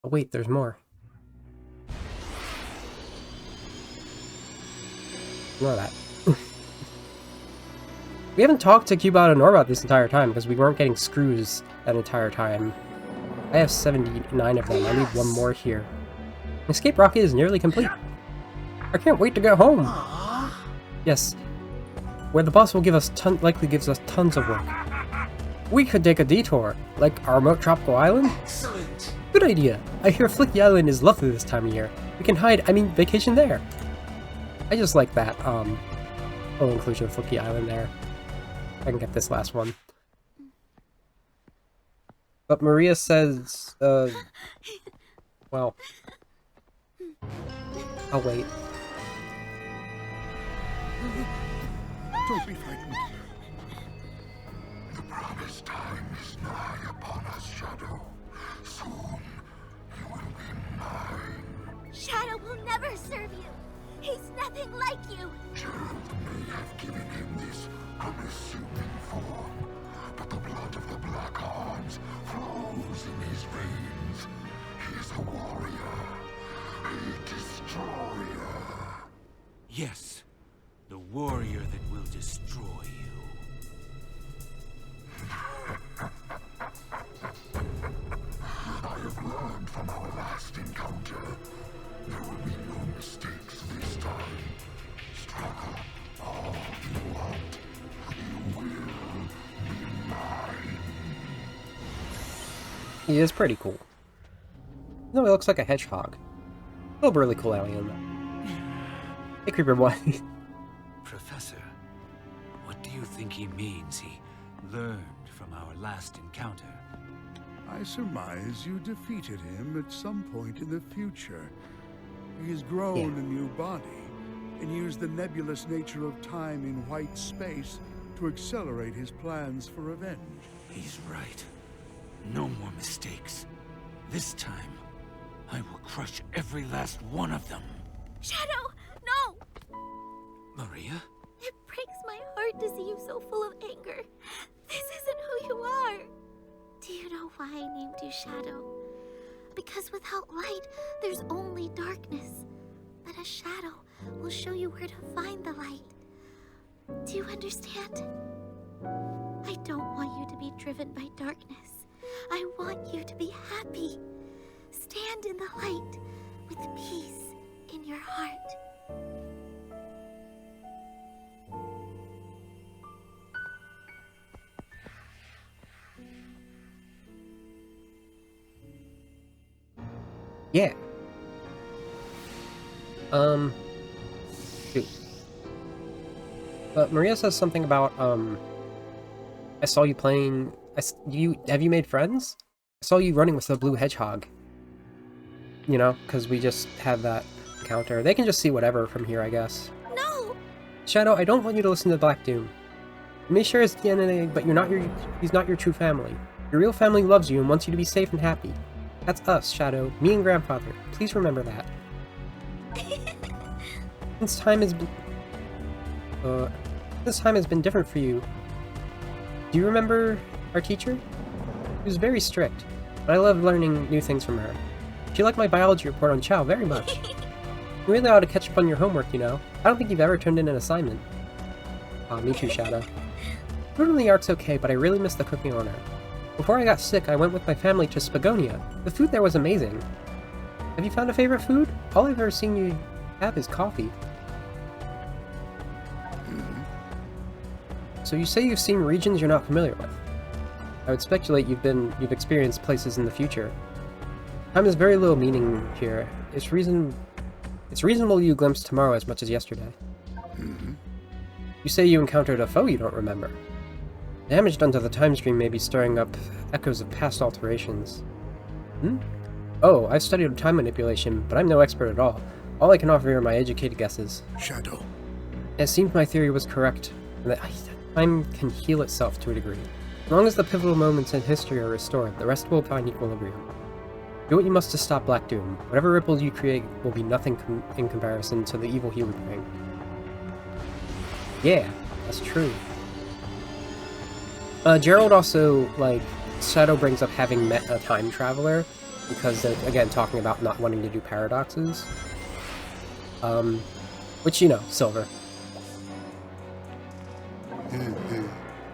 Speaker 1: Oh wait, there's more. Ignore that. We haven't talked to Cubot and Norbot this entire time, because we weren't getting screws that entire time. I have 79 of them, I need one more here. Escape rocket is nearly complete. I can't wait to go home! Yes, where the boss will give us likely gives us tons of work. We could take a detour, like our remote tropical island?
Speaker 7: Excellent.
Speaker 1: Good idea! I hear Flicky Island is lovely this time of year. We can vacation there. I just like that, full inclusion of Flicky Island there. I can get this last one. But Maria says, well, I'll wait.
Speaker 3: Don't be frightened.
Speaker 6: The promised time is nigh upon us, Shadow. Soon, you will be mine.
Speaker 2: Shadow will never serve you. He's nothing like you.
Speaker 6: Gerald may have given him this unassuming form, but the blood of the Black Arms flows in his veins. He is a warrior, a destroyer.
Speaker 5: Yes, the warrior that will destroy you.
Speaker 6: I have learned from our last encounter. There will be no mistakes this time. Struggle all you want. You will be mine.
Speaker 1: He is pretty cool. No, he looks like a hedgehog. Still a really cool alien. Hey, Creeper Boy.
Speaker 5: Professor, what do you think he means he learned from our last encounter?
Speaker 3: I surmise you defeated him at some point in the future. He has grown a new body and used the nebulous nature of time in white space to accelerate his plans for revenge.
Speaker 5: He's right. No more mistakes. This time, I will crush every last one of them.
Speaker 2: Shadow, no!
Speaker 5: Maria?
Speaker 2: It breaks my heart to see you so full of anger. This isn't who you are. Do you know why I named you Shadow? Because without light, there's only darkness. But a shadow will show you where to find the light. Do you understand? I don't want you to be driven by darkness. I want you to be happy. Stand in the light with peace in your heart.
Speaker 1: Yeah. Shoot. But Maria says something about, I saw you playing, have you made friends? I saw you running with the blue hedgehog. You know, because we just had that encounter. They can just see whatever from here, I guess.
Speaker 2: No!
Speaker 1: Shadow, I don't want you to listen to Black Doom. You may share his DNA, but he's not your true family. Your real family loves you and wants you to be safe and happy. That's us, Shadow. Me and Grandfather. Please remember that. This time has been different for you. Do you remember our teacher? She was very strict, but I loved learning new things from her. She liked my biology report on Chow very much. You really ought to catch up on your homework, you know. I don't think you've ever turned in an assignment. Me too, Shadow. Food on the Ark's okay, but I really miss the cooking on her. Before I got sick, I went with my family to Spagonia. The food there was amazing. Have you found a favorite food? All I've ever seen you have is coffee. So you say you've seen regions you're not familiar with. I would speculate you've experienced places in the future. Time has very little meaning here. It's reasonable you glimpse tomorrow as much as yesterday. You say you encountered a foe you don't remember. Damage done to the time stream may be stirring up echoes of past alterations. Oh, I've studied time manipulation, but I'm no expert at all. All I can offer are my educated guesses.
Speaker 3: Shadow.
Speaker 1: It seems my theory was correct, and that time can heal itself to a degree. As long as the pivotal moments in history are restored, the rest will find equilibrium. Do what you must to stop Black Doom. Whatever ripples you create will be nothing in comparison to the evil he would bring. Yeah, that's true. Gerald also, like, Shadow brings up having met a time traveler, because they're, again, talking about not wanting to do paradoxes. Which, you know, Silver.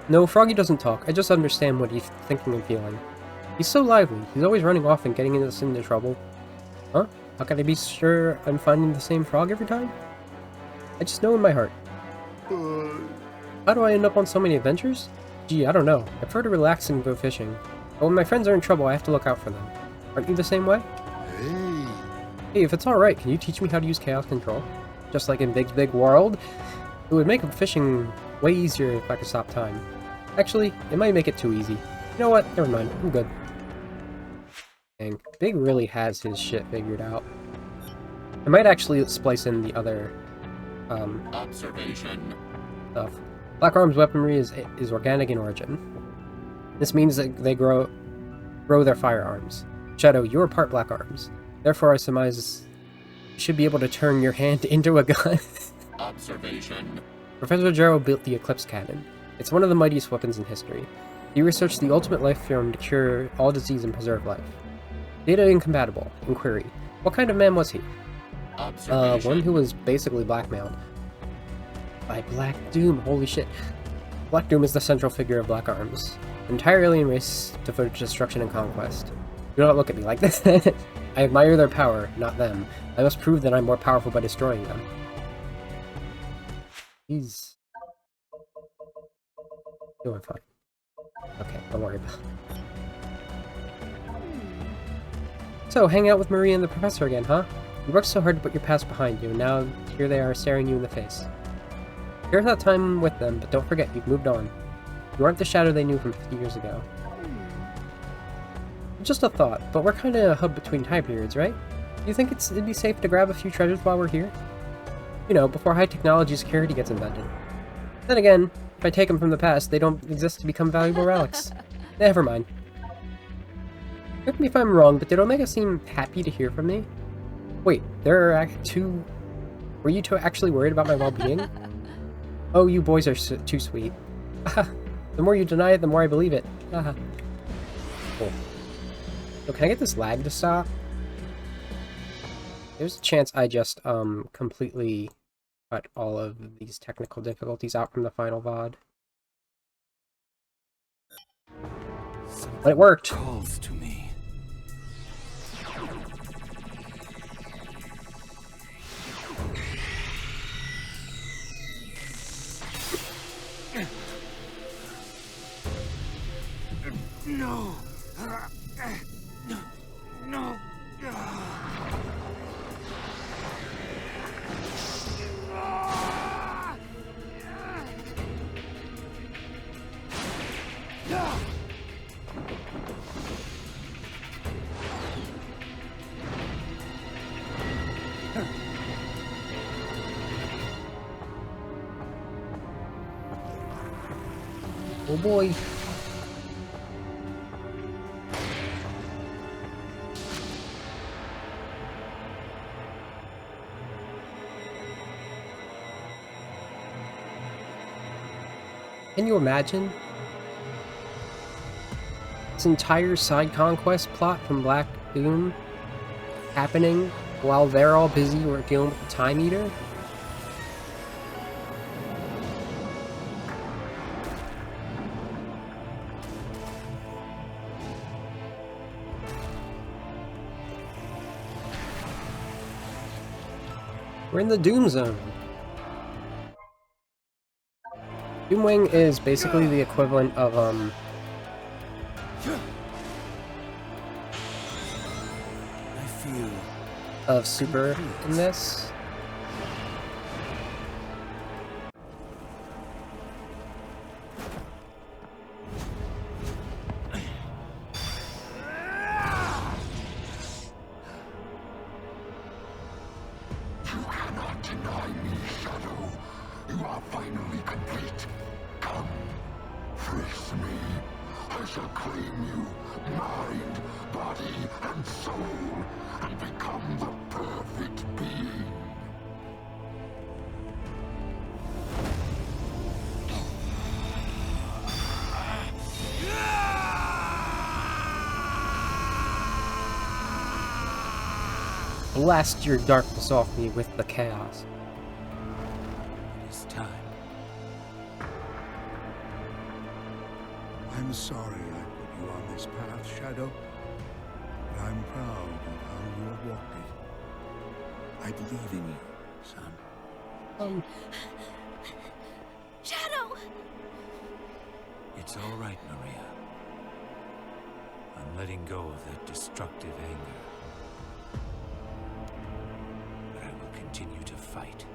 Speaker 1: No, Froggy doesn't talk. I just understand what he's thinking and feeling. He's so lively. He's always running off and getting us into trouble. Huh? How can I be sure I'm finding the same frog every time? I just know in my heart. How do I end up on so many adventures? Gee, I don't know. I prefer to relax and go fishing. But when my friends are in trouble, I have to look out for them. Aren't you the same way? Hey, if it's alright, can you teach me how to use Chaos Control? Just like in Big World? It would make fishing way easier if I could stop time. Actually, it might make it too easy. You know what? Never mind. I'm good. Dang. Big really has his shit figured out. I might actually splice in the other,
Speaker 6: Observation.
Speaker 1: stuff. Black Arm's weaponry is organic in origin. This means that they grow their firearms. Shadow, you're part Black Arms. Therefore, I surmise you should be able to turn your hand into a gun.
Speaker 6: Observation.
Speaker 1: Professor Gerald built the Eclipse Cannon. It's one of the mightiest weapons in history. He researched the ultimate life form to cure all disease and preserve life. Data incompatible. Inquiry. What kind of man was he? One who was basically blackmailed. By Black Doom. Holy shit. Black Doom is the central figure of Black Arms. An entire alien race devoted to destruction and conquest. Do not look at me like this. I admire their power, not them. I must prove that I'm more powerful by destroying them. He's doing fine. Okay, don't worry about it. So, hang out with Marie and the professor again, huh? You worked so hard to put your past behind you, and now here they are staring you in the face. Here's that time with them, but don't forget, you've moved on. You aren't the Shadow they knew from 50 years ago. Just a thought, but we're kinda a hub between time periods, right? Do you think it'd be safe to grab a few treasures while we're here? You know, before high technology security gets invented. Then again, if I take them from the past, they don't exist to become valuable relics. Never mind. Correct me if I'm wrong, but did Omega seem happy to hear from me? Wait, were you two actually worried about my well-being? Oh, you boys are too sweet. The more you deny it, the more I believe it. Cool. So can I get this lag to stop? There's a chance I just, completely cut all of these technical difficulties out from the final VOD. But it worked!
Speaker 5: Calls to me. No! No!
Speaker 1: Oh boy. Can you imagine? This entire side conquest plot from Black Doom happening while they're all busy or dealing with the Time Eater? We're in the Doom Zone. Doomwing is basically the equivalent of,
Speaker 5: I feel
Speaker 1: of Super in this.
Speaker 6: You cannot deny me, Shadow. You are finally complete. Come, face me. I shall claim you, mind, body, and soul, and become the perfect being.
Speaker 1: Blast your darkness off me with the chaos.
Speaker 5: it is time.
Speaker 3: I'm sorry I put you on this path, Shadow. But I'm proud of how you have walked it. I believe in you, son.
Speaker 2: Shadow!
Speaker 5: It's all right, Maria. I'm letting go of that destructive anger. But I will continue to fight.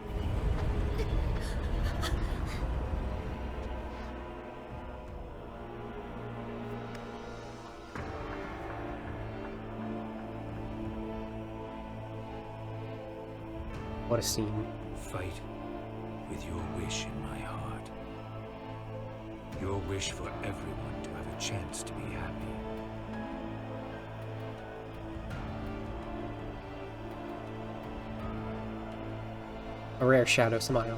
Speaker 1: What a scene.
Speaker 5: Fight with your wish in my heart. Your wish for everyone to have a chance to be happy.
Speaker 1: A rare Shadow smile.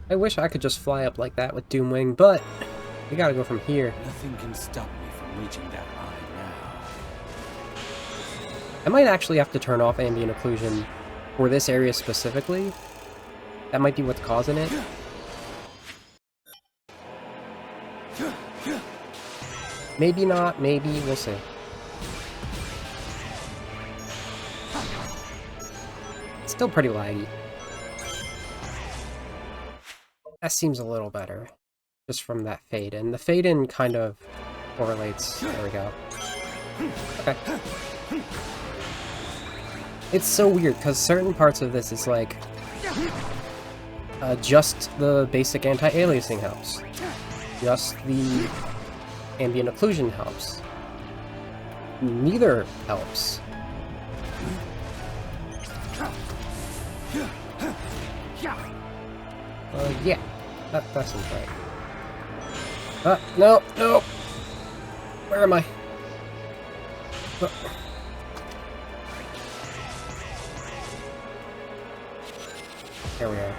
Speaker 1: I wish I could just fly up like that with Doomwing, but we gotta go from here.
Speaker 5: Nothing can stop me from reaching that line now.
Speaker 1: I might actually have to turn off ambient occlusion for this area specifically. That might be what's causing it. Maybe not, maybe, we'll see. It's still pretty laggy. That seems a little better, just from that fade-in. The fade-in kind of correlates. There we go. Okay. It's so weird, because certain parts of this is like... just the basic anti-aliasing helps. Just the ambient occlusion helps. Neither helps. Yeah. That seems right. No, no! Where am I? There we are.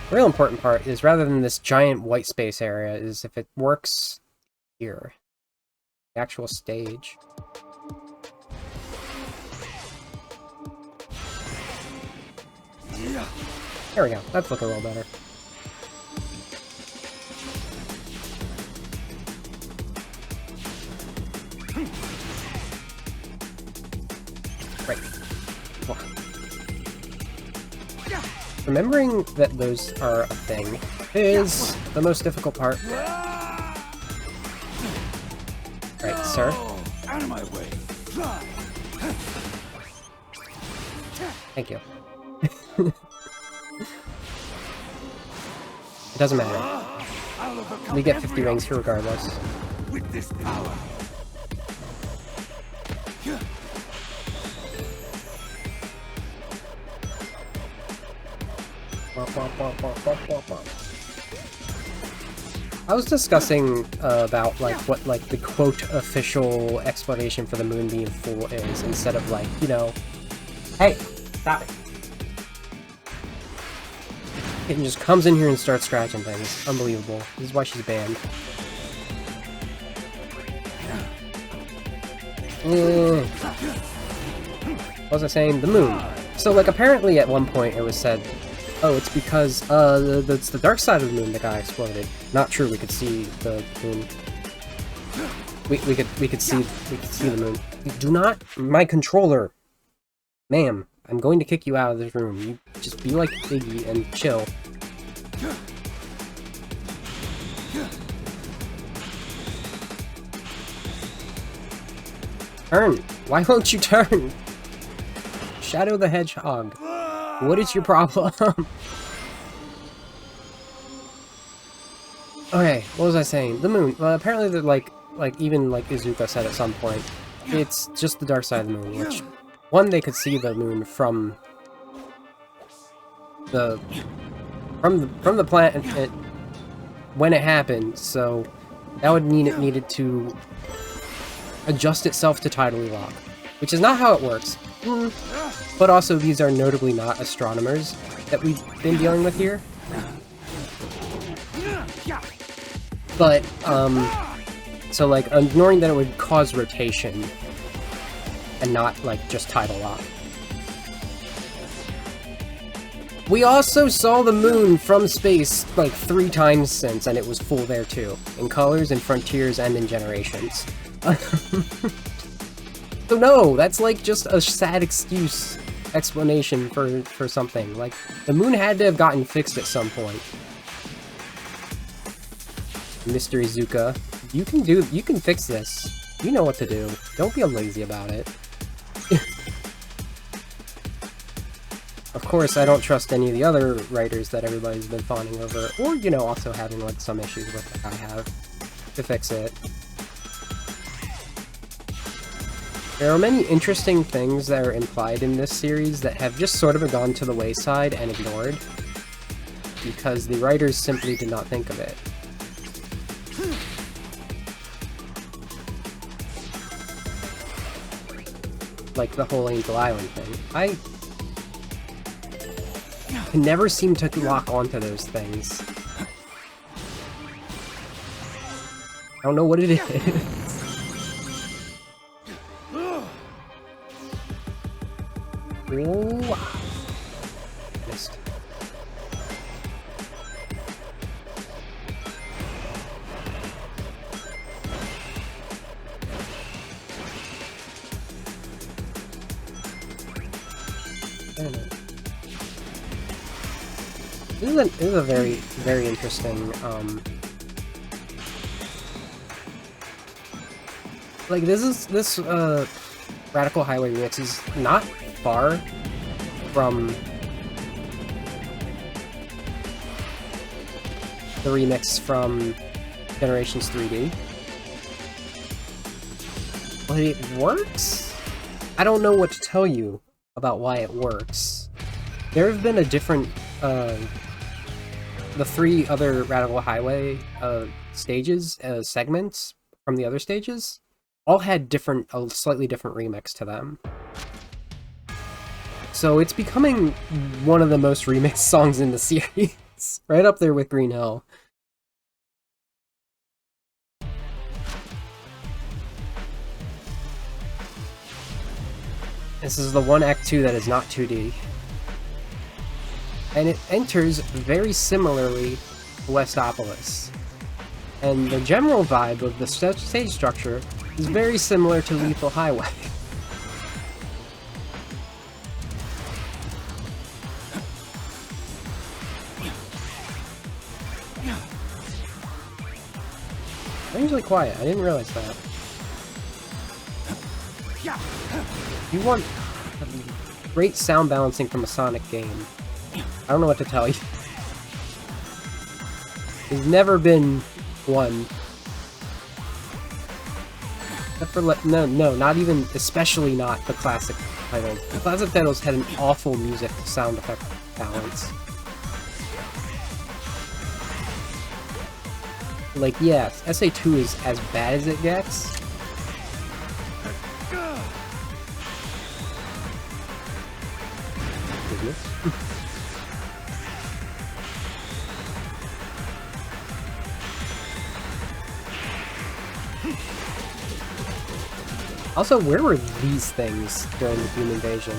Speaker 1: The real important part is, rather than this giant white space area, is if it works here. The actual stage. There we go. That's looking a little better. Right. Remembering that those are a thing is the most difficult part. Right, sir.
Speaker 5: Out of my way.
Speaker 1: Thank you. It doesn't matter. We get 50 rings here regardless.
Speaker 5: With this power.
Speaker 1: I was discussing about like what like the quote official explanation for the Moonbeam Fool is, instead of like, you know, hey, stop it. It just comes in here and starts scratching things. Unbelievable. This is why she's banned. What was I saying? The moon. So, like, apparently at one point it was said, oh, it's because, it's the dark side of the moon that got exploded. Not true, we could see the moon. We could see the moon. Do not, my controller! Ma'am, I'm going to kick you out of this room. You just be like Iggy and chill. Turn! Why won't you turn? Shadow the Hedgehog. What is your problem? Okay, what was I saying? The moon. Well, apparently they're like even like Izuka said at some point, it's just the dark side of the moon, which one, they could see the moon from the planet when it happened, so that would mean it needed to adjust itself to tidally lock, which is not how it works. But also, these are notably not astronomers that we've been dealing with here. But, so like, ignoring that it would cause rotation, and not, like, just tidal lock. We also saw the moon from space, like, 3 times since, and it was full there too. In Colors, in Frontiers, and in Generations. So no, that's like just a sad explanation for something. Like, the moon had to have gotten fixed at some point. Mr. Izuka, you can fix this. You know what to do. Don't be lazy about it. Of course, I don't trust any of the other writers that everybody's been fawning over, or, you know, also having, like, some issues with like I have, to fix it. There are many interesting things that are implied in this series that have just sort of gone to the wayside and ignored, because the writers simply did not think of it. Like the whole Angel Island thing. I can never seem to lock onto those things. I don't know what it is. Ooh. Missed. This is a very, very interesting, like, this Radical Highway remix is not far from the remix from Generations 3D. But it works? I don't know what to tell you about why it works. There have been a different, the 3 other Radical Highway stages, segments from the other stages, all had a slightly different remix to them. So it's becoming one of the most remixed songs in the series, right up there with Green Hill. This is the one Act 2 that is not 2D. And it enters very similarly to Westopolis. And the general vibe of the stage structure is very similar to Lethal Highway. Strangely quiet, I didn't realize that. You want great sound balancing from a Sonic game. I don't know what to tell you. There's never been one. Except for, no, not even, especially not the classic titles. The classic titles had an awful music sound effect balance. Like, yes, SA2 is as bad as it gets. Goodness. Also, where were these things during the Doom invasion?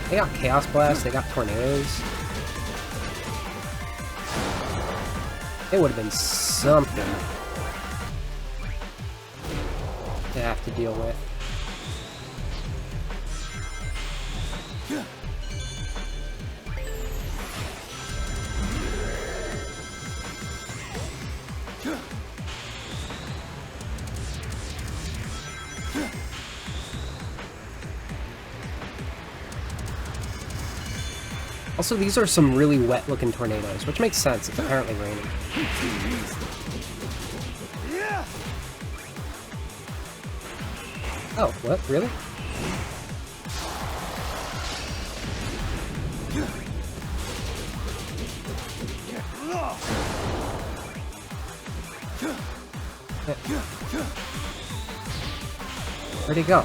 Speaker 1: They got Chaos Blast, they got tornadoes. It would have been something to have to deal with. Also, these are some really wet-looking tornadoes, which makes sense. It's apparently raining. Oh, what? Really? Where'd he go?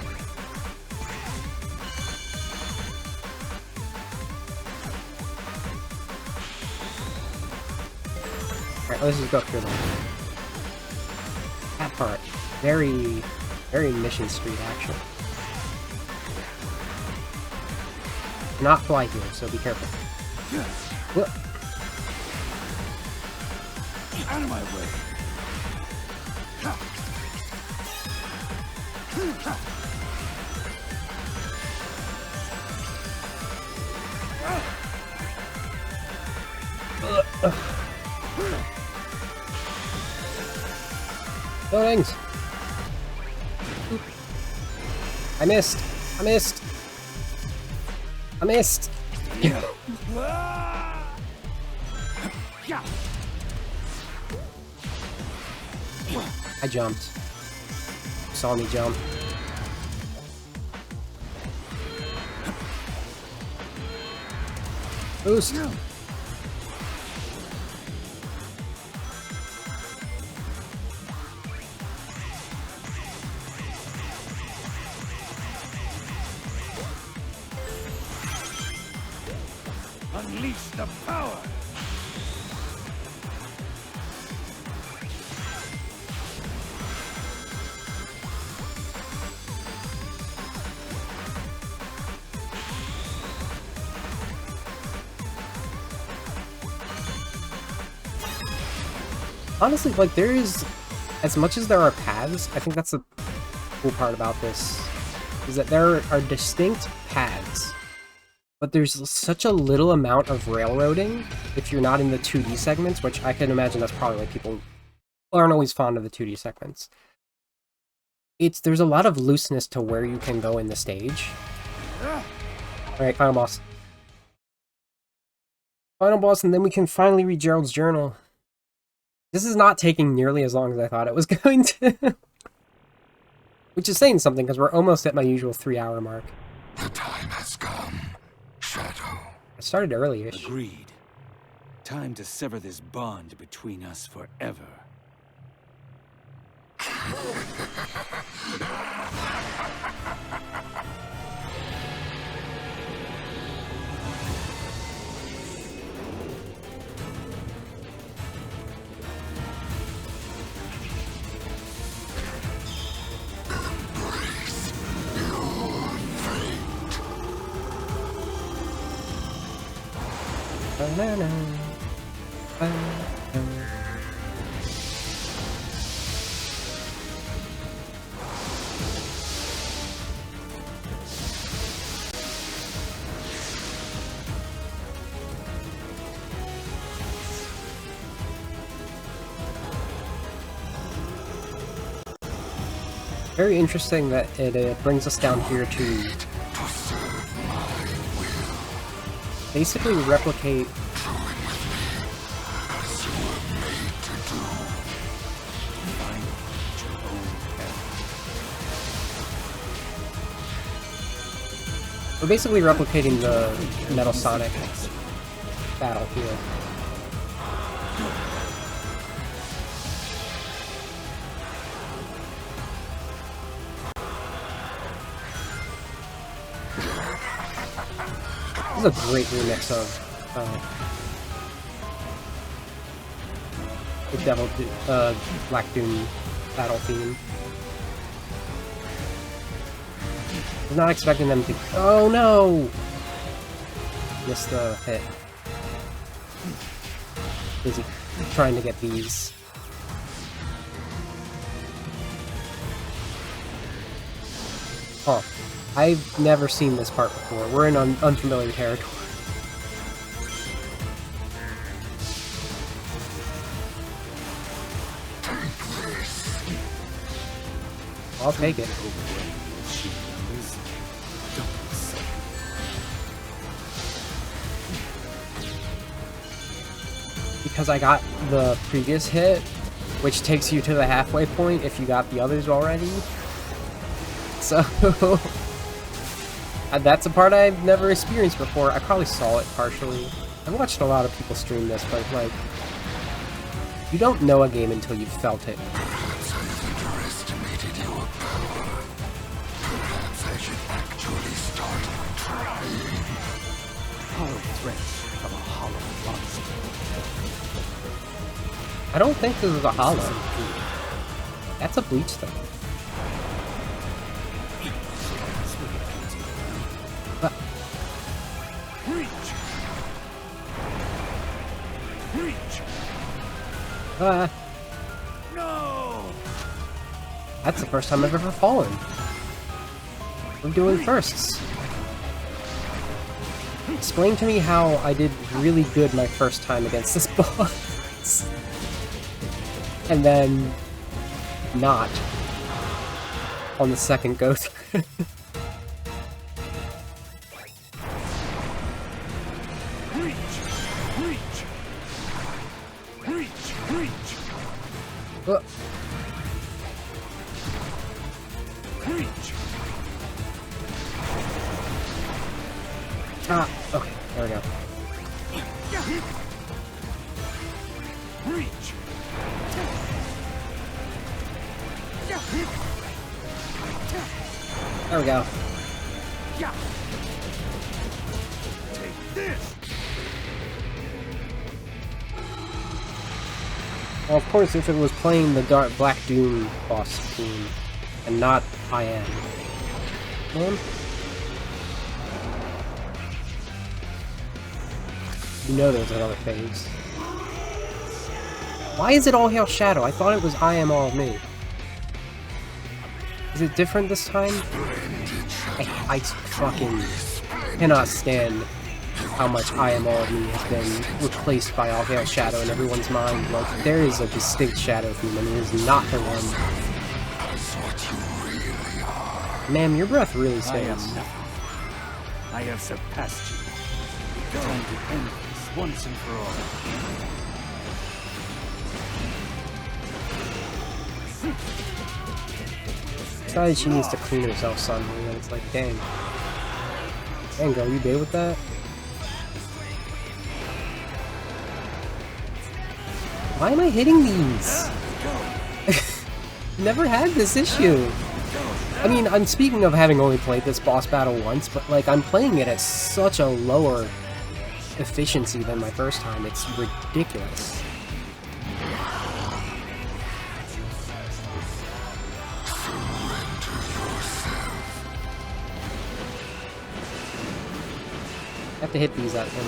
Speaker 1: Alright, let's just go through them. That part. Very Mission Street action. Not fly here, so be careful. Whoa.
Speaker 5: Out of my way.
Speaker 1: Loadings! I missed! I missed! I missed! I jumped. Saw me jump. Boost!
Speaker 5: Unleash the power!
Speaker 1: Honestly, like, there is... As much as there are paths, I think that's the cool part about this. Is that there are distinct paths. But there's such a little amount of railroading if you're not in the 2D segments, which I can imagine that's probably why people aren't always fond of the 2D segments. There's a lot of looseness to where you can go in the stage. Alright, final boss. Final boss, and then we can finally read Gerald's journal. This is not taking nearly as long as I thought it was going to. Which is saying something, because we're almost at my usual 3-hour mark.
Speaker 6: The time has come, Shadow.
Speaker 1: I started early-ish.
Speaker 5: Agreed. Time to sever this bond between us forever.
Speaker 1: Very interesting that it brings us down here to basically replicate we're basically replicating the Metal Sonic battle here. This is a great remix of the Black Doom battle theme. was not expecting them to... Oh no! Missed the hit. Busy trying to get these. Huh. I've never seen this part before. We're in unfamiliar territory. I'll take it. Because I got the previous hit, which takes you to the halfway point if you got the others already. So, that's a part I've never experienced before. I probably saw it partially. I watched a lot of people stream this, but like, you don't know a game until you've felt it.
Speaker 6: Perhaps I have underestimated your power. Perhaps I should actually start trying.
Speaker 5: Hollow threats of a hollow monster.
Speaker 1: I don't think this is a hollow. That's a bleach thing. No! That's the first time I've ever fallen. We're doing firsts. Explain to me how I did really good my first time against this boss. And then not on the second go through. Ah, okay, there we go. There we go. Take this. Well, of course, if it was playing the Black Doom boss theme, and not I Am. You know there's another phase. Why is it All Hail Shadow? I thought it was I Am All of Me. Is it different this time? I fucking cannot stand how much I Am All of Me has been replaced by All Hail Shadow in everyone's mind. Like, there is a distinct Shadow theme, and it is not the one. Ma'am, your breath really stinks.
Speaker 5: I am nothing. I have surpassed you. Time to end this once and for all.
Speaker 1: Decided she needs to clean herself suddenly, and it's like, dang. Dang, girl, you deal with that? Why am I hitting these? Never had this issue. I mean, I'm speaking of having only played this boss battle once, but like, I'm playing it at such a lower efficiency than my first time. It's ridiculous. I have to hit these at him,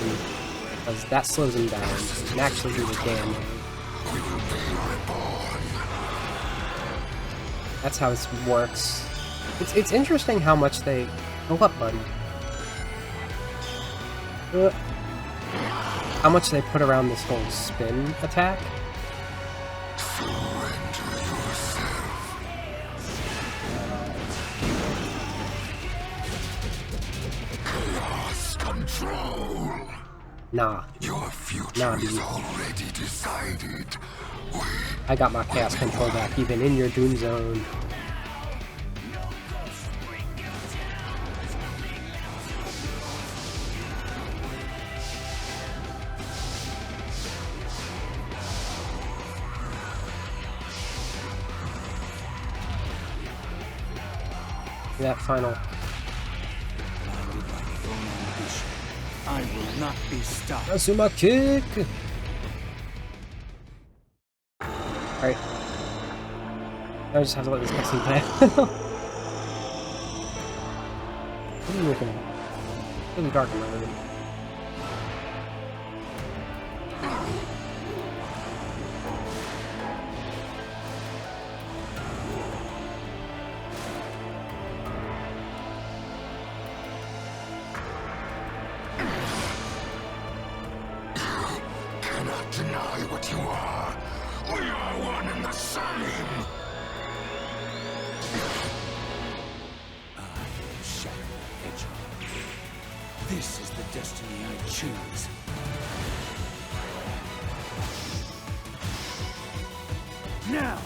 Speaker 1: because that slows him down, and actually do the damage. That's how it works. It's interesting how much they... Oh, what, buddy? How much they put around this whole spin attack. Nah.
Speaker 6: Your future
Speaker 1: nah, dude.
Speaker 6: is already decided.
Speaker 1: I got my chaos control back even in your doom zone. That final.
Speaker 5: I will not be stopped.
Speaker 1: Asuma kick! Alright. I just have to let this cutscene play. What are you looking at? It's really dark in my room.
Speaker 6: Cannot deny what you are. We are one and the same.
Speaker 5: Shadow Hedgehog. This is the destiny I choose. Now,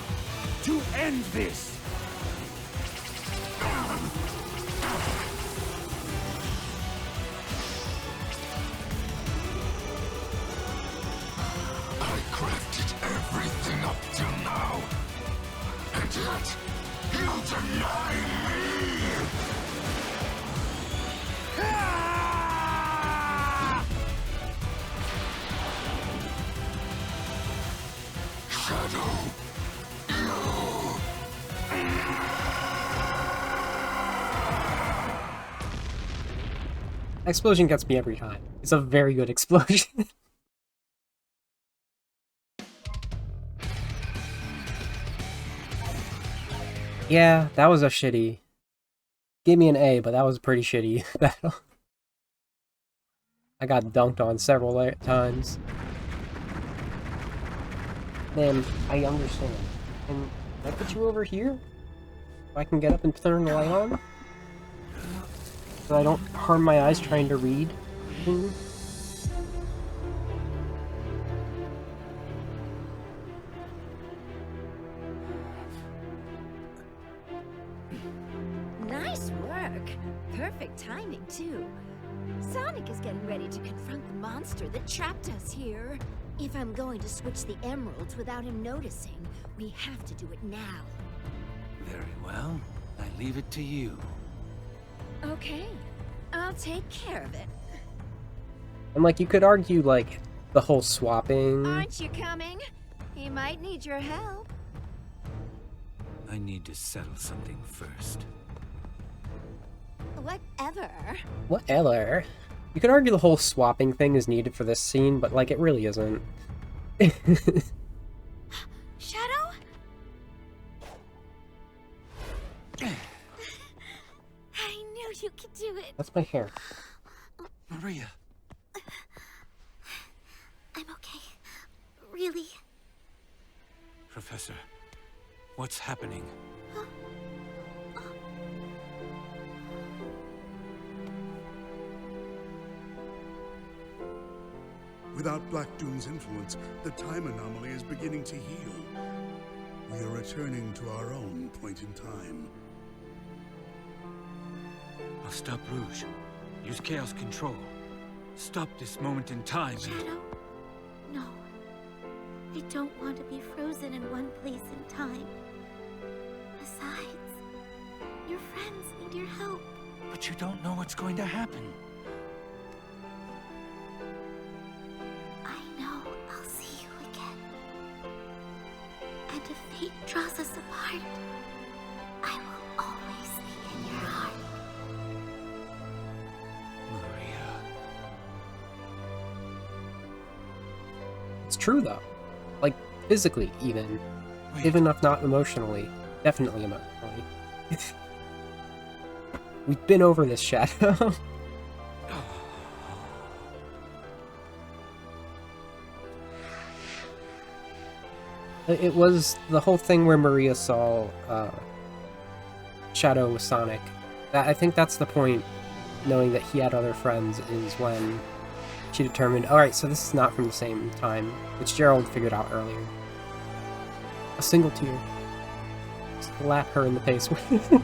Speaker 5: to end this!
Speaker 6: I crafted everything up till now. And yet, you deny me! Shadow,
Speaker 1: Explosion gets me every time. It's a very good explosion. Yeah, that was a shitty. Gave me an A, but that was a pretty shitty battle. I got dunked on several times. Then I understand. Can I put you over here? So I can get up and turn the light on? So I don't harm my eyes trying to read.
Speaker 4: Nice work. Perfect timing, too. Sonic is getting ready to confront the monster that trapped us here. If I'm going to switch the emeralds without him noticing, we have to do it now.
Speaker 5: Very well. I leave it to you.
Speaker 4: Okay, I'll take care of it.
Speaker 1: And like, you could argue, like, the whole swapping...
Speaker 4: Aren't you coming? He might need your help.
Speaker 5: I need to settle something first.
Speaker 4: Whatever.
Speaker 1: Whatever. You could argue the whole swapping thing is needed for this scene, but, like, it really isn't.
Speaker 2: Shadow? I knew you could do it.
Speaker 1: That's my hair.
Speaker 5: Maria!
Speaker 2: I'm okay. Really.
Speaker 5: Professor, what's happening?
Speaker 3: Without Black Doom's influence, the time anomaly is beginning to heal. We are returning to our own point in time.
Speaker 5: I'll stop Rouge. Use Chaos Control. Stop this moment in time.
Speaker 2: Shadow? No. I don't want to be frozen in one place in time. Besides, your friends need your help.
Speaker 5: But you don't know what's going to happen.
Speaker 2: I know I'll see you again. And if fate draws us apart, I will always be in your heart.
Speaker 5: Maria.
Speaker 1: It's true, though. Like, physically, even.
Speaker 5: Wait.
Speaker 1: Even if not emotionally. Definitely emotionally. We've been over this, Shadow. It was the whole thing where Maria saw Shadow with Sonic. I think that's the point, knowing that he had other friends, is when she determined, alright, so this is not from the same time, which Gerald figured out earlier. A single tear. Slap her in the face with.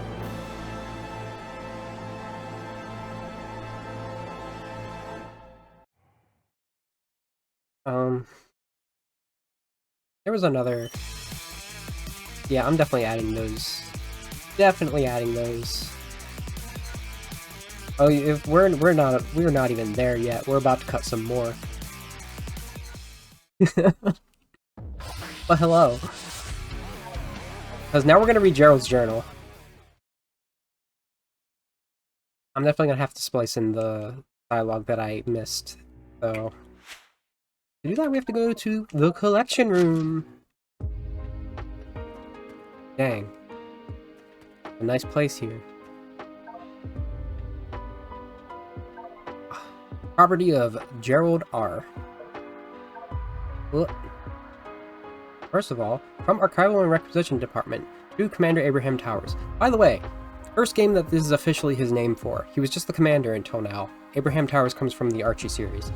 Speaker 1: There was another... Yeah, I'm definitely adding those. Definitely adding those. Oh, if we're not even there yet. We're about to cut some more. But hello. Because now we're gonna read Gerald's journal. I'm definitely gonna have to splice in the dialogue that I missed. So to do that, we have to go to the collection room. Dang. A nice place here. Property of Gerald R. Well, first of all, from Archival and Requisition Department to Commander Abraham Towers. By the way, first game that this is officially his name for. He was just the commander until now. Abraham Towers comes from the Archie series.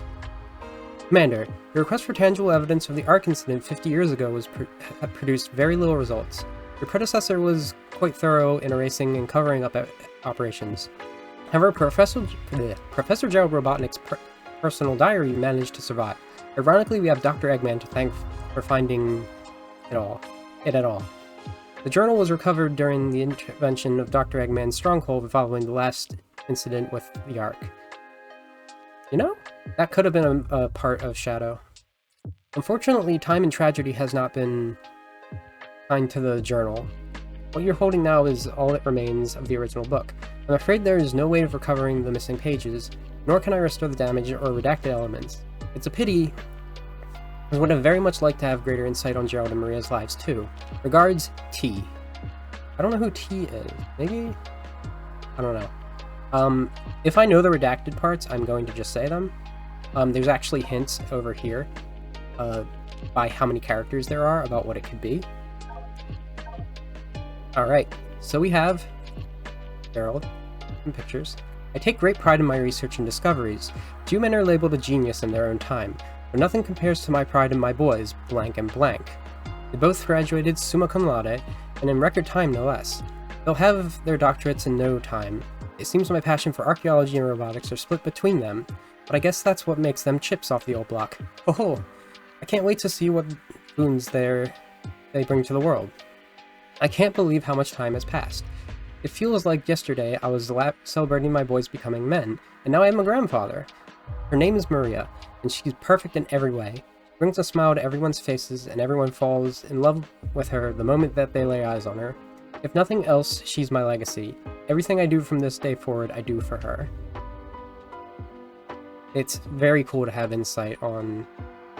Speaker 1: Commander, your request for tangible evidence of the Ark incident 50 years ago was produced very little results. Your predecessor was quite thorough in erasing and covering up operations. However, Professor Gerald Robotnik's personal diary managed to survive. Ironically, we have Dr. Eggman to thank for finding it all. The journal was recovered during the intervention of Dr. Eggman's stronghold following the last incident with the Ark. You know, that could have been a part of Shadow. Unfortunately, time and tragedy has not been kind to the journal. What you're holding now is all that remains of the original book. I'm afraid there is no way of recovering the missing pages, nor can I restore the damaged or redacted elements. It's a pity, I would have very much liked to have greater insight on Gerald and Maria's lives too. Regards, T. I don't know who T is. Maybe? I don't know. If I know the redacted parts, I'm going to just say them. There's actually hints over here by how many characters there are about what it could be. Alright, so we have Gerald in pictures. I take great pride in my research and discoveries. Few men are labeled a genius in their own time, but nothing compares to my pride in my boys, blank and blank. They both graduated summa cum laude, and in record time no less. They'll have their doctorates in no time. It seems my passion for archaeology and robotics are split between them, but I guess that's what makes them chips off the old block. Oh, I can't wait to see what boons they bring to the world. I can't believe how much time has passed. It feels like yesterday I was celebrating my boys becoming men, and now I am a grandfather. Her name is Maria, and she's perfect in every way. Brings a smile to everyone's faces, and everyone falls in love with her the moment that they lay eyes on her. If nothing else, she's my legacy. Everything I do from this day forward, I do for her. It's very cool to have insight on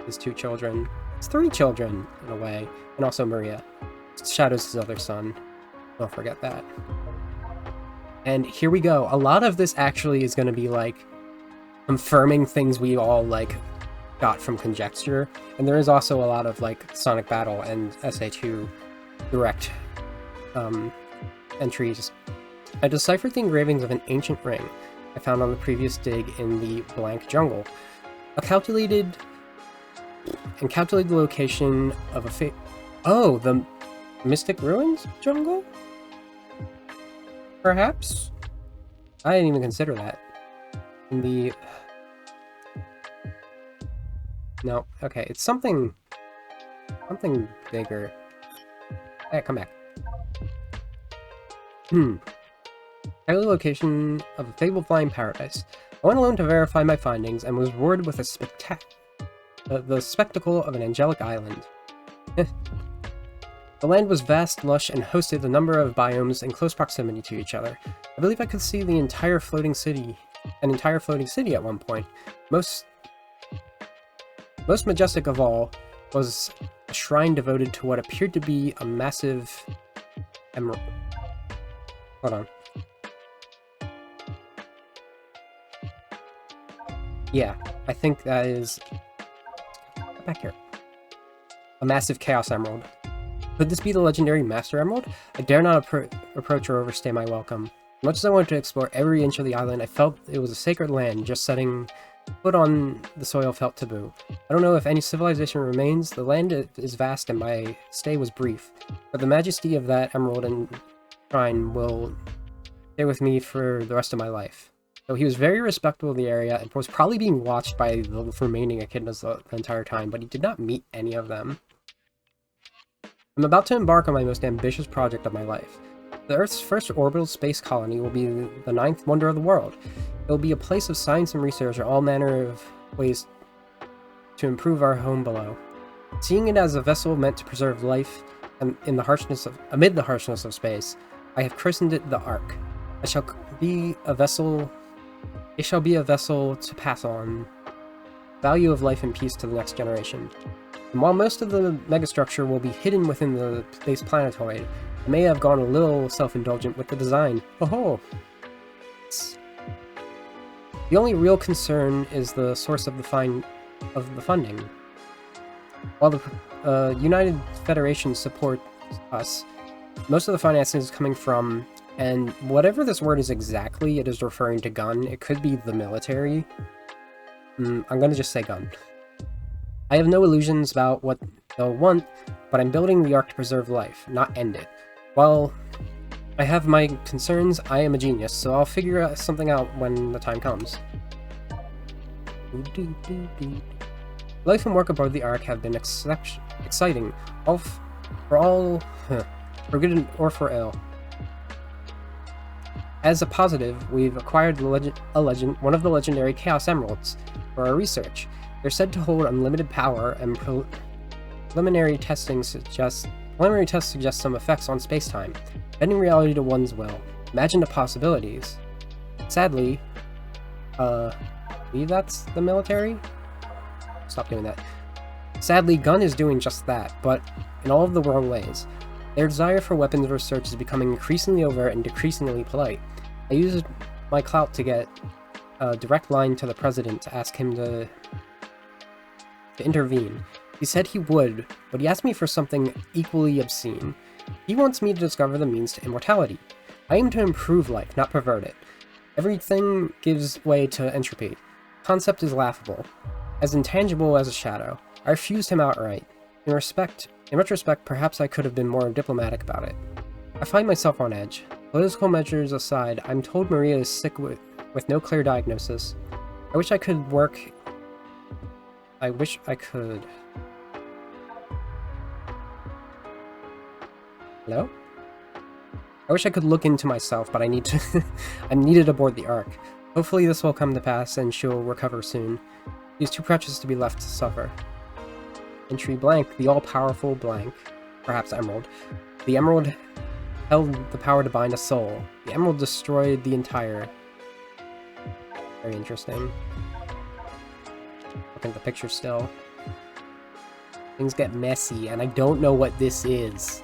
Speaker 1: his two children. It's three children, in a way, and also Maria. Shadow's his other son. Don't forget that. And here we go. A lot of this actually is going to be, like, confirming things we all, like, got from conjecture. And there is also a lot of, like, Sonic Battle and SA2 direct entries. I deciphered the engravings of an ancient ring I found on the previous dig in the blank jungle. Calculated the location of the Mystic Ruins jungle? Perhaps? I didn't even consider that. In the... No, okay, it's something bigger. Hey, come back. The location of a fabled flying paradise. I went alone to verify my findings and was rewarded with the spectacle of an angelic island. The land was vast, lush, and hosted a number of biomes in close proximity to each other. I believe I could see an entire floating city at one point. Most majestic of all was a shrine devoted to what appeared to be a massive emerald. Hold on. Yeah, I think that is... Get back here. A massive Chaos Emerald. Could this be the legendary Master Emerald? I dare not approach or overstay my welcome. As much as I wanted to explore every inch of the island, I felt it was a sacred land. Just setting foot on the soil felt taboo. I don't know if any civilization remains. The land is vast and my stay was brief, but the majesty of that emerald and shrine will stay with me for the rest of my life. So he was very respectful of the area and was probably being watched by the remaining echidnas the entire time, but he did not meet any of them. I'm about to embark on my most ambitious project of my life. The Earth's first orbital space colony will be the ninth wonder of the world. It will be a place of science and research in all manner of ways to improve our home below. Seeing it as a vessel meant to preserve life amid the harshness of space, I have christened it the Ark. I shall be a vessel. It shall be a vessel to pass on value of life and peace to the next generation. And while most of the megastructure will be hidden within the space planetoid, I may have gone a little self-indulgent with the design. Oh-ho! The only real concern is the source of the funding. While the United Federation supports us, most of the financing is coming from, and whatever this word is exactly, it is referring to gun. It could be the military. I'm gonna just say gun. I have no illusions about what they'll want, but I'm building the Ark to preserve life, not end it. While I have my concerns, I am a genius, so I'll figure something out when the time comes. Life and work aboard the Ark have been exciting, for good or for ill. As a positive, we've acquired one of the legendary Chaos Emeralds for our research. They're said to hold unlimited power, and preliminary tests suggest some effects on space-time, bending reality to one's will. Imagine the possibilities. Sadly, I believe that's the military? Stop doing that. Sadly, Gun is doing just that, but in all of the wrong ways. Their desire for weapons research is becoming increasingly overt and decreasingly polite. I used my clout to get a direct line to the president to ask him to intervene. He said he would, but he asked me for something equally obscene. He wants me to discover the means to immortality. I aim to improve life, not pervert it. Everything gives way to entropy. Concept is laughable. As intangible as a shadow. I refused him outright. In retrospect, perhaps I could have been more diplomatic about it. I find myself on edge. Political measures aside, I'm told Maria is sick with no clear diagnosis. I wish I could. Hello? I wish I could look into myself, but I need to. I'm needed aboard the Ark. Hopefully this will come to pass and she'll recover soon. She's too precious to be left to suffer. Entry blank, the all-powerful blank, perhaps Emerald. The Emerald held the power to bind a soul. The Emerald destroyed the entire... Very interesting. Look at the picture still. Things get messy, and I don't know what this is.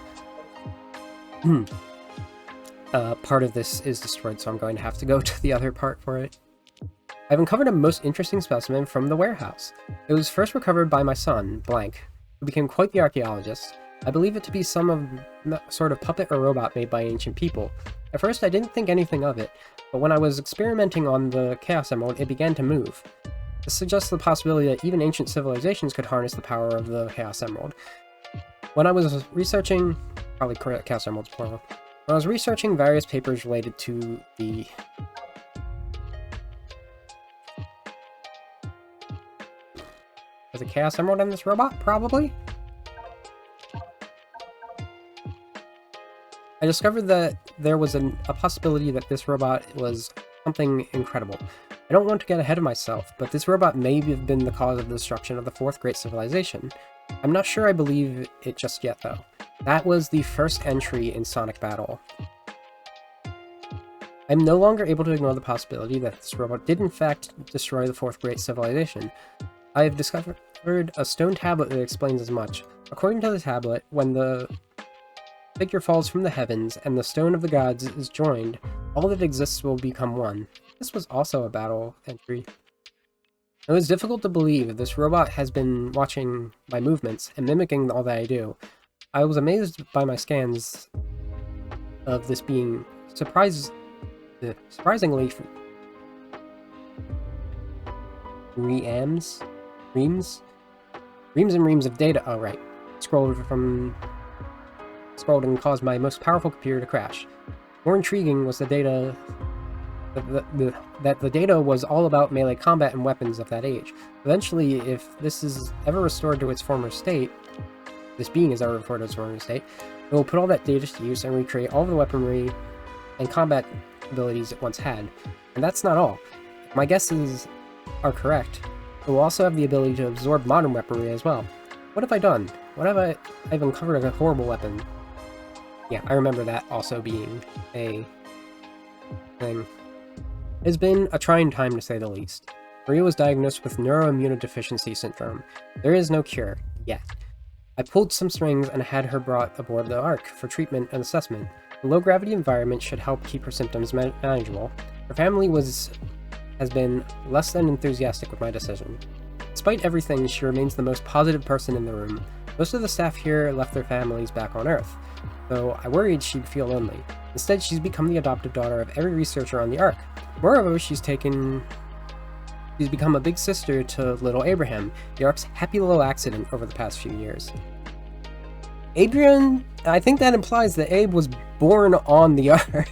Speaker 1: Part of this is destroyed, so I'm going to have to go to the other part for it. I've uncovered a most interesting specimen from the warehouse. It was first recovered by my son, Blank, who became quite the archaeologist. I believe it to be some sort of puppet or robot made by ancient people. At first I didn't think anything of it, but when I was experimenting on the Chaos Emerald, it began to move. This suggests the possibility that even ancient civilizations could harness the power of the Chaos Emerald. When I was researching... probably correct, Chaos Emerald's plural. When I was researching various papers related to the... Was it Chaos Emerald in this robot? Probably? I discovered that there was a possibility that this robot was something incredible. I don't want to get ahead of myself, but this robot may have been the cause of the destruction of the Fourth Great Civilization. I'm not sure I believe it just yet, though. That was the first entry in Sonic Battle. I'm no longer able to ignore the possibility that this robot did in fact destroy the Fourth Great Civilization. I have discovered a stone tablet that explains as much. According to the tablet, when the figure falls from the heavens and the Stone of the Gods is joined, all that exists will become one. This was also a battle entry. It was difficult to believe this robot has been watching my movements and mimicking all that I do. I was amazed by my scans of this being surprisingly reams and reams of data. Oh right, scrolled and caused my most powerful computer to crash. More intriguing was the data that the data was all about melee combat and weapons of that age. Eventually, if this is ever restored to its former state, this being is ever restored to its former state, it will put all that data to use and recreate all of the weaponry and combat abilities it once had. And that's not all. If my guesses are correct, it will also have the ability to absorb modern weaponry as well. What have I done? I've uncovered a horrible weapon. Yeah, I remember that also being a thing. It has been a trying time to say the least. Maria was diagnosed with neuroimmunodeficiency syndrome. There is no cure, yet. I pulled some strings and had her brought aboard the Ark for treatment and assessment. The low-gravity environment should help keep her symptoms manageable. Her family has been less than enthusiastic with my decision. Despite everything, she remains the most positive person in the room. Most of the staff here left their families back on Earth, so I worried she'd feel lonely. Instead, she's become the adopted daughter of every researcher on the Ark. Moreover, she's become a big sister to little Abraham, the Ark's happy little accident over the past few years. Adrian, I think that implies that Abe was born on the Ark,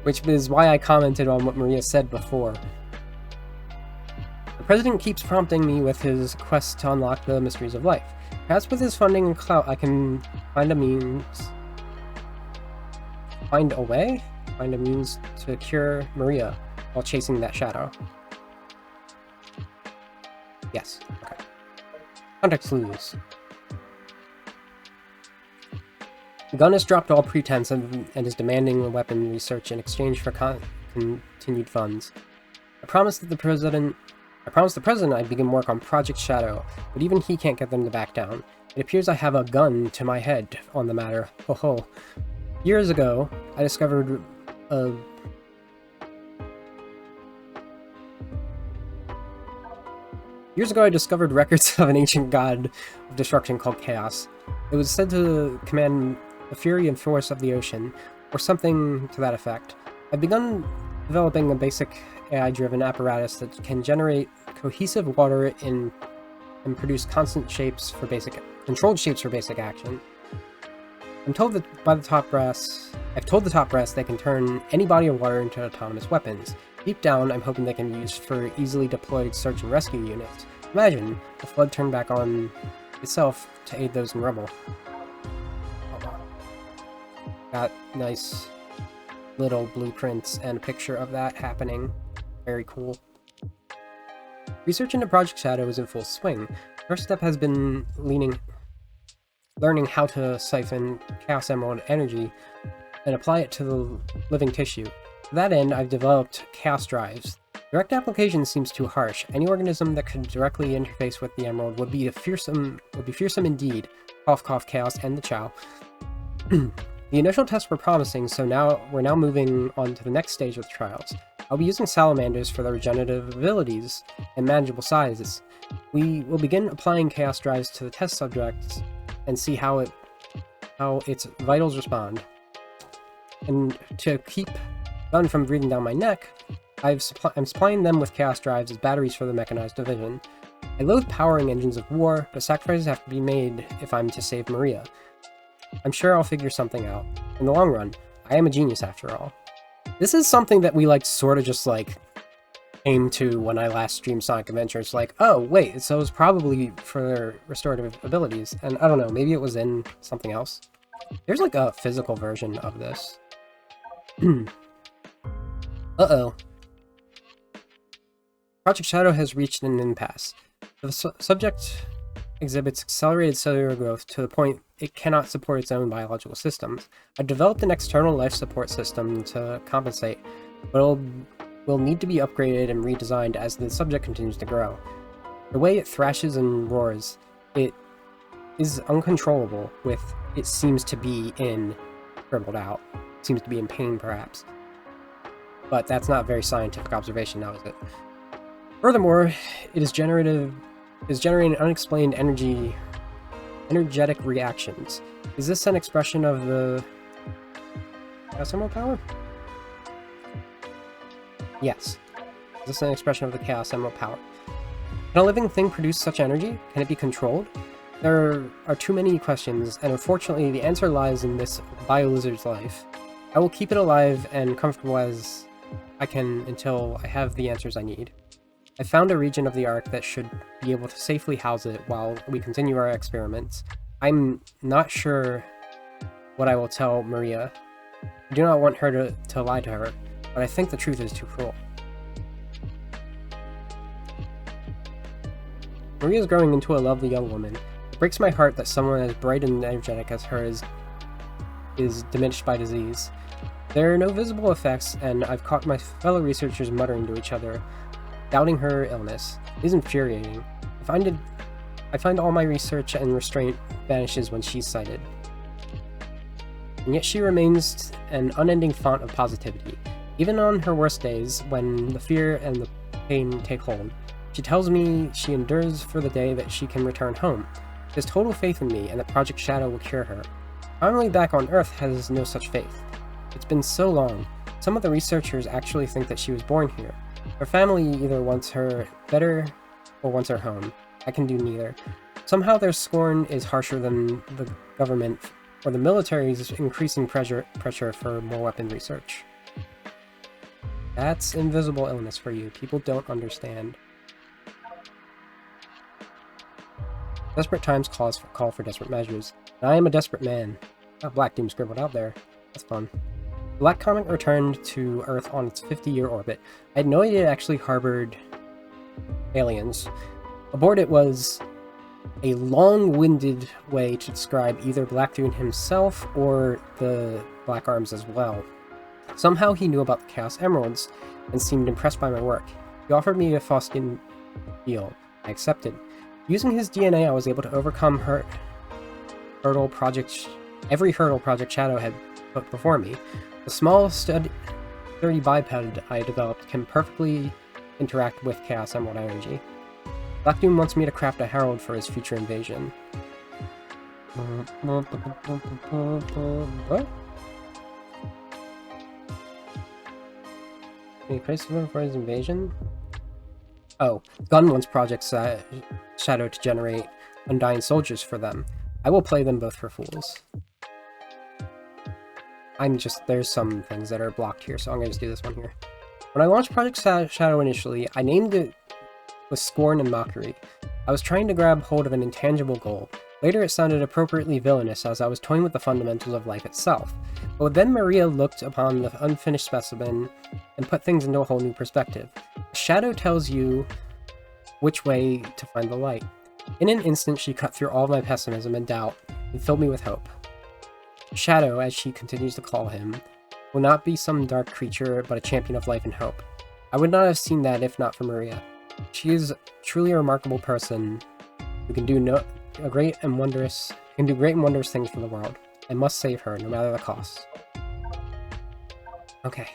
Speaker 1: which is why I commented on what Maria said before. The President keeps prompting me with his quest to unlock the mysteries of life. Perhaps with his funding and clout, I can find a means to cure Maria while chasing that shadow. Yes, okay. Context clues. The gun has dropped all pretense and is demanding weapon research in exchange for continued funds. I promised the president I'd begin work on Project Shadow, but even he can't get them to back down. It appears I have a gun to my head on the matter. Ho ho. Years ago, I discovered records of an ancient god of destruction called Chaos. It was said to command the fury and force of the ocean, or something to that effect. I've begun developing a basic AI-driven apparatus that can generate cohesive water and produce controlled shapes for basic action. I've told the top brass they can turn any body of water into autonomous weapons. Deep down, I'm hoping they can be used for easily deployed search and rescue units. Imagine the flood turned back on itself to aid those in rubble. Got nice little blueprints and a picture of that happening. Very cool. Research into Project Shadow is in full swing. First step has been learning how to siphon Chaos Emerald energy and apply it to the living tissue. To that end, I've developed Chaos Drives. Direct application seems too harsh. Any organism that could directly interface with the Emerald would be fearsome indeed. Cough cough Chaos and the Chow. The initial tests were promising, so we're now moving on to the next stage of the trials. I'll be using salamanders for their regenerative abilities and manageable sizes. We will begin applying Chaos Drives to the test subjects and see how its vitals respond. And to keep gun from breathing down my neck, I'm supplying them with Chaos Drives as batteries for the mechanized division. I loathe powering engines of war, but sacrifices have to be made if I'm to save Maria. I'm sure I'll figure something out. In the long run, I am a genius after all. This is something that we sort of just came to when I last streamed Sonic Adventure. It's oh wait, so it's probably for their restorative abilities, and I don't know, maybe it was in something else. There's a physical version of this. Uh-oh. Project Shadow has reached an impasse. The subject exhibits accelerated cellular growth to the point it cannot support its own biological systems. I've developed an external life support system to compensate, but will need to be upgraded and redesigned as the subject continues to grow. The way it thrashes and roars, it is uncontrollable it seems to be scribbled out. It seems to be in pain, perhaps. But that's not a very scientific observation now, is it? Furthermore, it is generating unexplained energetic reactions. Is this an expression of the Chaos Emerald power? Yes. Is this an expression of the Chaos Emerald power? Can a living thing produce such energy? Can it be controlled? There are too many questions, and unfortunately the answer lies in this bio-lizard's life. I will keep it alive and comfortable as I can until I have the answers I need. I found a region of the Ark that should be able to safely house it while we continue our experiments. I'm not sure what I will tell Maria. I do not want her to lie to her, but I think the truth is too cruel. Maria is growing into a lovely young woman. It breaks my heart that someone as bright and energetic as her is diminished by disease. There are no visible effects, and I've caught my fellow researchers muttering to each other, doubting her illness. It is infuriating. I find all my research and restraint vanishes when she's sighted. And yet she remains an unending font of positivity. Even on her worst days, when the fear and the pain take hold, she tells me she endures for the day that she can return home. She has total faith in me and that Project Shadow will cure her. Family back on Earth has no such faith. It's been so long. Some of the researchers actually think that she was born here. Her family either wants her better or wants her home. I can do neither. Somehow their scorn is harsher than the government or the military's increasing pressure for more weapon research. That's invisible illness for you. People don't understand. Desperate times call for desperate measures. And I am a desperate man. Got Black Doom scribbled out there. That's fun. Black Comet returned to Earth on its 50-year orbit. I had no idea it actually harbored aliens. Aboard it was a long-winded way to describe either Black Doom himself or the Black Arms as well. Somehow he knew about the Chaos Emeralds and seemed impressed by my work. He offered me a Faustian deal. I accepted. Using his DNA, I was able to overcome every hurdle Project Shadow had put before me. The small, sturdy biped I developed can perfectly interact with Chaos Emerald energy. Black Doom wants me to craft a herald for his future invasion. What? Can you place one for his invasion? Oh, Gun wants Project Shadow to generate Undying Soldiers for them. I will play them both for fools. There's some things that are blocked here, so I'm gonna just do this one here. When I launched Project Shadow initially, I named it with scorn and mockery. I was trying to grab hold of an intangible goal. Later it sounded appropriately villainous as I was toying with the fundamentals of life itself. But then Maria looked upon the unfinished specimen and put things into a whole new perspective. Shadow tells you which way to find the light. In an instant she cut through all of my pessimism and doubt and filled me with hope. Shadow, as she continues to call him, will not be some dark creature but a champion of life and hope. I would not have seen that if not for Maria. She is truly a remarkable person who can do great and wondrous things for the world. I must save her, no matter the cost. Okay.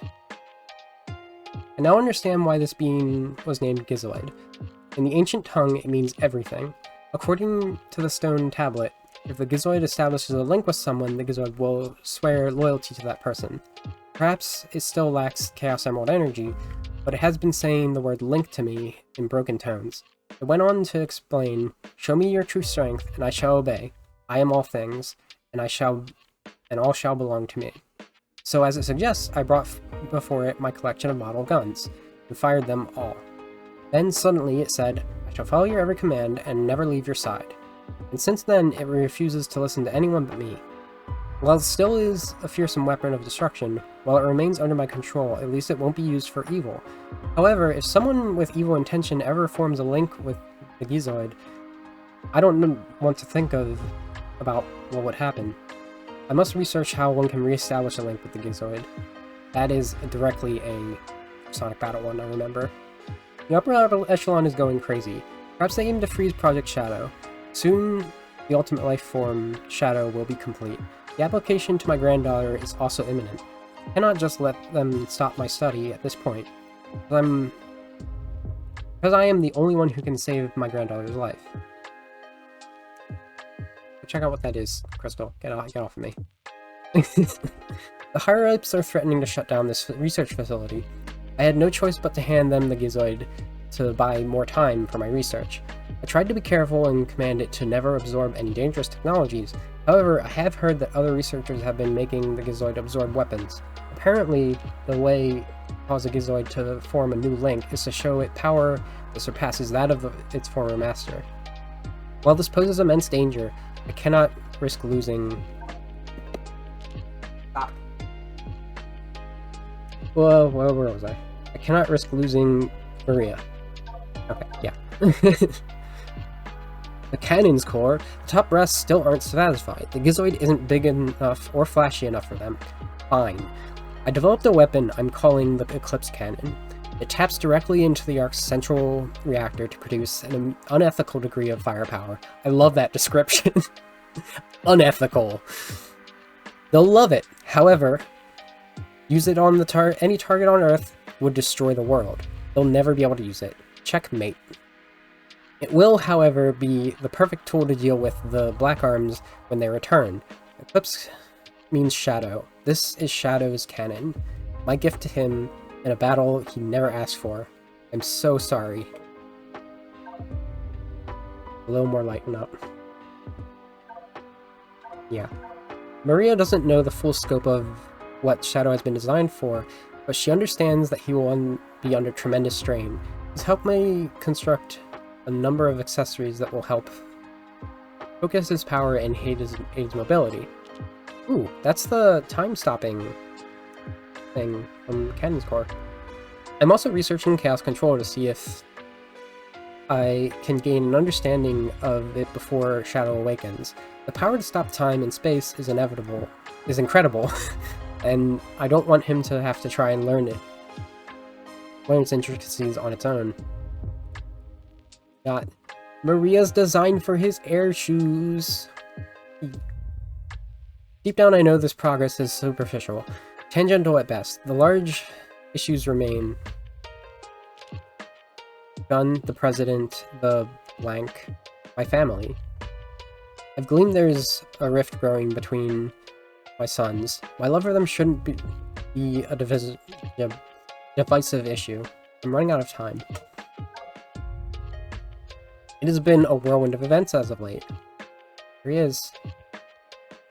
Speaker 1: I now understand why this being was named Gizoid. In the ancient tongue, it means everything. According to the stone tablet, if the Gizoid establishes a link with someone, the Gizoid will swear loyalty to that person. Perhaps it still lacks Chaos Emerald energy, but it has been saying the word link to me in broken tones. It went on to explain, "Show me your true strength, and I shall obey. I am all things, and all shall belong to me." So as it suggests, I brought before it my collection of model guns, and fired them all. Then suddenly it said, "I shall follow your every command, and never leave your side." And since then, it refuses to listen to anyone but me. While it still is a fearsome weapon of destruction, while it remains under my control, at least it won't be used for evil. However, if someone with evil intention ever forms a link with the Gizoid, I don't want to think about what would happen. I must research how one can re-establish a link with the Gizoid. That is directly a Sonic Battle 1, I remember. The upper echelon is going crazy. Perhaps they aim to freeze Project Shadow. Soon, the ultimate life form, Shadow, will be complete. The application to my granddaughter is also imminent. I cannot just let them stop my study at this point, because I am the only one who can save my granddaughter's life. Check out what that is, Crystal. Get off of me. The higher-ups are threatening to shut down this research facility. I had no choice but to hand them the Gizoid to buy more time for my research. I tried to be careful and command it to never absorb any dangerous technologies. However, I have heard that other researchers have been making the Gizoid absorb weapons. Apparently, the way to cause a Gizoid to form a new link is to show it power that surpasses that of its former master. While this poses immense danger, I cannot risk losing... Stop. Well, where was I? I cannot risk losing Maria. Okay, yeah. The cannon's core, the top brass still aren't satisfied. The Gizoid isn't big enough or flashy enough for them. Fine. I developed a weapon I'm calling the Eclipse Cannon. It taps directly into the Ark's central reactor to produce an unethical degree of firepower. I love that description. Unethical. They'll love it. However, use it on any target on Earth would destroy the world. They'll never be able to use it. Checkmate. It will, however, be the perfect tool to deal with the Black Arms when they return. Eclipse means shadow. This is Shadow's cannon. My gift to him in a battle he never asked for. I'm so sorry. A little more lighten up. Yeah. Maria doesn't know the full scope of what Shadow has been designed for, but she understands that he will be under tremendous strain. He's helped me construct a number of accessories that will help focus his power and aid his mobility. Ooh, that's the time-stopping thing from Cannon's Core. I'm also researching Chaos Control to see if I can gain an understanding of it before Shadow awakens. The power to stop time and space is incredible, and I don't want him to have to try and learn its intricacies on its own. Got Maria's design for his air shoes. Deep down I know this progress is superficial, tangential at best. The large issues remain. Gun, the president, the blank, my family. I've gleaned there's a rift growing between my sons. My love for them shouldn't be a divisive issue. I'm running out of time. It has been a whirlwind of events as of late. Here he is.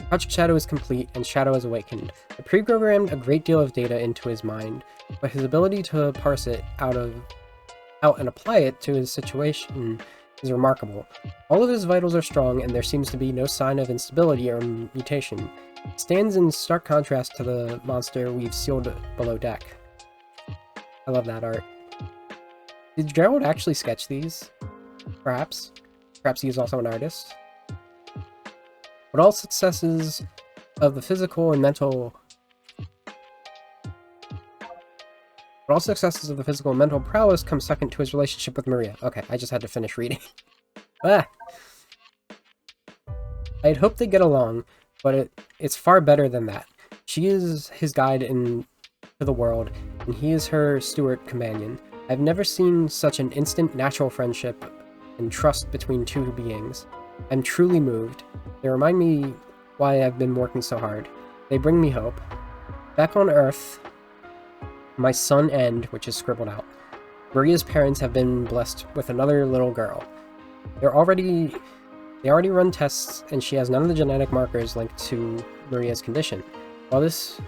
Speaker 1: Project Shadow is complete, and Shadow has awakened. I pre-programmed a great deal of data into his mind, but his ability to parse it out and apply it to his situation is remarkable. All of his vitals are strong, and there seems to be no sign of instability or mutation. It stands in stark contrast to the monster we've sealed below deck. I love that art. Did Gerald actually sketch these? Perhaps. Perhaps he is also an artist. But all successes of the physical and mental prowess come second to his relationship with Maria. Okay, I just had to finish reading. Ah! I'd hoped they'd get along, but it's far better than that. She is his guide to the world, and he is her steward companion. I've never seen such an instant natural friendship and trust between two beings. I'm truly moved. They remind me why I've been working so hard. They bring me hope. Back on Earth, my son End, which is scribbled out, Maria's parents have been blessed with another little girl. They already run tests, and she has none of the genetic markers linked to Maria's condition. While this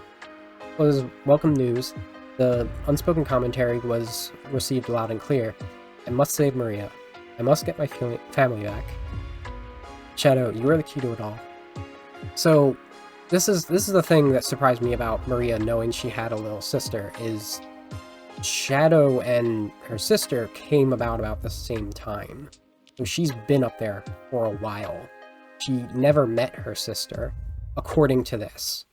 Speaker 1: was welcome news, the unspoken commentary was received loud and clear. I must save Maria. I must get my family back. Shadow, you are the key to it all. So, this is the thing that surprised me about Maria knowing she had a little sister, is Shadow and her sister came about the same time. So she's been up there for a while. She never met her sister, according to this.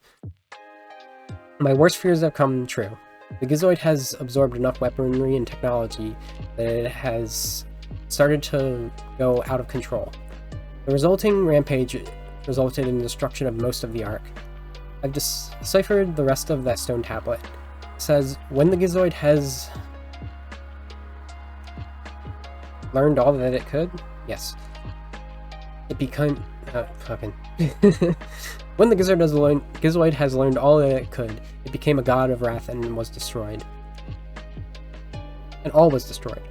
Speaker 1: My worst fears have come true. The Gizoid has absorbed enough weaponry and technology that it has started to go out of control. The resulting rampage resulted in the destruction of most of the Ark. I've deciphered the rest of that stone tablet. It says, when the Gizoid has learned all that it could? Yes. It became... When the Gizoid has learned all that it could, it became a god of wrath and was destroyed. And all was destroyed.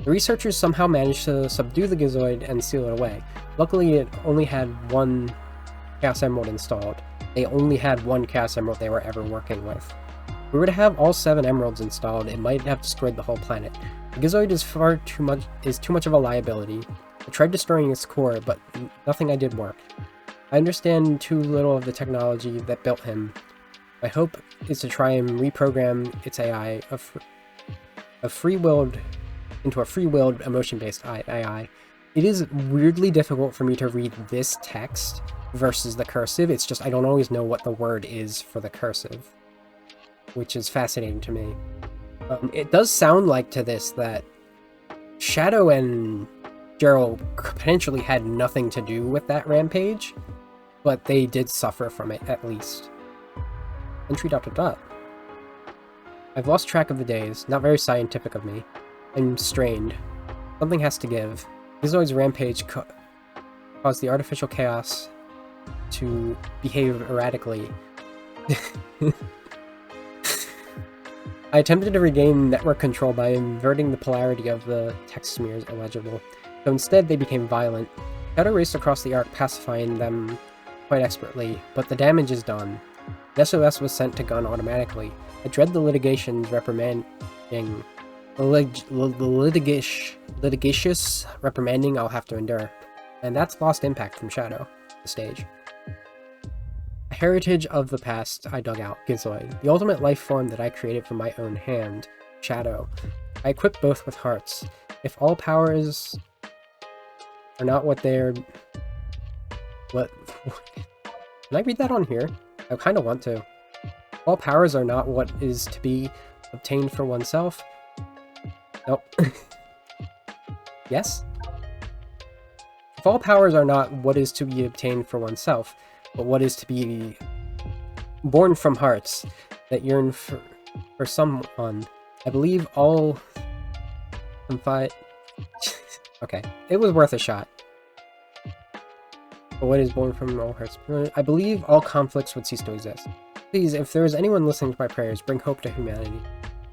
Speaker 1: The researchers somehow managed to subdue the Gizoid and seal it away. Luckily, it only had one Chaos Emerald installed. They only had one Chaos Emerald they were ever working with. If we were to have all 7 emeralds installed, it might have destroyed the whole planet. The Gizoid is too much of a liability. I tried destroying its core, but nothing I did worked. I understand too little of the technology that built him. My hope is to try and reprogram its AI into a free-willed, emotion-based AI. It is weirdly difficult for me to read this text versus the cursive. It's just I don't always know what the word is for the cursive. which is fascinating to me. It does sound like to this that Shadow and Gerald potentially had nothing to do with that rampage, but they did suffer from it, at least. Entry ... I've lost track of the days, not very scientific of me. I'm strained. Something has to give. Gizoid's rampage caused the artificial chaos to behave erratically. I attempted to regain network control by inverting the polarity of the text smears illegible, so instead they became violent. Shadow raced across the Ark, pacifying them quite expertly, but the damage is done. The SOS was sent to Gun automatically. I dread the litigations reprimanding... litigious reprimanding I'll have to endure. And that's lost impact from Shadow, the stage. A heritage of the past I dug out, Gizoid, the ultimate life form that I created from my own hand, Shadow. I equipped both with hearts. If all powers are not what they're... What? Can I read that on here? I kind of want to. All powers are not what is to be obtained for oneself. Nope. Yes? If all powers are not what is to be obtained for oneself, but what is to be born from hearts that yearn for someone, I believe all confide... Okay, it was worth a shot. But what is born from all hearts? I believe all conflicts would cease to exist. Please, if there is anyone listening to my prayers, bring hope to humanity.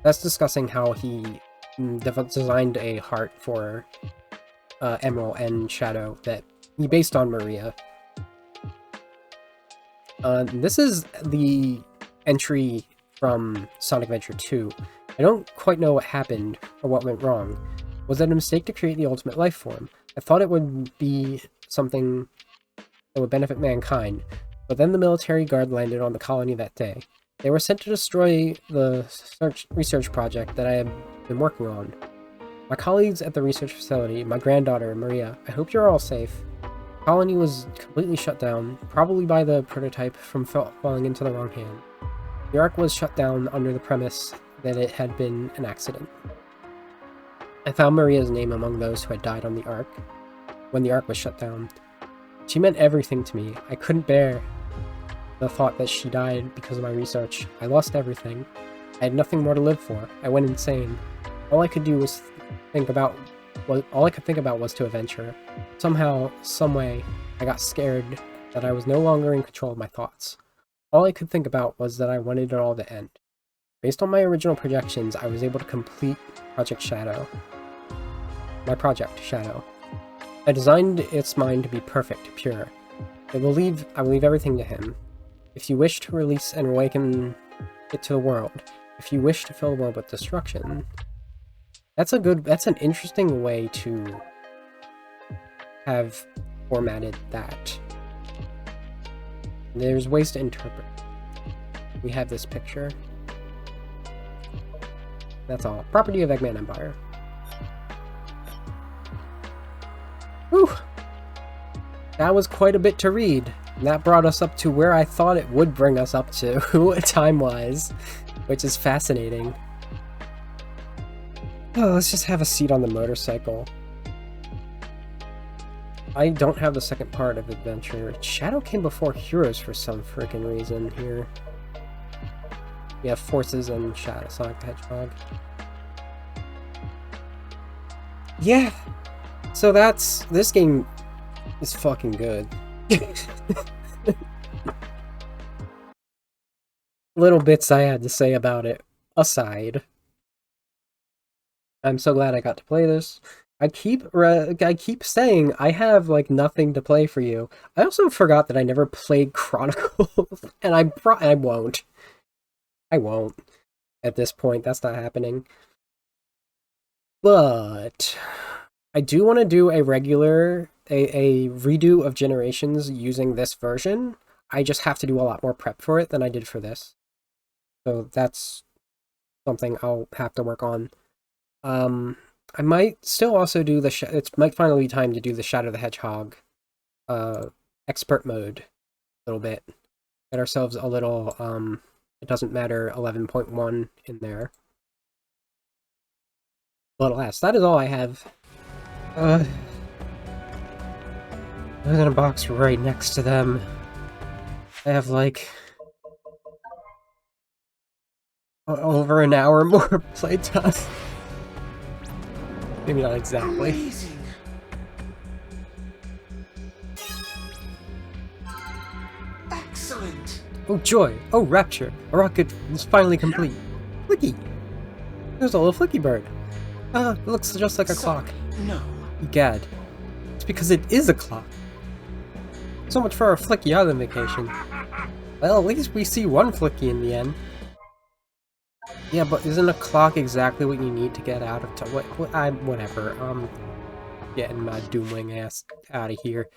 Speaker 1: That's discussing how he designed a heart for Emerald and Shadow that he based on Maria. This is the entry from Sonic Adventure 2. I don't quite know what happened or what went wrong. Was it a mistake to create the ultimate life form? I thought it would be something that would benefit mankind, but then the military guard landed on the colony that day. They were sent to destroy the research project that I had been working on. My colleagues at the research facility, my granddaughter, Maria, I hope you're all safe. The colony was completely shut down, probably by the prototype from falling into the wrong hand. The Ark was shut down under the premise that it had been an accident. I found Maria's name among those who had died on the Ark when the Ark was shut down. She meant everything to me. I couldn't bear the thought that she died because of my research. I lost everything. I had nothing more to live for. I went insane. All I could do was think about was to avenge her. Somehow, someway, I got scared that I was no longer in control of my thoughts. All I could think about was that I wanted it all to end. Based on my original projections, I was able to complete Project Shadow. My project, Shadow. I designed its mind to be perfect, pure. I believe everything to him. If you wish to release and awaken it to the world, if you wish to fill the world with destruction, that's an interesting way to have formatted that. There's ways to interpret. We have this picture. That's all. Property of Eggman Empire. Whew! That was quite a bit to read. And that brought us up to where I thought it would bring us up to, time-wise, which is fascinating. Oh, let's just have a seat on the motorcycle. I don't have the second part of Adventure. Shadow came before Heroes for some freaking reason here. We have Forces and Shadow, Sonic the Hedgehog. Yeah! So this game is fucking good. Little bits I had to say about it aside. I'm so glad I got to play this. I keep saying I have like nothing to play for you. I also forgot that I never played Chronicles, and I won't. I won't. At this point, that's not happening. But I do want to do a redo of Generations using this version. I just have to do a lot more prep for it than I did for this. So that's something I'll have to work on. I might still also do it might finally be time to do the Shadow the Hedgehog expert mode a little bit. Get ourselves a little It doesn't matter 11.1 in there. But alas, that is all I have. There's in a box right next to them. I have like over an hour more playtime. Maybe not exactly.
Speaker 7: Amazing. Excellent.
Speaker 1: Oh joy! Oh rapture! A rocket is finally complete. Flicky! There's a little Flicky bird. It looks just like a clock.
Speaker 7: No.
Speaker 1: Egad. It's because it is a clock. So much for our Flicky Island vacation. Well, at least we see one Flicky in the end. Yeah, but isn't a clock exactly what you need to get out of whatever. Getting my Doomwing ass out of here.